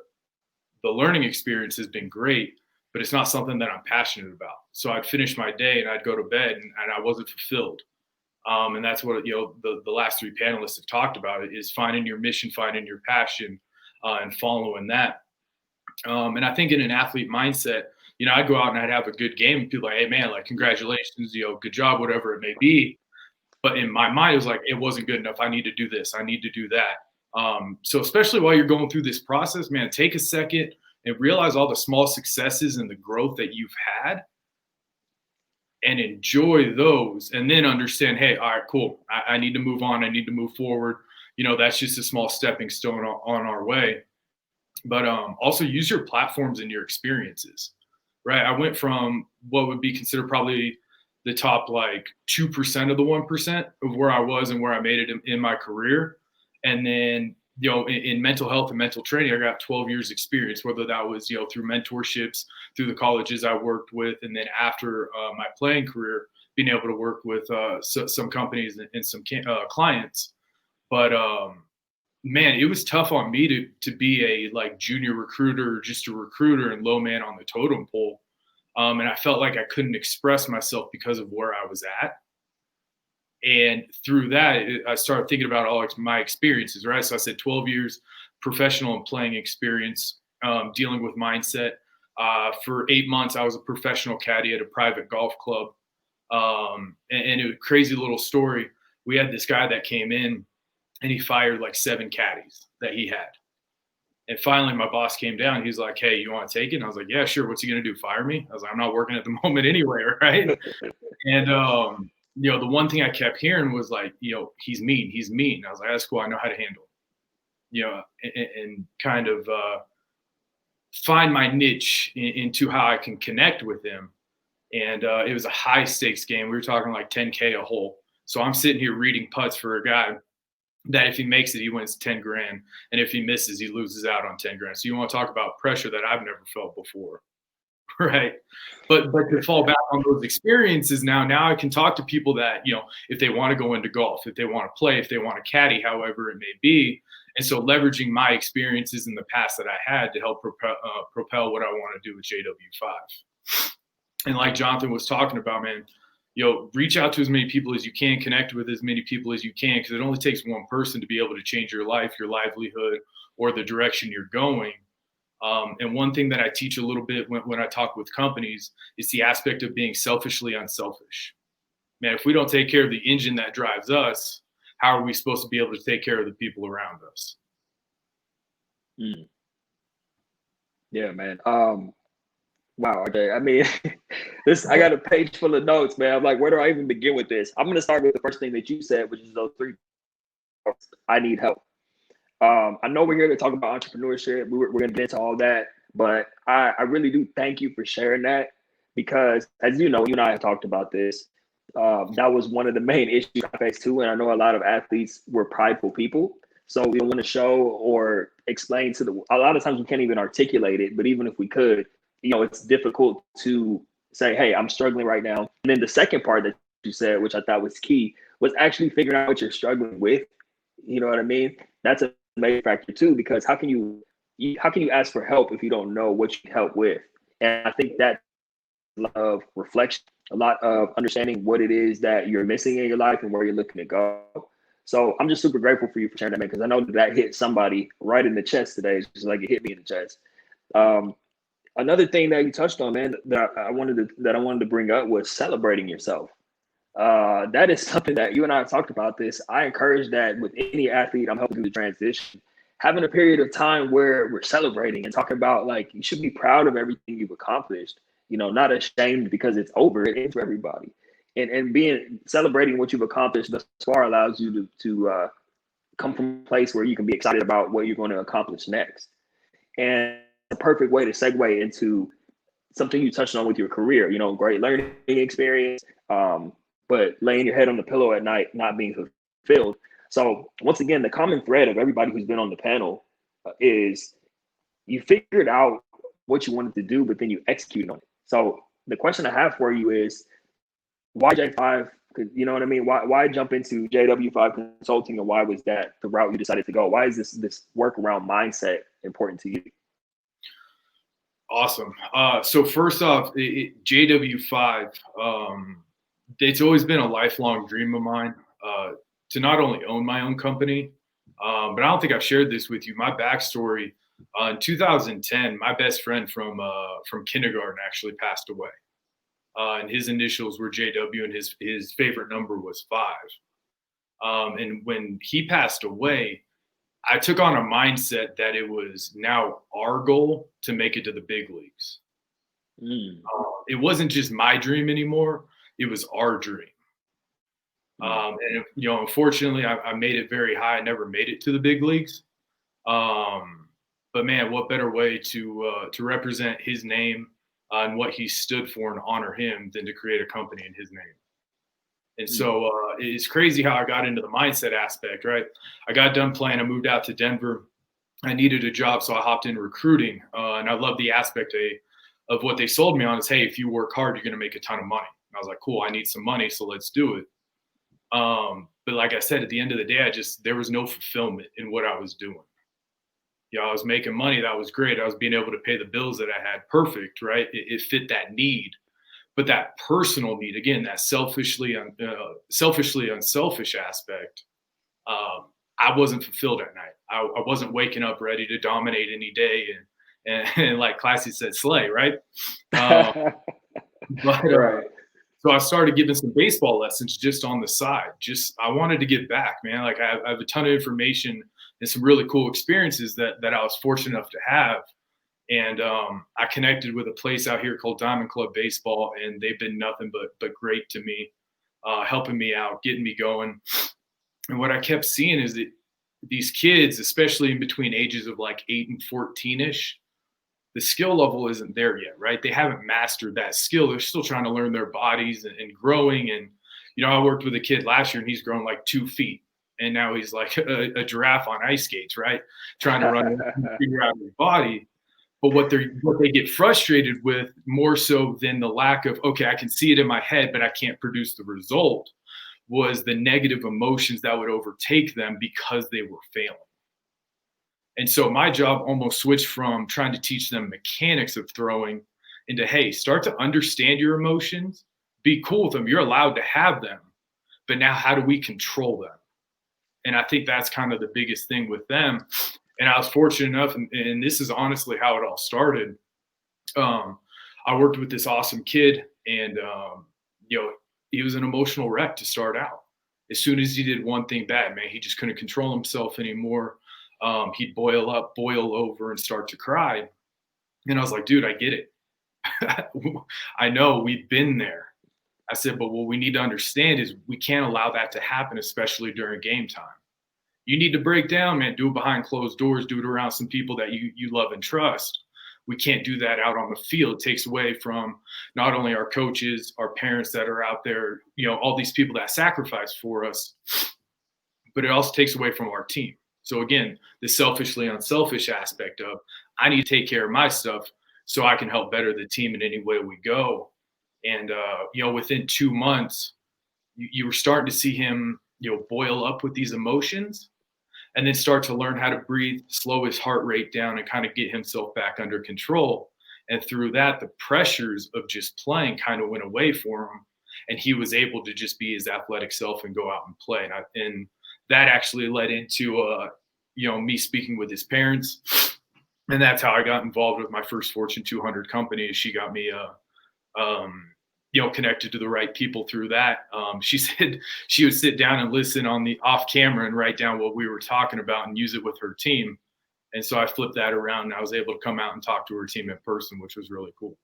learning experience has been great, but it's not something that I'm passionate about. So I'd finish my day and I'd go to bed and I wasn't fulfilled. And that's what, the last 3 panelists have talked about, is finding your mission, finding your passion, and following that. And I think in an athlete mindset, I'd go out and I'd have a good game and people like, hey man, like, congratulations, good job, whatever it may be. But in my mind, it was like, it wasn't good enough. I need to do this. I need to do that. So especially while you're going through this process, man, take a second and realize all the small successes and the growth that you've had, and enjoy those, and then understand, hey, all right, cool. I need to move on. I need to move forward. That's just a small stepping stone on our way. But also use your platforms and your experiences, right? I went from what would be considered probably the top like 2% of the 1% of where I was and where I made it in my career. And then, in mental health and mental training, I got 12 years experience, whether that was, through mentorships, through the colleges I worked with. And then after my playing career, being able to work with some companies and some clients. But man, it was tough on me to be a like junior recruiter, or just a recruiter and low man on the totem pole. And I felt like I couldn't express myself because of where I was at. And through that, I started thinking about all my experiences, right? So I said 12 years professional and playing experience, dealing with mindset. For 8 months, I was a professional caddy at a private golf club. And it was a crazy little story. We had this guy that came in and he fired like 7 caddies that he had. And finally, my boss came down. He's like, hey, you want to take it? And I was like, yeah, sure. What's he going to do? Fire me? I was like, I'm not working at the moment anyway, right? And, the one thing I kept hearing was like, he's mean. He's mean. And I was like, that's cool. I know how to handle it, and kind of find my niche into how I can connect with him. And it was a high stakes game. We were talking like 10K a hole. So I'm sitting here reading putts for a guy that if he makes it, he wins 10 grand. And if he misses, he loses out on 10 grand. So you want to talk about pressure that I've never felt before. Right. But to fall back on those experiences now I can talk to people that, if they want to go into golf, if they want to play, if they want to caddy, however it may be, And so leveraging my experiences in the past that I had to help propel what I want to do with JW5. And like Jonathan was talking about, man, reach out to as many people as you can, connect with as many people as you can, because it only takes one person to be able to change your life, your livelihood, or the direction you're going. And one thing that I teach a little bit when I talk with companies is the aspect of being selfishly unselfish. Man, if we don't take care of the engine that drives us, how are we supposed to be able to take care of the people around us? Yeah, man. Wow. Okay. I mean, I got a page full of notes, man. I'm like, where do I even begin with this? I'm going to start with the first thing that you said, which is those 3. I need help. I know we're here to talk about entrepreneurship. We're going to get into all that, but I really do thank you for sharing that, because as you know, you and I have talked about this. That was one of the main issues I faced too. And I know a lot of athletes were prideful people. So we don't want to show or explain a lot of times we can't even articulate it, but even if we could, it's difficult to say, hey, I'm struggling right now. And then the second part that you said, which I thought was key, was actually figuring out what you're struggling with. You know what I mean? That's a major factor too, because how can you ask for help if you don't know what you need help with? And I think that's a lot of reflection, a lot of understanding what it is that you're missing in your life and where you're looking to go. So I'm just super grateful for you for sharing that, man, because I know that hit somebody right in the chest today. It's just like it hit me in the chest. Another thing that you touched on, man, that I wanted to bring up was celebrating yourself. That is something that you and I have talked about this. I encourage that with any athlete I'm helping do the transition, having a period of time where we're celebrating and talking about, like, you should be proud of everything you've accomplished, not ashamed because it's over. It ends for everybody. And celebrating what you've accomplished thus far allows you to come from a place where you can be excited about what you're going to accomplish next. And a perfect way to segue into something you touched on with your career, great learning experience, but laying your head on the pillow at night, not being fulfilled. So once again, the common thread of everybody who's been on the panel is you figured out what you wanted to do, but then you executed on it. So the question I have for you is, why J5? Because you know what I mean? Why jump into JW5 Consulting, and why was that the route you decided to go? Why is this work around mindset important to you? Awesome. So first off, JW5, it's always been a lifelong dream of mine to not only own my own company, but I don't think I've shared this with you. My backstory, in 2010, my best friend from kindergarten actually passed away. And his initials were JW, and his favorite number was 5. And when he passed away, I took on a mindset that it was now our goal to make it to the big leagues. It wasn't just my dream anymore. It was our dream. And, unfortunately, I made it very high. I never made it to the big leagues. But, man, what better way to represent his name and what he stood for and honor him than to create a company in his name. And so it's crazy how I got into the mindset aspect, right? I got done playing. I moved out to Denver. I needed a job, so I hopped in recruiting. And I love the aspect of what they sold me on is, hey, if you work hard, you're going to make a ton of money. And I was like, cool, I need some money, so let's do it. But like I said, at the end of the day, there was no fulfillment in what I was doing. I was making money. That was great. I was being able to pay the bills that I had. Perfect, right? It fit that need. But that personal need, again, that selfishly unselfish aspect, I wasn't fulfilled at night. I wasn't waking up ready to dominate any day and like Classye said, slay, right? So I started giving some baseball lessons just on the side. I wanted to give back, man. Like I have a ton of information and some really cool experiences that I was fortunate enough to have. And I connected with a place out here called Diamond Club Baseball, and they've been nothing but great to me, helping me out, getting me going. And what I kept seeing is that these kids, especially in between ages of like 8 and 14-ish, the skill level isn't there yet, right? They haven't mastered that skill. They're still trying to learn their bodies and growing. And, I worked with a kid last year, and he's grown like 2 feet. And now he's like a giraffe on ice skates, right? Trying to run and figure out his body. But what they get frustrated with more so than the lack of, okay, I can see it in my head, but I can't produce the result, was the negative emotions that would overtake them because they were failing. And so my job almost switched from trying to teach them mechanics of throwing into, hey, start to understand your emotions, be cool with them. You're allowed to have them, but now how do we control them? And I think that's kind of the biggest thing with them. And I was fortunate enough, and this is honestly how it all started. I worked with this awesome kid, and he was an emotional wreck to start out. As soon as he did one thing bad, man, he just couldn't control himself anymore. He'd boil up, boil over, and start to cry. And I was like, dude, I get it. I know, we've been there. I said, but what we need to understand is we can't allow that to happen, especially during game time. You need to break down, man, do it behind closed doors, do it around some people that you love and trust. We can't do that out on the field. It takes away from not only our coaches, our parents that are out there, all these people that sacrifice for us, but it also takes away from our team. So again, the selfishly unselfish aspect of, I need to take care of my stuff so I can help better the team in any way we go. And, within 2 months, you were starting to see him, boil up with these emotions and then start to learn how to breathe, slow his heart rate down, and kind of get himself back under control. And through that, the pressures of just playing kind of went away for him. And he was able to just be his athletic self and go out and play. And that actually led into, me speaking with his parents. And that's how I got involved with my first Fortune 200 company. She got me connected to the right people through that. She said she would sit down and listen on the off camera and write down what we were talking about and use it with her team. And so I flipped that around and I was able to come out and talk to her team in person, which was really cool.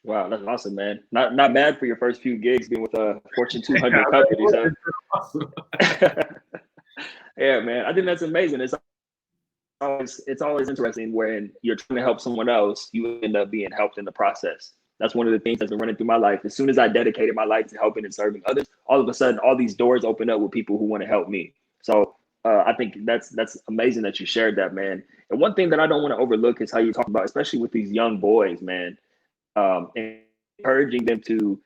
Wow, that's awesome, man. Not bad for your first few gigs being with a Fortune 200 company. So. Awesome. Yeah, man. I think that's amazing. It's always interesting when you're trying to help someone else, you end up being helped in the process. That's one of the things that's been running through my life. As soon as I dedicated my life to helping and serving others, all of a sudden, all these doors open up with people who want to help me. So I think that's amazing that you shared that, man. And one thing that I don't want to overlook is how you talk about, especially with these young boys, man, encouraging them to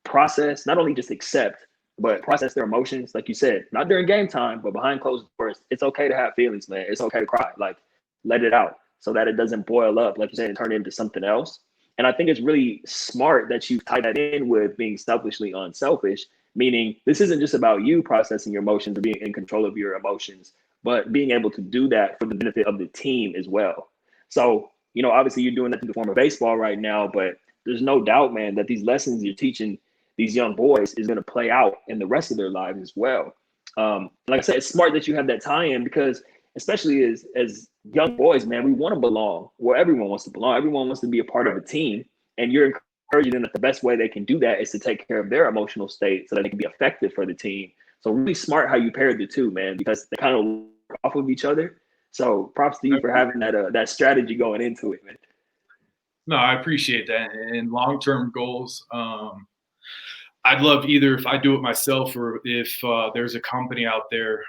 process, not only just accept, but process their emotions. Like you said, not during game time, but behind closed doors. It's okay to have feelings, man. It's okay to cry. Like, let it out so that it doesn't boil up, like you said, and turn into something else. And I think it's really smart that you tie that in with being selfishly unselfish, meaning this isn't just about you processing your emotions or being in control of your emotions, but being able to do that for the benefit of the team as well. So, obviously you're doing that through the form of baseball right now, but there's no doubt, man, that these lessons you're teaching these young boys is going to play out in the rest of their lives as well. Like I said, it's smart that you have that tie-in because especially as young boys, man, we want to belong where everyone wants to belong. Everyone wants to be a part of a team. And you're encouraging them that the best way they can do that is to take care of their emotional state so that they can be effective for the team. So really smart how you paired the two, man, because they kind of work off of each other. So props to you for having that strategy going into it, man. No, I appreciate that. And long-term goals, I'd love either if I do it myself or if there's a company out there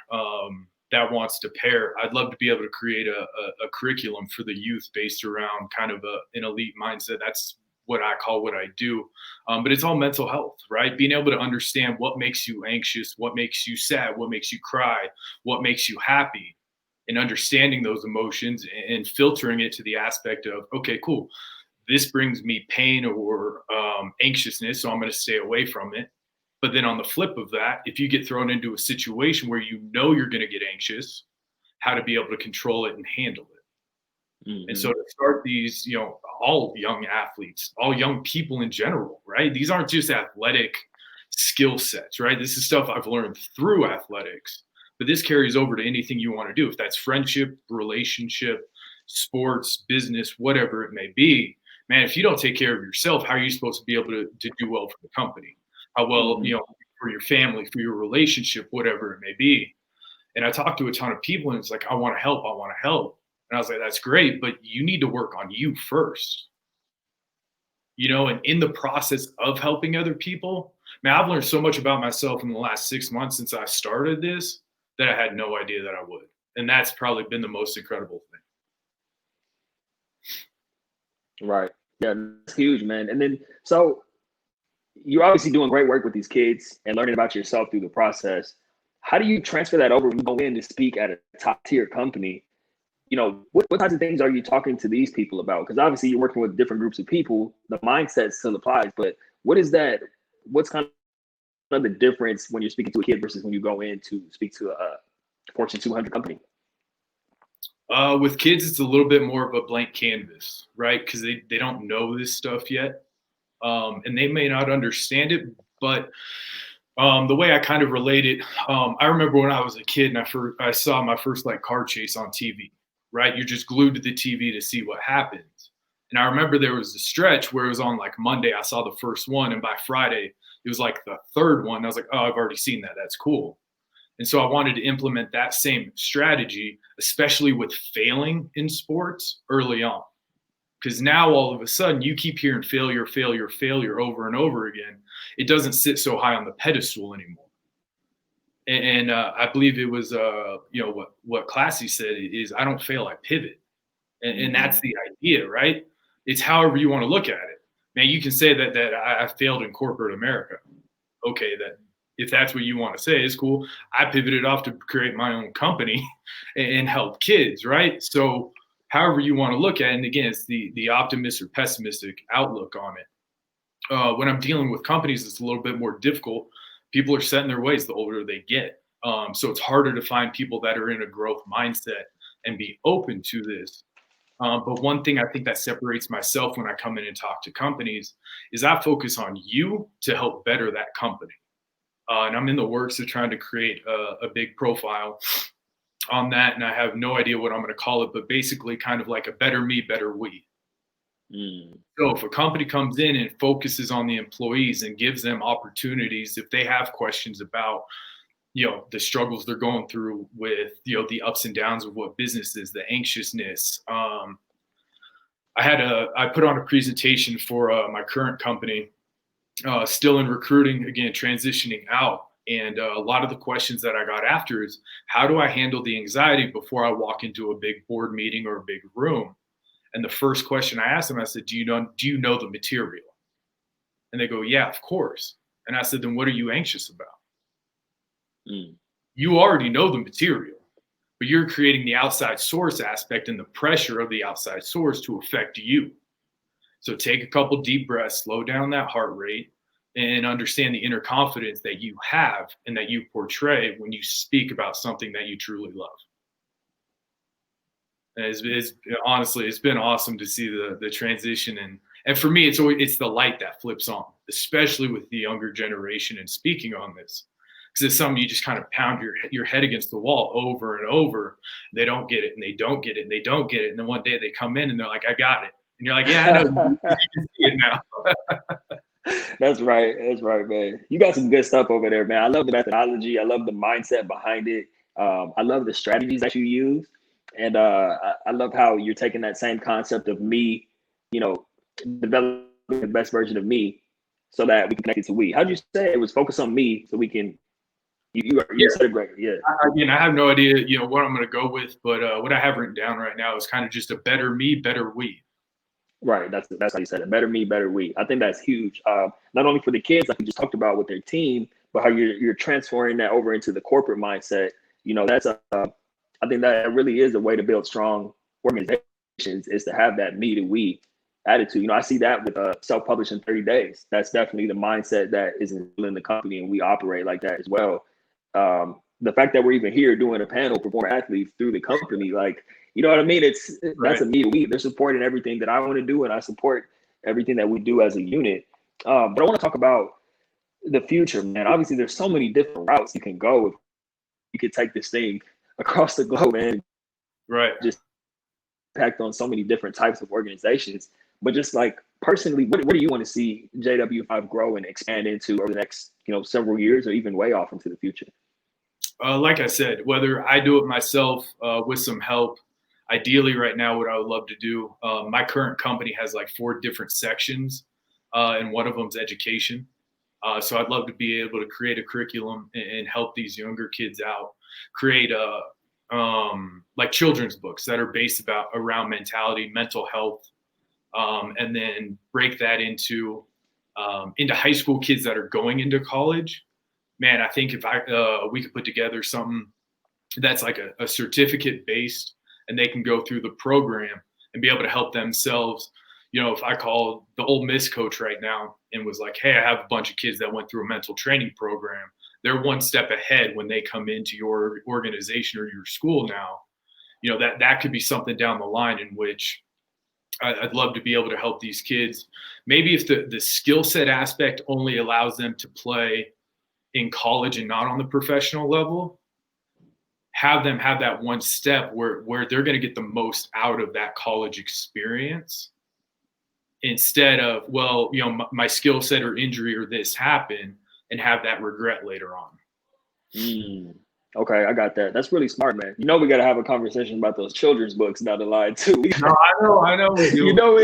that wants to pair, I'd love to be able to create a curriculum for the youth based around kind of an elite mindset. That's what I call what I do. But it's all mental health, right? Being able to understand what makes you anxious, what makes you sad, what makes you cry, what makes you happy, and understanding those emotions and filtering it to the aspect of, okay, cool. This brings me pain or anxiousness, so I'm going to stay away from it. But then on the flip of that, if you get thrown into a situation where you're going to get anxious, how to be able to control it and handle it. Mm-hmm. And so to start these, all young athletes, all young people in general, right? These aren't just athletic skill sets, right? This is stuff I've learned through athletics, but this carries over to anything you want to do. If that's friendship, relationship, sports, business, whatever it may be, man, if you don't take care of yourself, how are you supposed to be able to do well for the company? How well, for your family, for your relationship, whatever it may be. And I talked to a ton of people and it's like, I want to help. And I was like, that's great, but you need to work on you first. And in the process of helping other people, man, I've learned so much about myself in the last 6 months since I started this that I had no idea that I would. And that's probably been the most incredible thing. Right. Yeah, that's huge, man. And then, so you're obviously doing great work with these kids and learning about yourself through the process. How do you transfer that over when you go in to speak at a top tier company? what types of things are you talking to these people about? Because obviously you're working with different groups of people. The mindset still applies, but what's kind of the difference when you're speaking to a kid versus when you go in to speak to a Fortune 200 company? With kids, it's a little bit more of a blank canvas, right? Because they don't know this stuff yet, and they may not understand it. But the way I kind of relate it, I remember when I was a kid and I saw my first like car chase on TV, right? You're just glued to the TV to see what happens. And I remember there was a stretch where it was on like Monday, I saw the first one, and by Friday, it was like the third one. I was like, oh, I've already seen that. That's cool. And so I wanted to implement that same strategy, especially with failing in sports early on. Because now all of a sudden you keep hearing failure, failure, failure over and over again. It doesn't sit so high on the pedestal anymore. And I believe it was, what Classye said is, I don't fail, I pivot. And that's the idea, right? It's however you want to look at it. Man, you can say that I failed in corporate America. Okay, that if that's what you want to say, is cool. I pivoted off to create my own company and help kids, right? So however you want to look at it, and again, it's the optimistic or pessimistic outlook on it. When I'm dealing with companies, it's a little bit more difficult. People are set in their ways the older they get. So it's harder to find people that are in a growth mindset and be open to this. But one thing I think that separates myself when I come in and talk to companies is I focus on you to help better that company. And I'm in the works of trying to create a big profile on that. And I have no idea what I'm going to call it, but basically kind of like a better me, better we. So if a company comes in and focuses on the employees and gives them opportunities, if they have questions about, the struggles they're going through with, the ups and downs of what business is, the anxiousness. I put on a presentation for my current company, still in recruiting, again, transitioning out. And a lot of the questions that I got after is, how do I handle the anxiety before I walk into a big board meeting or a big room? And the first question I asked them, I said, do you know the material? And they go, yeah, of course. And I said, then what are you anxious about? You already know the material, but you're creating the outside source aspect and the pressure of the outside source to affect you. So take a couple deep breaths, slow down that heart rate, and understand the inner confidence that you have and that you portray when you speak about something that you truly love. And honestly, it's been awesome to see the transition. And for me, it's the light that flips on, especially with the younger generation and speaking on this. Because it's something you just kind of pound your head against the wall over and over. They don't get it, and they don't get it, and they don't get it. And then one day they come in and they're like, I got it. And you're like, yeah, I know. You can see it now. That's right, man. You got some good stuff over there, man. I love the methodology. I love the mindset behind it. I love the strategies that you use. And I love how you're taking that same concept of me, developing the best version of me so that we can connect it to we. How'd you say it was focus on me so we can, you said it great. Yeah. Again, I have no idea, what I'm going to go with, but what I have written down right now is kind of just a better me, better we. Right. That's how you said it. Better me, better we. I think that's huge. Not only for the kids, like we just talked about with their team, but how you're transferring that over into the corporate mindset. That's I think that really is a way to build strong organizations, is to have that me to we attitude. I see that with self-published in 30 days. That's definitely the mindset that is in the company, and we operate like that as well. The fact that we're even here doing a panel for former athletes through the company, like, you know what I mean? That's a me to we. They're supporting everything that I want to do, and I support everything that we do as a unit. But I want to talk about the future, man. Obviously, there's so many different routes you can go. You could take this thing across the globe, man. Right. Just impact on so many different types of organizations. But just like personally, what do you want to see JW5 grow and expand into over the next, several years, or even way off into the future? Like I said, whether I do it myself with some help, ideally right now, what I would love to do, my current company has like 4 different sections, and one of them is education. So I'd love to be able to create a curriculum and help these younger kids out, create like children's books that are based around mentality, mental health, and then break that into high school kids that are going into college. Man, I think if we could put together something that's like a certificate based, and they can go through the program and be able to help themselves. You know, if I called the Ole Miss coach right now and was like, hey, I have a bunch of kids that went through a mental training program, they're one step ahead when they come into your organization or your school now. You know, that could be something down the line in which I'd love to be able to help these kids. Maybe if the skill set aspect only allows them to play in college and not on the professional level, have them have that one step where they're going to get the most out of that college experience, instead of, well, you know, my skill set or injury or this happened, and have that regret later on. Okay, I got that. That's really smart, man. You know, we got to have a conversation about those children's books down the line too. No, I know we do. You know,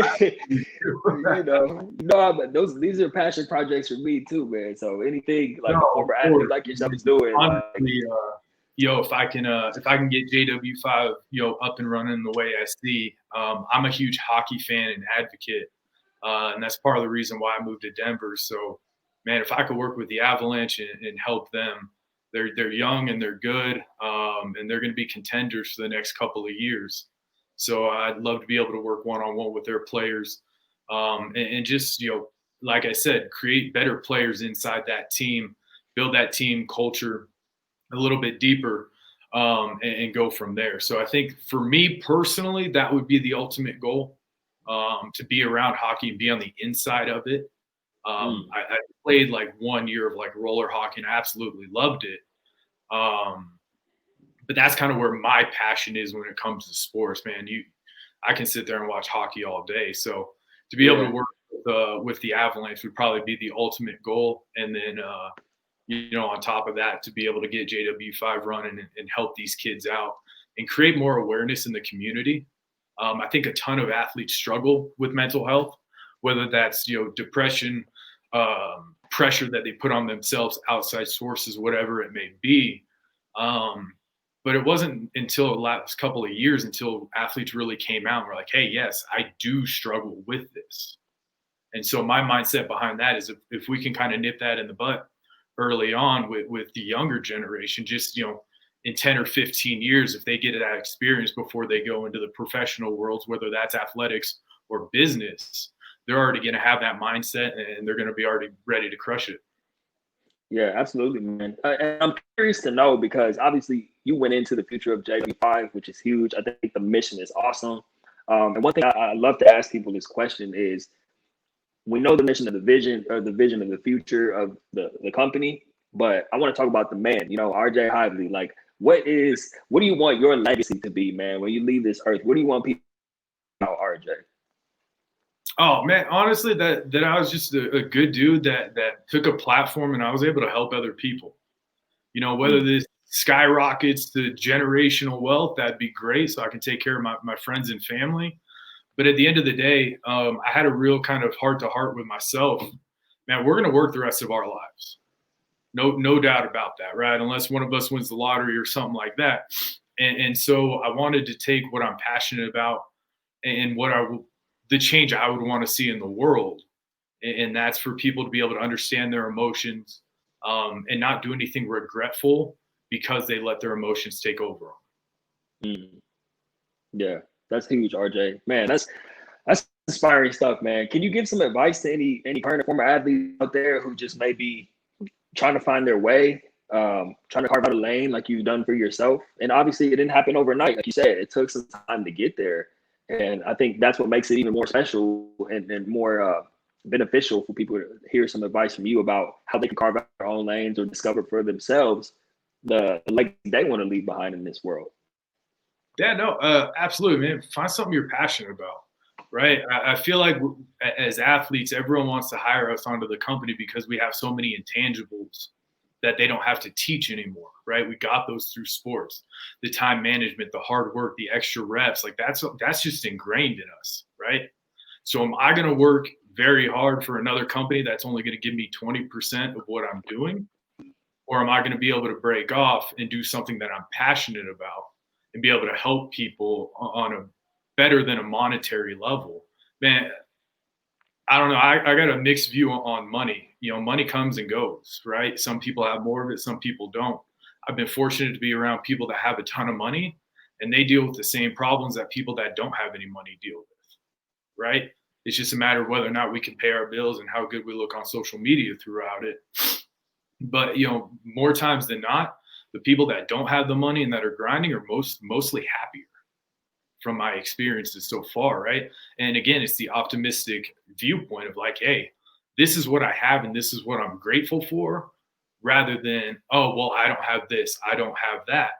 these are passion projects for me too, man. So anything like a former athlete like yourself is doing. Honestly, if I can get JW5, up and running the way I see, I'm a huge hockey fan and advocate, and that's part of the reason why I moved to Denver. So, man, if I could work with the Avalanche and help them, they're young and they're good, and they're going to be contenders for the next couple of years. So I'd love to be able to work one-on-one with their players, and just, like I said, create better players inside that team, build that team culture a little bit deeper, and go from there. So I think for me personally, that would be the ultimate goal, to be around hockey and be on the inside of it. I played like 1 year of like roller hockey and I absolutely loved it. But that's kind of where my passion is when it comes to sports, man. I can sit there and watch hockey all day. So to be able to work with the Avalanche would probably be the ultimate goal. And then, on top of that, to be able to get JW5 running and help these kids out and create more awareness in the community. I think a ton of athletes struggle with mental health, whether that's, depression, pressure that they put on themselves, outside sources, whatever it may be. But it wasn't until the last couple of years until athletes really came out and were like, hey, yes, I do struggle with this. And so my mindset behind that is if we can kind of nip that in the butt early on with the younger generation, just, in 10 or 15 years, if they get that experience before they go into the professional worlds, whether that's athletics or business, they're already going to have that mindset and they're going to be already ready to crush it. Yeah, absolutely, man. And I'm curious to know, because obviously you went into the future of JW5, which is huge. I think the mission is awesome. And one thing I love to ask people this question is, we know the mission of the vision, or the vision of the future of the company, but I want to talk about the man, RJ Hively. Like, what do you want your legacy to be, man, when you leave this earth? What do you want people to know, RJ? Oh man, honestly, that I was just a good dude that took a platform and I was able to help other people. Whether this skyrockets to generational wealth, that'd be great, so I can take care of my friends and family. But at the end of the day, I had a real kind of heart-to-heart with myself. Man, we're going to work the rest of our lives. No doubt about that, right? Unless one of us wins the lottery or something like that. And so I wanted to take what I'm passionate about and the change I would want to see in the world. And that's for people to be able to understand their emotions, and not do anything regretful because they let their emotions take over them. Yeah, that's huge, RJ. Man, that's inspiring stuff, man. Can you give some advice to any current or former athletes out there who just may be trying to find their way, trying to carve out a lane like you've done for yourself? And obviously it didn't happen overnight. Like you said, it took some time to get there. And I think that's what makes it even more special and more beneficial for people to hear some advice from you about how they can carve out their own lanes or discover for themselves the legacy they want to leave behind in this world. Yeah, no, absolutely, man. Find something you're passionate about, right? I feel like as athletes, everyone wants to hire us onto the company because we have so many intangibles that they don't have to teach anymore, right? We got those through sports, the time management, the hard work, the extra reps, like that's just ingrained in us, right? So am I going to work very hard for another company that's only going to give me 20% of what I'm doing? Or am I going to be able to break off and do something that I'm passionate about and be able to help people on a better than a monetary level? Man, I don't know. I got a mixed view on money. Money comes and goes, right? Some people have more of it, some people don't. I've been fortunate to be around people that have a ton of money and they deal with the same problems that people that don't have any money deal with, right? It's just a matter of whether or not we can pay our bills and how good we look on social media throughout it. But, more times than not, the people that don't have the money and that are grinding are mostly happier from my experiences so far, right? And again, it's the optimistic viewpoint of like, hey, this is what I have and this is what I'm grateful for, rather than, oh, well, I don't have this, I don't have that.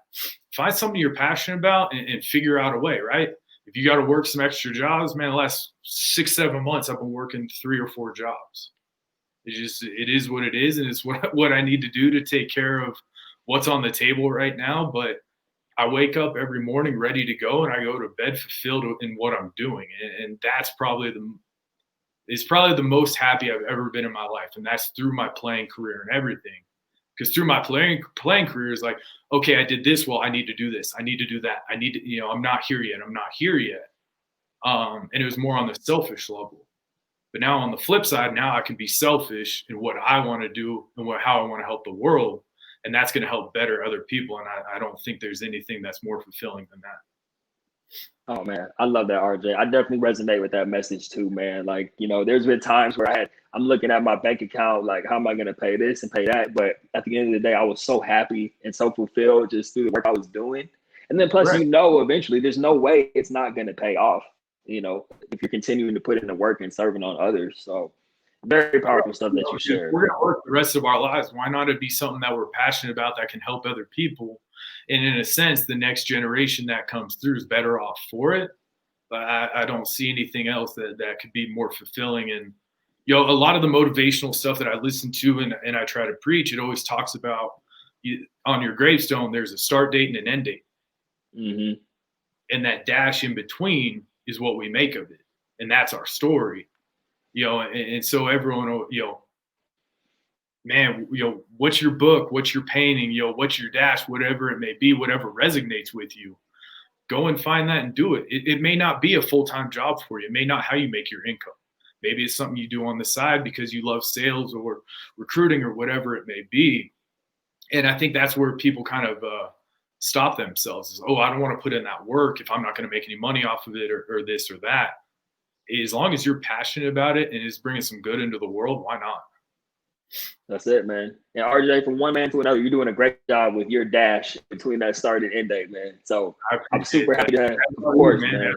Find something you're passionate about and figure out a way, right? If you got to work some extra jobs, man, the last 6-7 months, I've been working 3 or 4 jobs. It is what it is. And it's what I need to do to take care of what's on the table right now. But I wake up every morning ready to go, and I go to bed fulfilled in what I'm doing. And that's probably the most happy I've ever been in my life. And that's through my playing career and everything. Because through my playing career is like, okay, I did this. Well, I need to do this. I need to do that. I need to, I'm not here yet. I'm not here yet. And it was more on the selfish level. But now on the flip side, now I can be selfish in what I want to do and how I want to help the world. And that's going to help better other people. And I don't think there's anything that's more fulfilling than that. Oh man, I love that, RJ. I definitely resonate with that message too, man. Like, there's been times where I'm looking at my bank account, like, how am I going to pay this and pay that? But at the end of the day, I was so happy and so fulfilled just through the work I was doing. And then plus, Right. Eventually there's no way it's not going to pay off, if you're continuing to put in the work and serving on others. So very powerful stuff that you shared. We're going to work the rest of our lives. Why not it be something that we're passionate about that can help other people? And in a sense, the next generation that comes through is better off for it. But I don't see anything else that could be more fulfilling. And, a lot of the motivational stuff that I listen to and I try to preach, it always talks about on your gravestone, there's a start date and an end date. Mm-hmm. And that dash in between is what we make of it. And that's our story, and so everyone, man, what's your book, what's your painting, what's your dash, whatever it may be, whatever resonates with you, go and find that and do it. It may not be a full-time job for you. It may not how you make your income. Maybe it's something you do on the side because you love sales or recruiting or whatever it may be. And I think that's where people kind of stop themselves is, I don't want to put in that work if I'm not going to make any money off of it or this or that. As long as you're passionate about it and it's bringing some good into the world, why not? That's it, man. And RJ, from one man to another, you're doing a great job with your dash between that start and end date, man. So I'm super happy to have, of course, man.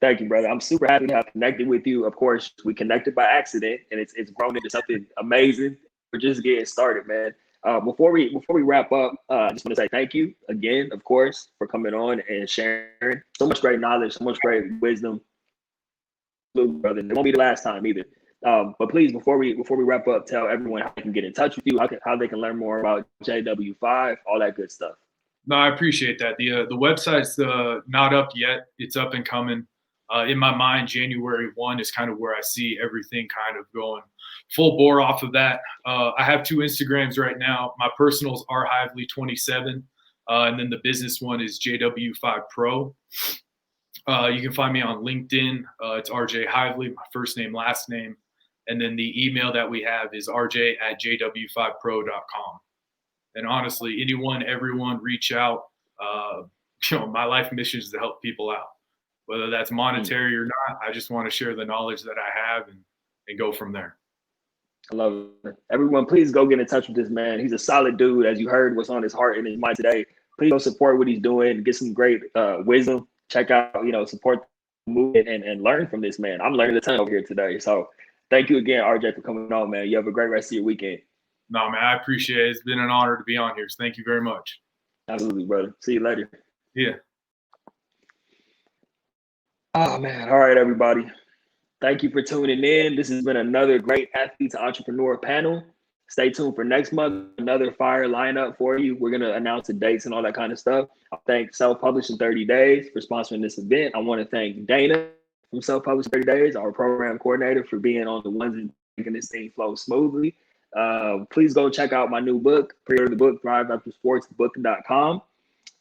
Thank you, brother. I'm super happy to have connected with you. Of course, we connected by accident, and it's grown into something amazing. We're just getting started, man. Before we wrap up, I just want to say thank you again, of course, for coming on and sharing so much great knowledge, so much great wisdom. Brother, it won't be the last time either. But please, before we wrap up, tell everyone how they can get in touch with you, how they can learn more about JW5, all that good stuff. No, I appreciate that. The website's not up yet. It's up and coming. In my mind, January 1 is kind of where I see everything kind of going full bore off of that. I have 2 Instagrams right now. My personals are Hively27, and then the business one is JW5 Pro. You can find me on LinkedIn. It's RJ Hively, my first name, last name. And then the email that we have is rj@jw5pro.com. And honestly, everyone reach out. My life mission is to help people out. Whether that's monetary or not, I just want to share the knowledge that I have and go from there. I love it. Everyone, please go get in touch with this man. He's a solid dude. As you heard what's on his heart and his mind today, please go support what he's doing, get some great wisdom. Check out, support the movement and learn from this man. I'm learning a ton over here today. So thank you again, RJ, for coming on, man. You have a great rest of your weekend. No, man, I appreciate it. It's been an honor to be on here. So thank you very much. Absolutely, brother. See you later. Yeah. Oh, man. All right, everybody. Thank you for tuning in. This has been another great Athlete to Entrepreneur panel. Stay tuned for next month, another fire lineup for you. We're going to announce the dates and all that kind of stuff. I thank Self-Published in 30 Days for sponsoring this event. I want to thank Dana from Self-Published in 30 Days, our program coordinator, for being on the ones and making this thing flow smoothly. Please go check out my new book. Pre-order the book, ThriveAfterSports.com.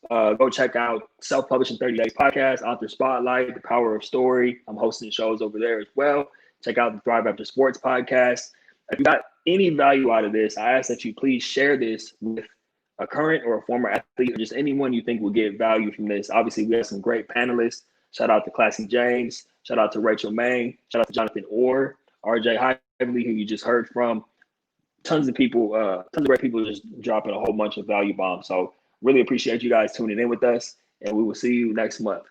Go check out Self-Published in 30 Days podcast, Author Spotlight, The Power of Story. I'm hosting shows over there as well. Check out the Thrive After Sports podcast. If you got any value out of this, I ask that you please share this with a current or a former athlete, or just anyone you think will get value from this. Obviously, we have some great panelists. Shout out to Classye James. Shout out to Rachel Maeng. Shout out to Jonathan Orr, RJ Hively, who you just heard from. Tons of people, tons of great people just dropping a whole bunch of value bombs. So really appreciate you guys tuning in with us, and we will see you next month.